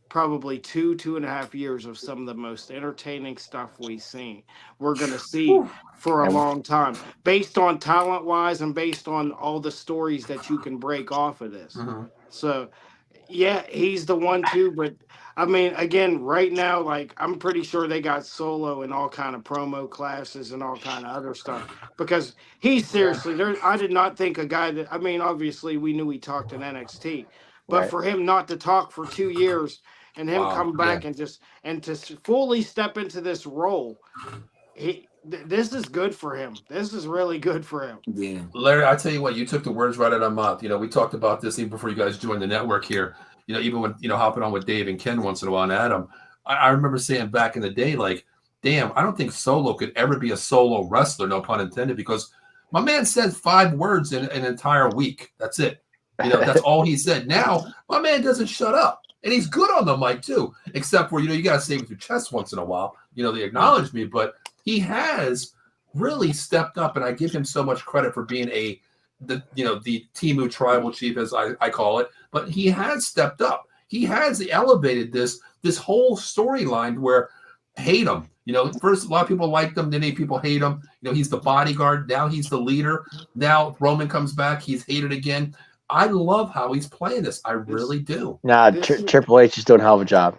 probably 2.5 years of some of the most entertaining stuff we've seen. We're gonna see for a long time, based on talent wise and based on all the stories that you can break off of this. Mhm. So yeah, he's the one too, but I mean, again, right now, like I'm pretty sure they got Solo in all kind of promo classes and all kind of other stuff because he's seriously there. I did not think a guy that I mean, obviously we knew he talked in NXT, but Right. for him not to talk for 2 years and him Wow, come back and to fully step into this role, this is good for him. This is really good for him. Yeah. Larry, I tell you what, you took the words right out of my mouth. We talked about this even before you guys joined the network here. Even when, hopping on with Dave and Ken once in a while and Adam, I remember saying back in the day, like, damn, I don't think Solo could ever be a solo wrestler, no pun intended, because my man says 5 words in an entire week. That's it. That's all he said. Now, my man doesn't shut up. And he's good on the mic, too, except for, you got to say with your chest once in a while. They acknowledge me, but he has really stepped up, and I give him so much credit for being the Temu tribal chief, as I call it. But he has stepped up. He has elevated this whole storyline where hate him. First a lot of people liked him, then people hate him. He's the bodyguard. Now he's the leader. Now Roman comes back. He's hated again. I love how he's playing this. I really do. Nah, Triple H is doing a hell of a job.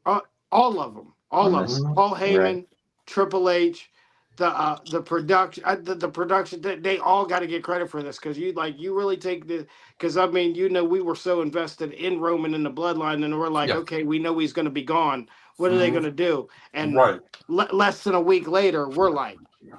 All of them. All of them. Paul Heyman, Right. Triple H, the production, the production. They all got to get credit for this because you really take the. Because I mean, we were so invested in Roman and the bloodline, and we're like, okay, we know he's going to be gone. What are they going to do? And less than a week later, we're like,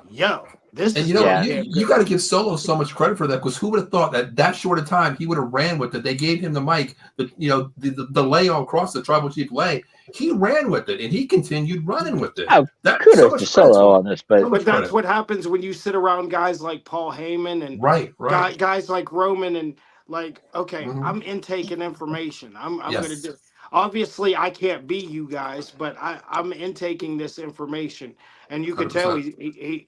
yo, this is. You got to give Solo so much credit for that, because who would have thought that short of time he would have ran with it? They gave him the mic, the lay across the tribal chief lay. He ran with it, and he continued running with it. Oh, kudos to Solo on this, but that's what happens when you sit around guys like Paul Heyman and guys like Roman and like, okay, I'm intaking information. I'm going to do. Obviously, I can't be you guys, but I'm intaking this information, and you can 100%. Tell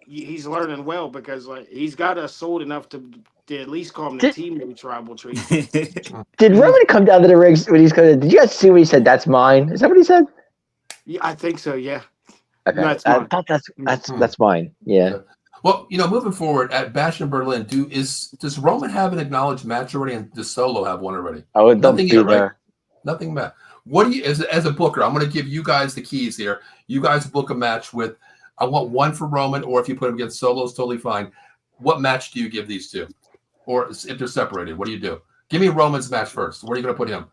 he's learning well because he's got us sold enough to at least call him the teammate tribal tree. Did Roman come down to the rigs when he's going? Did you guys see what he said? That's mine. Is that what he said? Yeah, I think so. Yeah. Okay. I thought that's mine. Yeah. Well, moving forward at Bash in Berlin, does Roman have an acknowledged match already, and does Solo have one already? Oh, nothing yet, right? Nothing match. What do you, as a booker? I'm going to give you guys the keys here. You guys book a match with. I want one for Roman, or if you put them against Solo, it's totally fine. What match do you give these two, or if they're separated, what do you do? Give me Roman's match first. Where are you going to put him?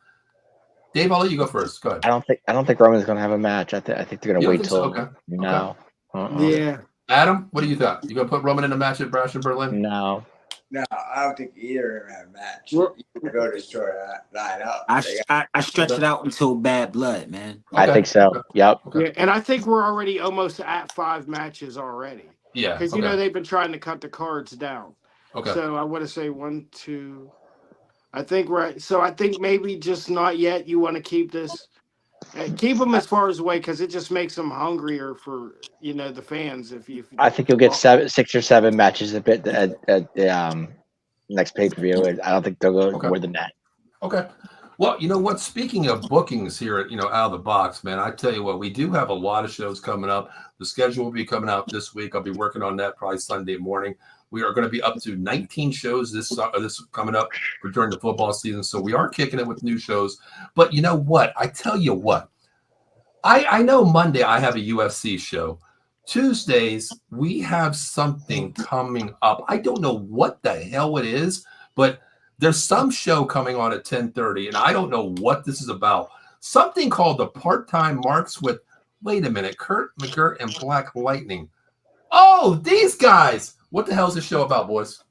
Dave, I'll let you go first. Go ahead. I don't think Roman's going to have a match. I think they're going to wait till no. Yeah. Adam, what do you think? You going to put Roman in a match at Bash in Berlin? No. No, I don't think either of them have a match. You can go to storyline up. I stretch it out until Bad Blood, man. Okay. I think so. Okay. Yep. Okay. Yeah, and I think we're already almost at 5 matches already. Yeah. Because they've been trying to cut the cards down. Okay. So I want to say 1, 2. I think right. So I think maybe just not yet. You want to keep this. Keep them as far as away because it just makes them hungrier for the fans. If I think you'll get 6 or 7 matches a bit at the next pay per view. I don't think they'll go more than that. Okay. Well, you know what? Speaking of bookings here, out of the box, man, I tell you what, we do have a lot of shows coming up. The schedule will be coming out this week. I'll be working on that probably Sunday morning. We are going to be up to 19 shows this coming up during the football season. So we are kicking it with new shows. But you know what? I tell you what. I know Monday I have a UFC show. Tuesdays, we have something coming up. I don't know what the hell it is, but there's some show coming on at 10:30, and I don't know what this is about. Something called the Part-Time Marks with, wait a minute, Kurt McGirt and Black Lightning. Oh, these guys. What the hell is this show about, boys?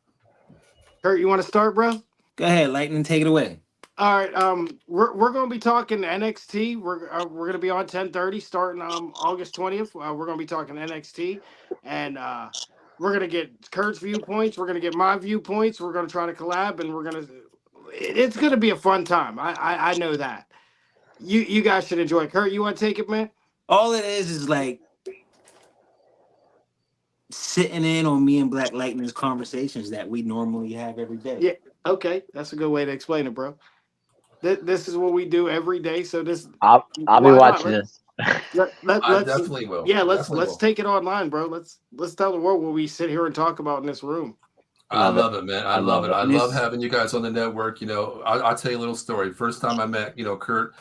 Kurt, you want to start, bro? Go ahead, Lightning, take it away. All right, we're going to be talking NXT. We're going to be on 10:30 starting August 20th. We're going to be talking NXT, and we're going to get Kurt's viewpoints. We're going to get my viewpoints. We're going to try to collab, and it's going to be a fun time. I know that. You guys should enjoy it. Kurt, you want to take it, man? All it is like sitting in on me and Black Lightning's conversations that we normally have every day. Yeah. Okay, that's a good way to explain it, bro. This is what we do every day. So I'll be watching this. Let's definitely will. Yeah, let's take it online, bro. Let's tell the world what we sit here and talk about in this room. I love it, man. I love it. I love having you guys on the network. I'll tell you a little story. First time I met, Kurt.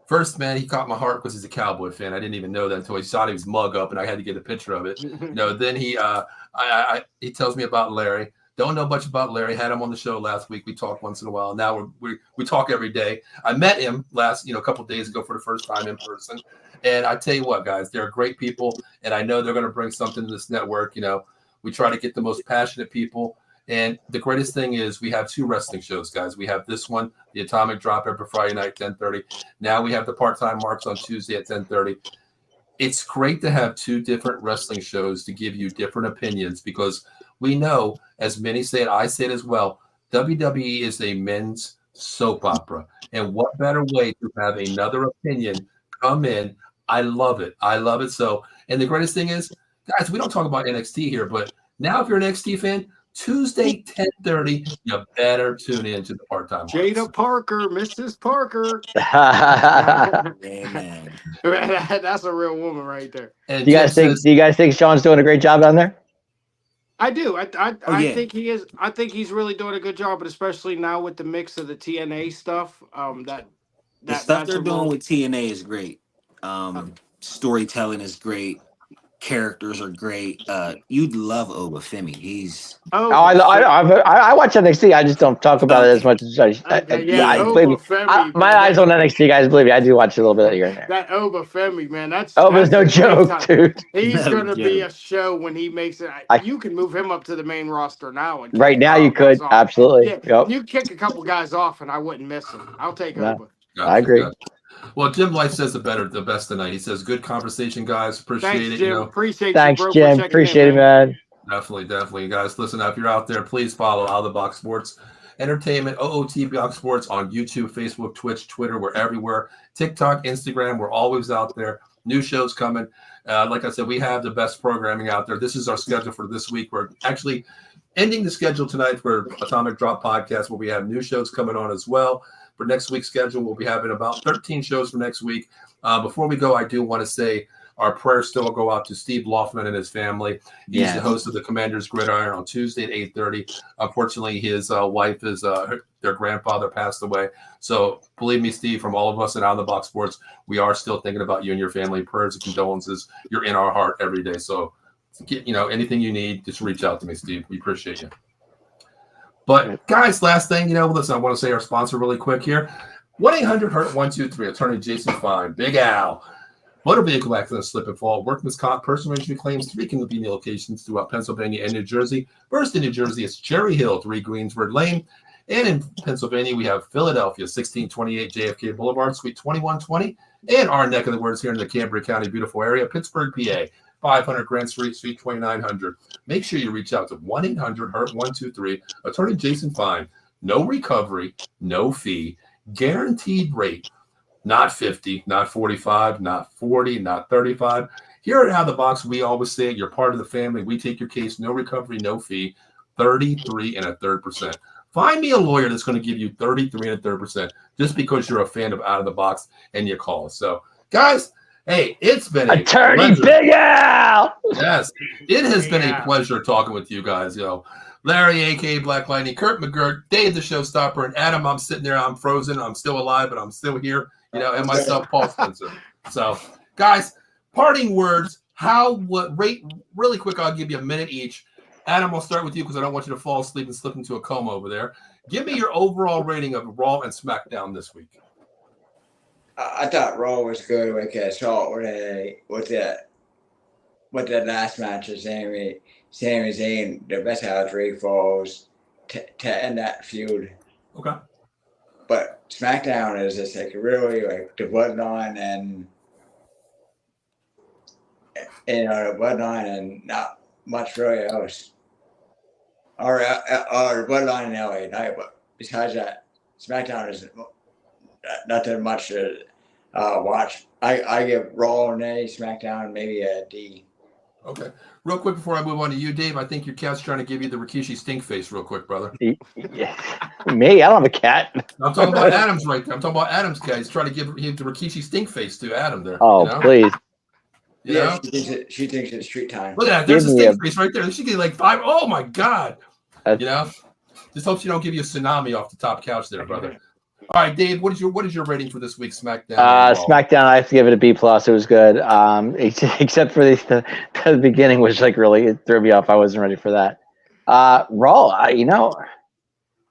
First, man, he caught my heart because he's a Cowboy fan. I didn't even know that until he shot his mug up, and I had to get a picture of it. Then he tells me about Larry. Don't know much about Larry. Had him on the show last week. We talk once in a while. Now we talk every day. I met him last, a couple of days ago for the first time in person. And I tell you what, guys, they're great people, and I know they're going to bring something to this network. We try to get the most passionate people. And the greatest thing is we have 2 wrestling shows, guys. We have this one, the Atomic Drop, every Friday night, 10:30. Now we have the Part-Time Marks on Tuesday at 10:30. It's great to have 2 different wrestling shows to give you different opinions because we know, as many say it, I say it as well, WWE is a men's soap opera. And what better way to have another opinion come in? I love it. I love it so. And the greatest thing is, guys, we don't talk about NXT here, but now if you're an NXT fan, Tuesday 10:30, you better tune in to the part-time Jada Hearts. Parker, Mrs. Parker. Amen. That's a real woman right there. And Do you Jim guys think? says, Do you guys think Sean's doing a great job down there? I do. I yeah. think he is. I think he's really doing a good job, but especially now with the mix of the TNA stuff. The stuff that's they're a doing real- with TNA is great. Storytelling is great. Characters are great. You'd love Obafemi. He's Oh, I watch NXT. I just don't talk about it as much as Okay, yeah, believe me. Obafemi, My man, eyes on NXT, guys. Believe me, I do watch a little bit here and there. that Obafemi, man, that's Oh, but it's no a big joke, time. dude. He's No gonna be joke. a show when he makes it. I- You can move him up to the main roster now. And Right kick a now, couple you could guys off. absolutely. Yeah, Yep. you kick a couple guys off, and I wouldn't miss him. I'll take No. Oba. I agree. Well, Jim Life says the best tonight. He says, "Good conversation, guys. Appreciate Thanks, it. Jim. You know, Appreciate Thanks, you, bro. Jim. For checking Appreciate in, it, man. definitely, guys. Listen, if you're out there, please follow Out of the Box Sports Entertainment, OOT Box Sports on YouTube, Facebook, Twitch, Twitter. We're everywhere. TikTok, Instagram. We're always out there. New shows coming. Like I said, we have the best programming out there. This is our schedule for this week. We're actually ending the schedule tonight for Atomic Drop Podcast, where we have new shows coming on as well. For next week's schedule, we'll be having about 13 shows for next week. Before we go, I do want to say our prayers still go out to Steve Loftman and his family. He's the host of the Commander's Gridiron on Tuesday at 8:30. Unfortunately, his wife is their grandfather passed away. So believe me, Steve, from all of us at Out of the Box Sports, we are still thinking about you and your family. Prayers and condolences. You're in our heart every day. So, anything you need, just reach out to me, Steve. We appreciate you. But guys, last thing, listen, I want to say our sponsor really quick here. 1-800-HURT-123, attorney Jason Fine, Big Al. Motor vehicle accident, slip and fall, workman's comp, personal injury claims, 3 convenient locations throughout Pennsylvania and New Jersey. First in New Jersey, it's Cherry Hill, 3 Greensburg Lane. And in Pennsylvania, we have Philadelphia, 1628 JFK Boulevard, Suite 2120. And our neck of the woods here in the Cambria County, beautiful area, Pittsburgh, PA, 500 Grant Street, Suite 2900. Make sure you reach out to 1-800-HURT-123, attorney Jason Fine. No recovery, no fee, guaranteed rate. Not 50, not 45, not 40, not 35. Here at Out of the Box, we always say you're part of the family. We take your case, no recovery, no fee, 33 1/3%. Find me a lawyer that's going to give you 33 1/3% just because you're a fan of Out of the Box and you call. So, guys, hey, it's been a Attorney pleasure. Big Al. Yes, it has been a pleasure talking with you guys. Larry, a.k.a. Black Lightning, Kurt McGirt, Dave the Showstopper, and Adam. I'm sitting there. I'm frozen. I'm still alive, but I'm still here. And myself, Paul Spencer. So, guys, parting words. Rate really quick. I'll give you a minute each. Adam, I'll start with you because I don't want you to fall asleep and slip into a coma over there. Give me your overall rating of Raw and SmackDown this week. I thought Raw was good with the last match of Sami Zayn, the best out of 3 falls to end that feud. Okay. But SmackDown is just like really like the bloodline and not much really else. Or the bloodline in LA, but besides that, SmackDown is nothing much to watch. I give Raw an A, SmackDown maybe a D. Okay. Real quick before I move on to you, Dave, I think your cat's trying to give you the Rikishi stink face real quick, brother. Yeah. Me? I don't have a cat. I'm talking about Adam's right there. I'm talking about Adam's cat. He's trying to give him the Rikishi stink face to Adam there. Oh, please. She thinks it's street time. Look at that. There's a stink face right there. She get like 5. Oh, my God. Just hope she don't give you a tsunami off the top couch there, brother. All right, Dave, what is your rating for this week's SmackDown? SmackDown, I have to give it a B+. It was good. Except for the beginning, which really it threw me off. I wasn't ready for that. Raw,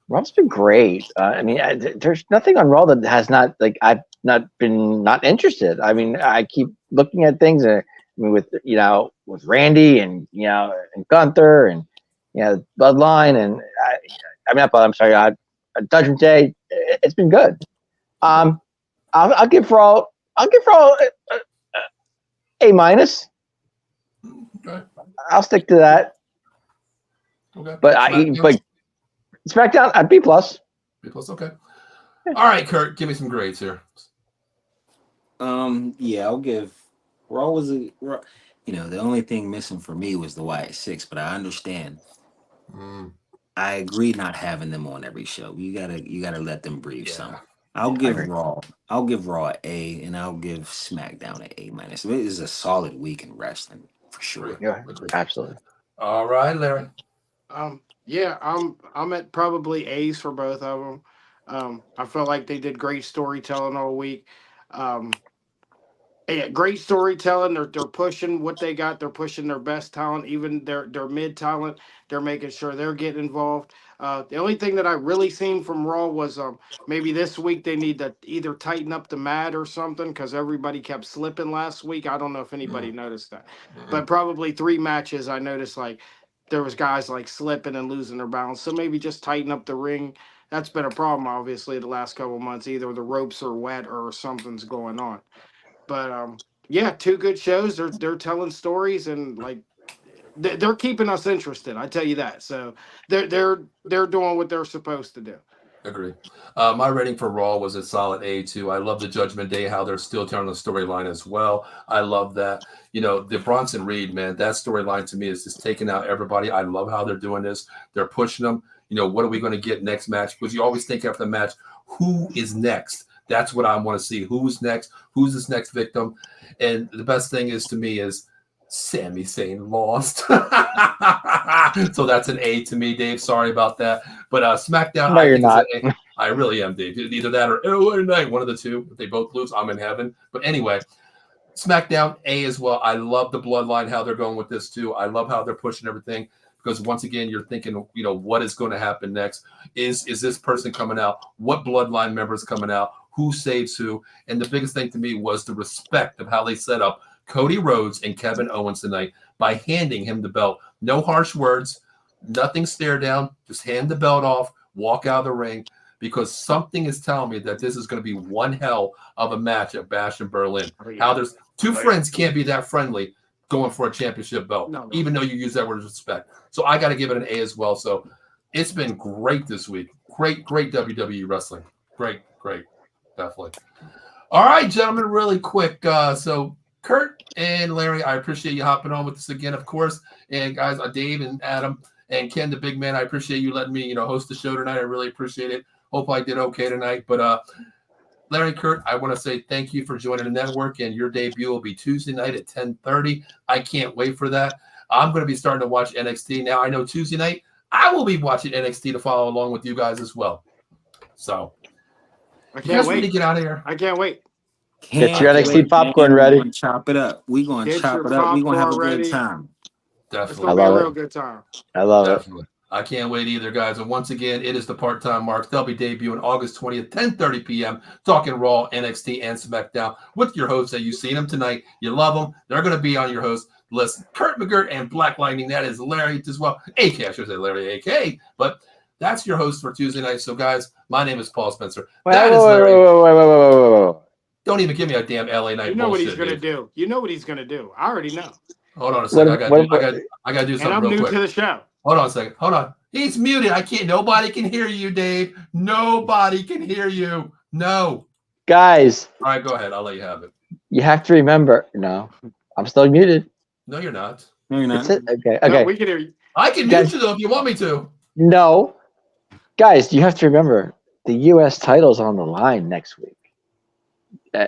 Raw's been great. There's nothing on Raw that has not I've not been not interested. I keep looking at things. With Randy and and Gunther and Bloodline and I'm sorry, Judgment Day. It's been good. I'll give Raw. A-. Okay. I'll stick to that. Okay. But SmackDown at B+. B+. Okay. All right, Kurt, give me some grades here. I'll give Raw The only thing missing for me was the Wyatt Six, but I understand. Mm, I agree not having them on every show. You gotta let them breathe yeah. some. I'll Yeah, I give agree. Raw an A, and I'll give SmackDown an A minus. It is a solid week in wrestling for sure. Yeah, Agree. absolutely. All right, Larry. Yeah, I'm at probably A's for both of them. I felt like they did great storytelling all week. Um, yeah, great storytelling. They're pushing what they got. They're pushing their best talent, even their mid talent. They're making sure they're getting involved. The only thing that I really seen from Raw was maybe this week they need to either tighten up the mat or something because everybody kept slipping last week. I don't know if anybody noticed that, Mm-mm. but probably 3 matches I noticed like there was guys like slipping and losing their balance. So maybe just tighten up the ring. That's been a problem obviously the last couple of months. Either the ropes are wet or something's going on. But yeah, 2 good shows. They're telling stories and like they're keeping us interested. I tell you that. So they're doing what they're supposed to do. Agree. My rating for Raw was a solid A too. I love the Judgment Day, how they're still telling the storyline as well. I love that. The Bronson Reed, man, that storyline to me is just taking out everybody. I love how they're doing this. They're pushing them. What are we going to get next match? Because you always think after the match, who is next? That's what I want to see. Who's next? Who's this next victim? And the best thing is to me is Sami Zayn lost. So that's an A to me, Dave. Sorry about that. But SmackDown, No, I you're think is an not. A. I really am, Dave. Either that or what a night, one of the two. If they both lose, I'm in heaven. But anyway, SmackDown A as well. I love the bloodline, how they're going with this too. I love how they're pushing everything because once again, you're thinking, what is going to happen next? Is this person coming out? What bloodline members coming out? Who saves who? And the biggest thing to me was the respect of how they set up Cody Rhodes and Kevin Owens tonight by handing him the belt. No harsh words, nothing stare down, just hand the belt off, walk out of the ring, because something is telling me that this is going to be one hell of a match at Bash in Berlin. Oh, yeah. How there's two Oh, yeah. friends can't be that friendly going for a championship belt, No. even though you use that word respect. So I got to give it an A as well. So it's been great this week. Great WWE wrestling. Great, definitely. All right, gentlemen, really quick. So Kurt and Larry, I appreciate you hopping on with us again, of course. And guys, Dave and Adam and Ken, the big man, I appreciate you letting me, host the show tonight. I really appreciate it. Hope I did okay tonight. But Larry, Kurt, I want to say thank you for joining the network, and your debut will be Tuesday night at 10:30. I can't wait for that. I'm going to be starting to watch NXT now. I know Tuesday night I will be watching NXT to follow along with you guys as well. So I you can't guys ready wait. to get out of here? I can't wait. Get your Can't NXT wait, popcorn man. ready. We're gonna chop it up. We're gonna Get chop your it up. We're gonna have a popcorn good ready. time. It's Definitely. gonna be a love real it. good time. I love Definitely. I can't wait either, guys. And once again, it is the part-time marks. They'll be debuting August 20th, 10:30 p.m., talking Raw, NXT, and SmackDown with your hosts that you've seen them tonight. You love them. They're going to be on your host list. Kurt McGirt and Black Lightning. That is Larry as well. AK, I should say Larry AK. But that's your host for Tuesday night. So, guys, my name is Paul Spencer. That is Larry. Wait. Don't even give me a damn LA night You know what bullshit, he's gonna Dave. do. You know what he's gonna do. I already know. Hold on a second. What- I got to do And something I'm real new quick. to the show. Hold on a second. Hold on. He's muted. I can't. Nobody can hear you, Dave. Nobody can hear you. No. Guys, All right, go ahead. I'll let you have it. you have to remember. No, I'm still muted. No, you're not. No, you're not. That's it. Okay. No, we can hear you. I can Guys- mute you though if you want me to. No, guys, you have to remember the U.S. title's on the line next week.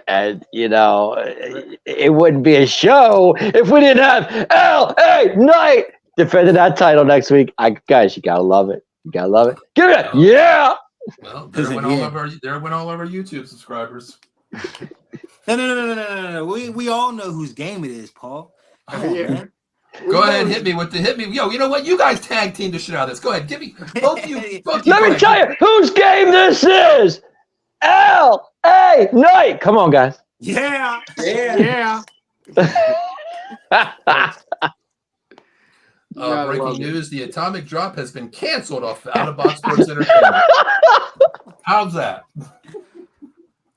And it wouldn't be a show if we didn't have L.A. Knight defending that title next week. Guys, you gotta love it. You gotta love it. Give it, yeah. Well, there went all of our YouTube subscribers. No. We all know whose game it is, Paul. Come on, Yeah. man. Go ahead, hit me. Yo, you know what? You guys tag team the shit out of this. Go ahead, give me both of you. Let me tell you whose game this is. L.A. Knight. Come on, guys. Yeah. Yeah. Breaking news: the Atomic Drop has been canceled off Out of Box Sports Entertainment. How's that?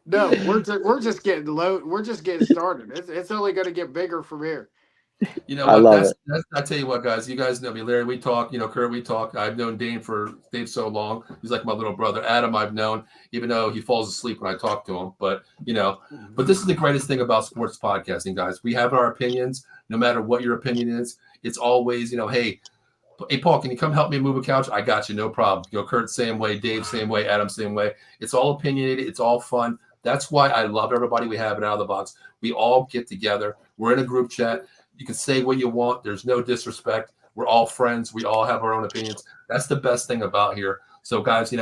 No, we're just getting low. We're just getting started. It's only going to get bigger from here. You know I what? love That's I tell you what, guys. You guys know me, Larry. We talk. Kurt. We talk. I've known Dave so long. He's like my little brother. Adam, I've known, even though he falls asleep when I talk to him. But but this is the greatest thing about sports podcasting, guys. We have our opinions. no matter what your opinion is. It's always, hey, Paul, can you come help me move a couch? I got you, no problem. Kurt, same way. Dave, same way. Adam, same way. It's all opinionated. It's all fun. That's why I love everybody we have in Out of the Box. We all get together. We're in a group chat. You can say what you want. There's no disrespect. We're all friends. We all have our own opinions. That's the best thing about here. So, guys,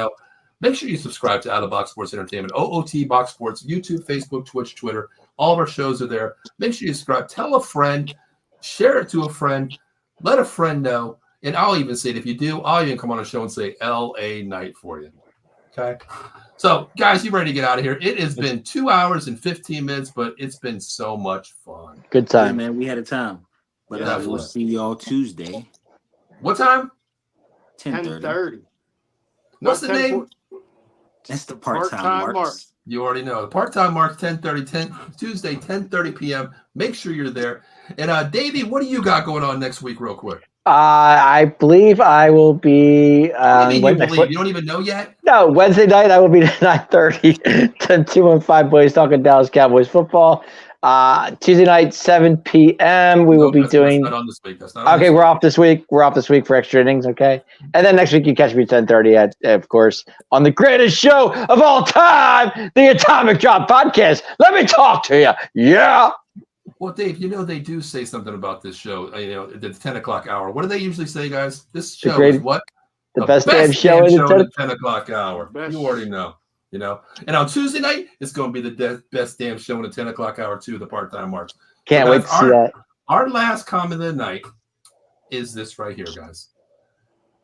make sure you subscribe to Out of the Box Sports Entertainment, OOT Box Sports, YouTube, Facebook, Twitch, Twitter. All of our shows are there. Make sure you subscribe. Tell a friend. Share it to a friend. Let a friend know. And I'll even say it if you do, I'll even come on a show and say LA night for you. Okay. So, guys, you ready to get out of here? It has been 2 hours and 15 minutes, but it's been so much fun. Good time. Yeah, man, we had a time. But we'll see y'all Tuesday. What time? 10:30. What's the name? That's the part-time marks. You already know. The part-time marks, 10:30, Tuesday, 10:30 p.m. Make sure you're there. And, Davey, what do you got going on next week real quick? I believe I will be. You don't even know yet? No, Wednesday night I will be at 9:30 to 215 Boys talking Dallas Cowboys football. Tuesday night 7 p.m. we will be doing. That's not on this week. That's not on okay, this we're week. off this week. We're off this week for extra innings. Okay, and then next week you catch me 10:30 at, of course, on the greatest show of all time, the Atomic Drop Podcast. Let me talk to you. Yeah. Well, Dave, they do say something about this show, the 10 o'clock hour. What do they usually say, guys? This show is what? The best damn show in the 10 o'clock hour. You already know, And on Tuesday night, it's going to be the best damn show in the 10 o'clock hour, too, the part-time marks. Can't wait to see that. Our last comment of the night is this right here, guys.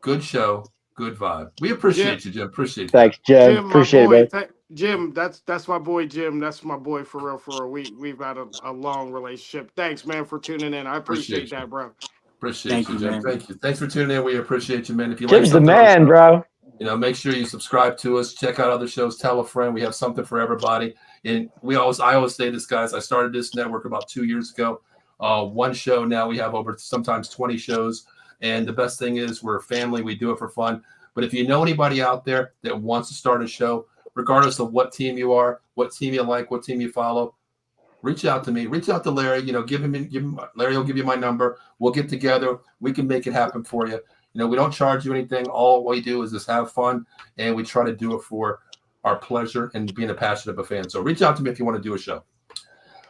Good show, good vibe. We appreciate you, Jim. Appreciate it. Thanks, Jim. Appreciate it, man. Jim, that's my boy, Jim. That's my boy for real, for real. We've had a long relationship. Thanks, man, for tuning in. I appreciate that, bro. Appreciate you, Jim. Thank you. Thanks for tuning in. We appreciate you, man. If you Jim's the man, bro. Make sure you subscribe to us. Check out other shows. Tell a friend. We have something for everybody. And I always say this, guys. I started this network about 2 years ago. One show now. We have over sometimes 20 shows. And the best thing is we're a family. We do it for fun. But if you know anybody out there that wants to start a show, regardless of what team you are, what team you like, what team you follow, reach out to me. Reach out to Larry. Give him Larry will give you my number. We'll get together. We can make it happen for you. We don't charge you anything. All we do is just have fun, and we try to do it for our pleasure and being a passionate of a fan. So reach out to me if you want to do a show.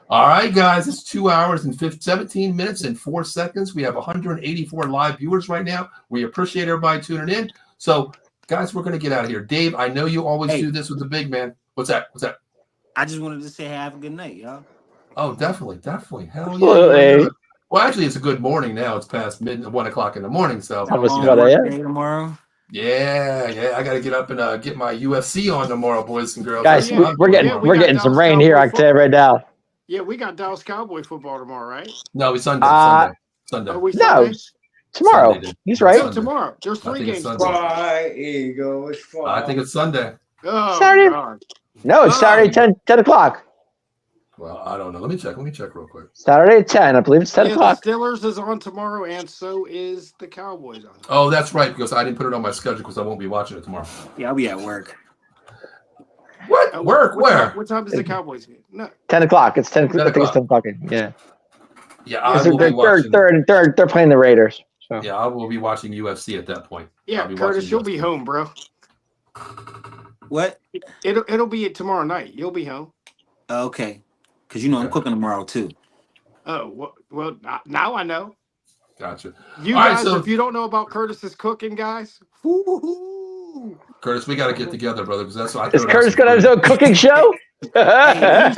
All right, guys, it's 2 hours and 17 minutes and 4 seconds. We have 184 live viewers right now. We appreciate everybody tuning in. So, guys, we're going to get out of here. Dave, I know you always do this with the big man. What's that? I just wanted to say have a good night, y'all. Oh, definitely. Hell yeah. Well, actually, it's a good morning now. It's past 1 o'clock in the morning. So tomorrow. Yeah. I got to get up and get my UFC on tomorrow, boys and girls. Guys, we're getting some rain here. I can tell you right now. Yeah, we got Dallas Cowboy football tomorrow, right? No, it's Sunday. Sunday. Are we Sunday? No, tomorrow. Sunday, he's right. No, tomorrow. There's 3 games. Fly, Eagles, fly. I think it's Sunday. Oh, Saturday. God. No, it's Saturday 10 o'clock. Well, I don't know. Let me check real quick. Saturday at 10. I believe it's 10 o'clock. The Steelers is on tomorrow, and so is the Cowboys on. Oh, that's right, because I didn't put it on my schedule because I won't be watching it tomorrow. Yeah, I'll be at work. What? Work? Where? What time does the Cowboys get? No. 10 o'clock. It's 10 o'clock. I think it's 10 o'clock. Yeah. Yeah, I will be watching. They're playing the Raiders. So. Yeah, I will be watching UFC at that point. Yeah, Curtis, you'll be home, bro. What? It'll be tomorrow night. You'll be home. Okay. Because I'm cooking tomorrow, too. Oh, well, now I know. Gotcha. You All guys, right, so, if you don't know about Curtis's cooking, guys, woo-hoo-hoo. Curtis, we got to get together, brother, because that's what I Is Curtis going to have his own cooking show? We're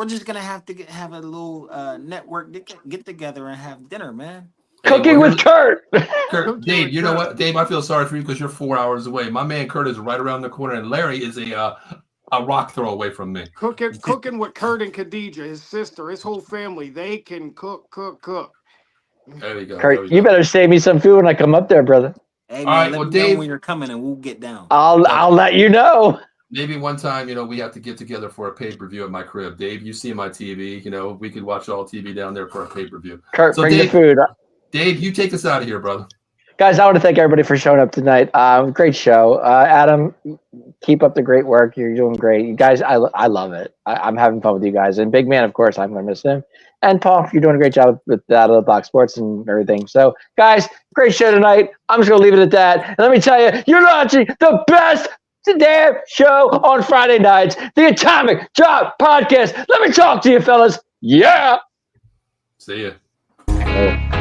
just gonna have to have a little network get together and have dinner, man. Cooking with Kurt. Dave, you know what, Dave? I feel sorry for you because you're 4 hours away. My man Kurt is right around the corner, and Larry is a rock throw away from me. Cooking with Kurt and Khadijah, his sister, his whole family. They can cook. There you go. Kurt, you better save me some food when I come up there, brother. Hey, man, let me know when you're coming, and we'll get down. I'll let you know. Maybe one time, we have to get together for a pay-per-view at my crib. Dave, you see my TV. We could watch all TV down there for a pay-per-view. Kurt, bring the food. Dave, you take us out of here, brother. Guys, I want to thank everybody for showing up tonight. Great show. Adam, Keep up the great work. You're doing great. You guys, I love it. I'm having fun with you guys. And Big Man, of course, I'm going to miss him. And Paul, you're doing a great job with Out of the Box Sports and everything. So, guys, great show tonight. I'm just going to leave it at that. And let me tell you, you're watching the best damn show on Friday nights, the Atomic Drop Podcast. Let me talk to you, fellas. Yeah. See ya.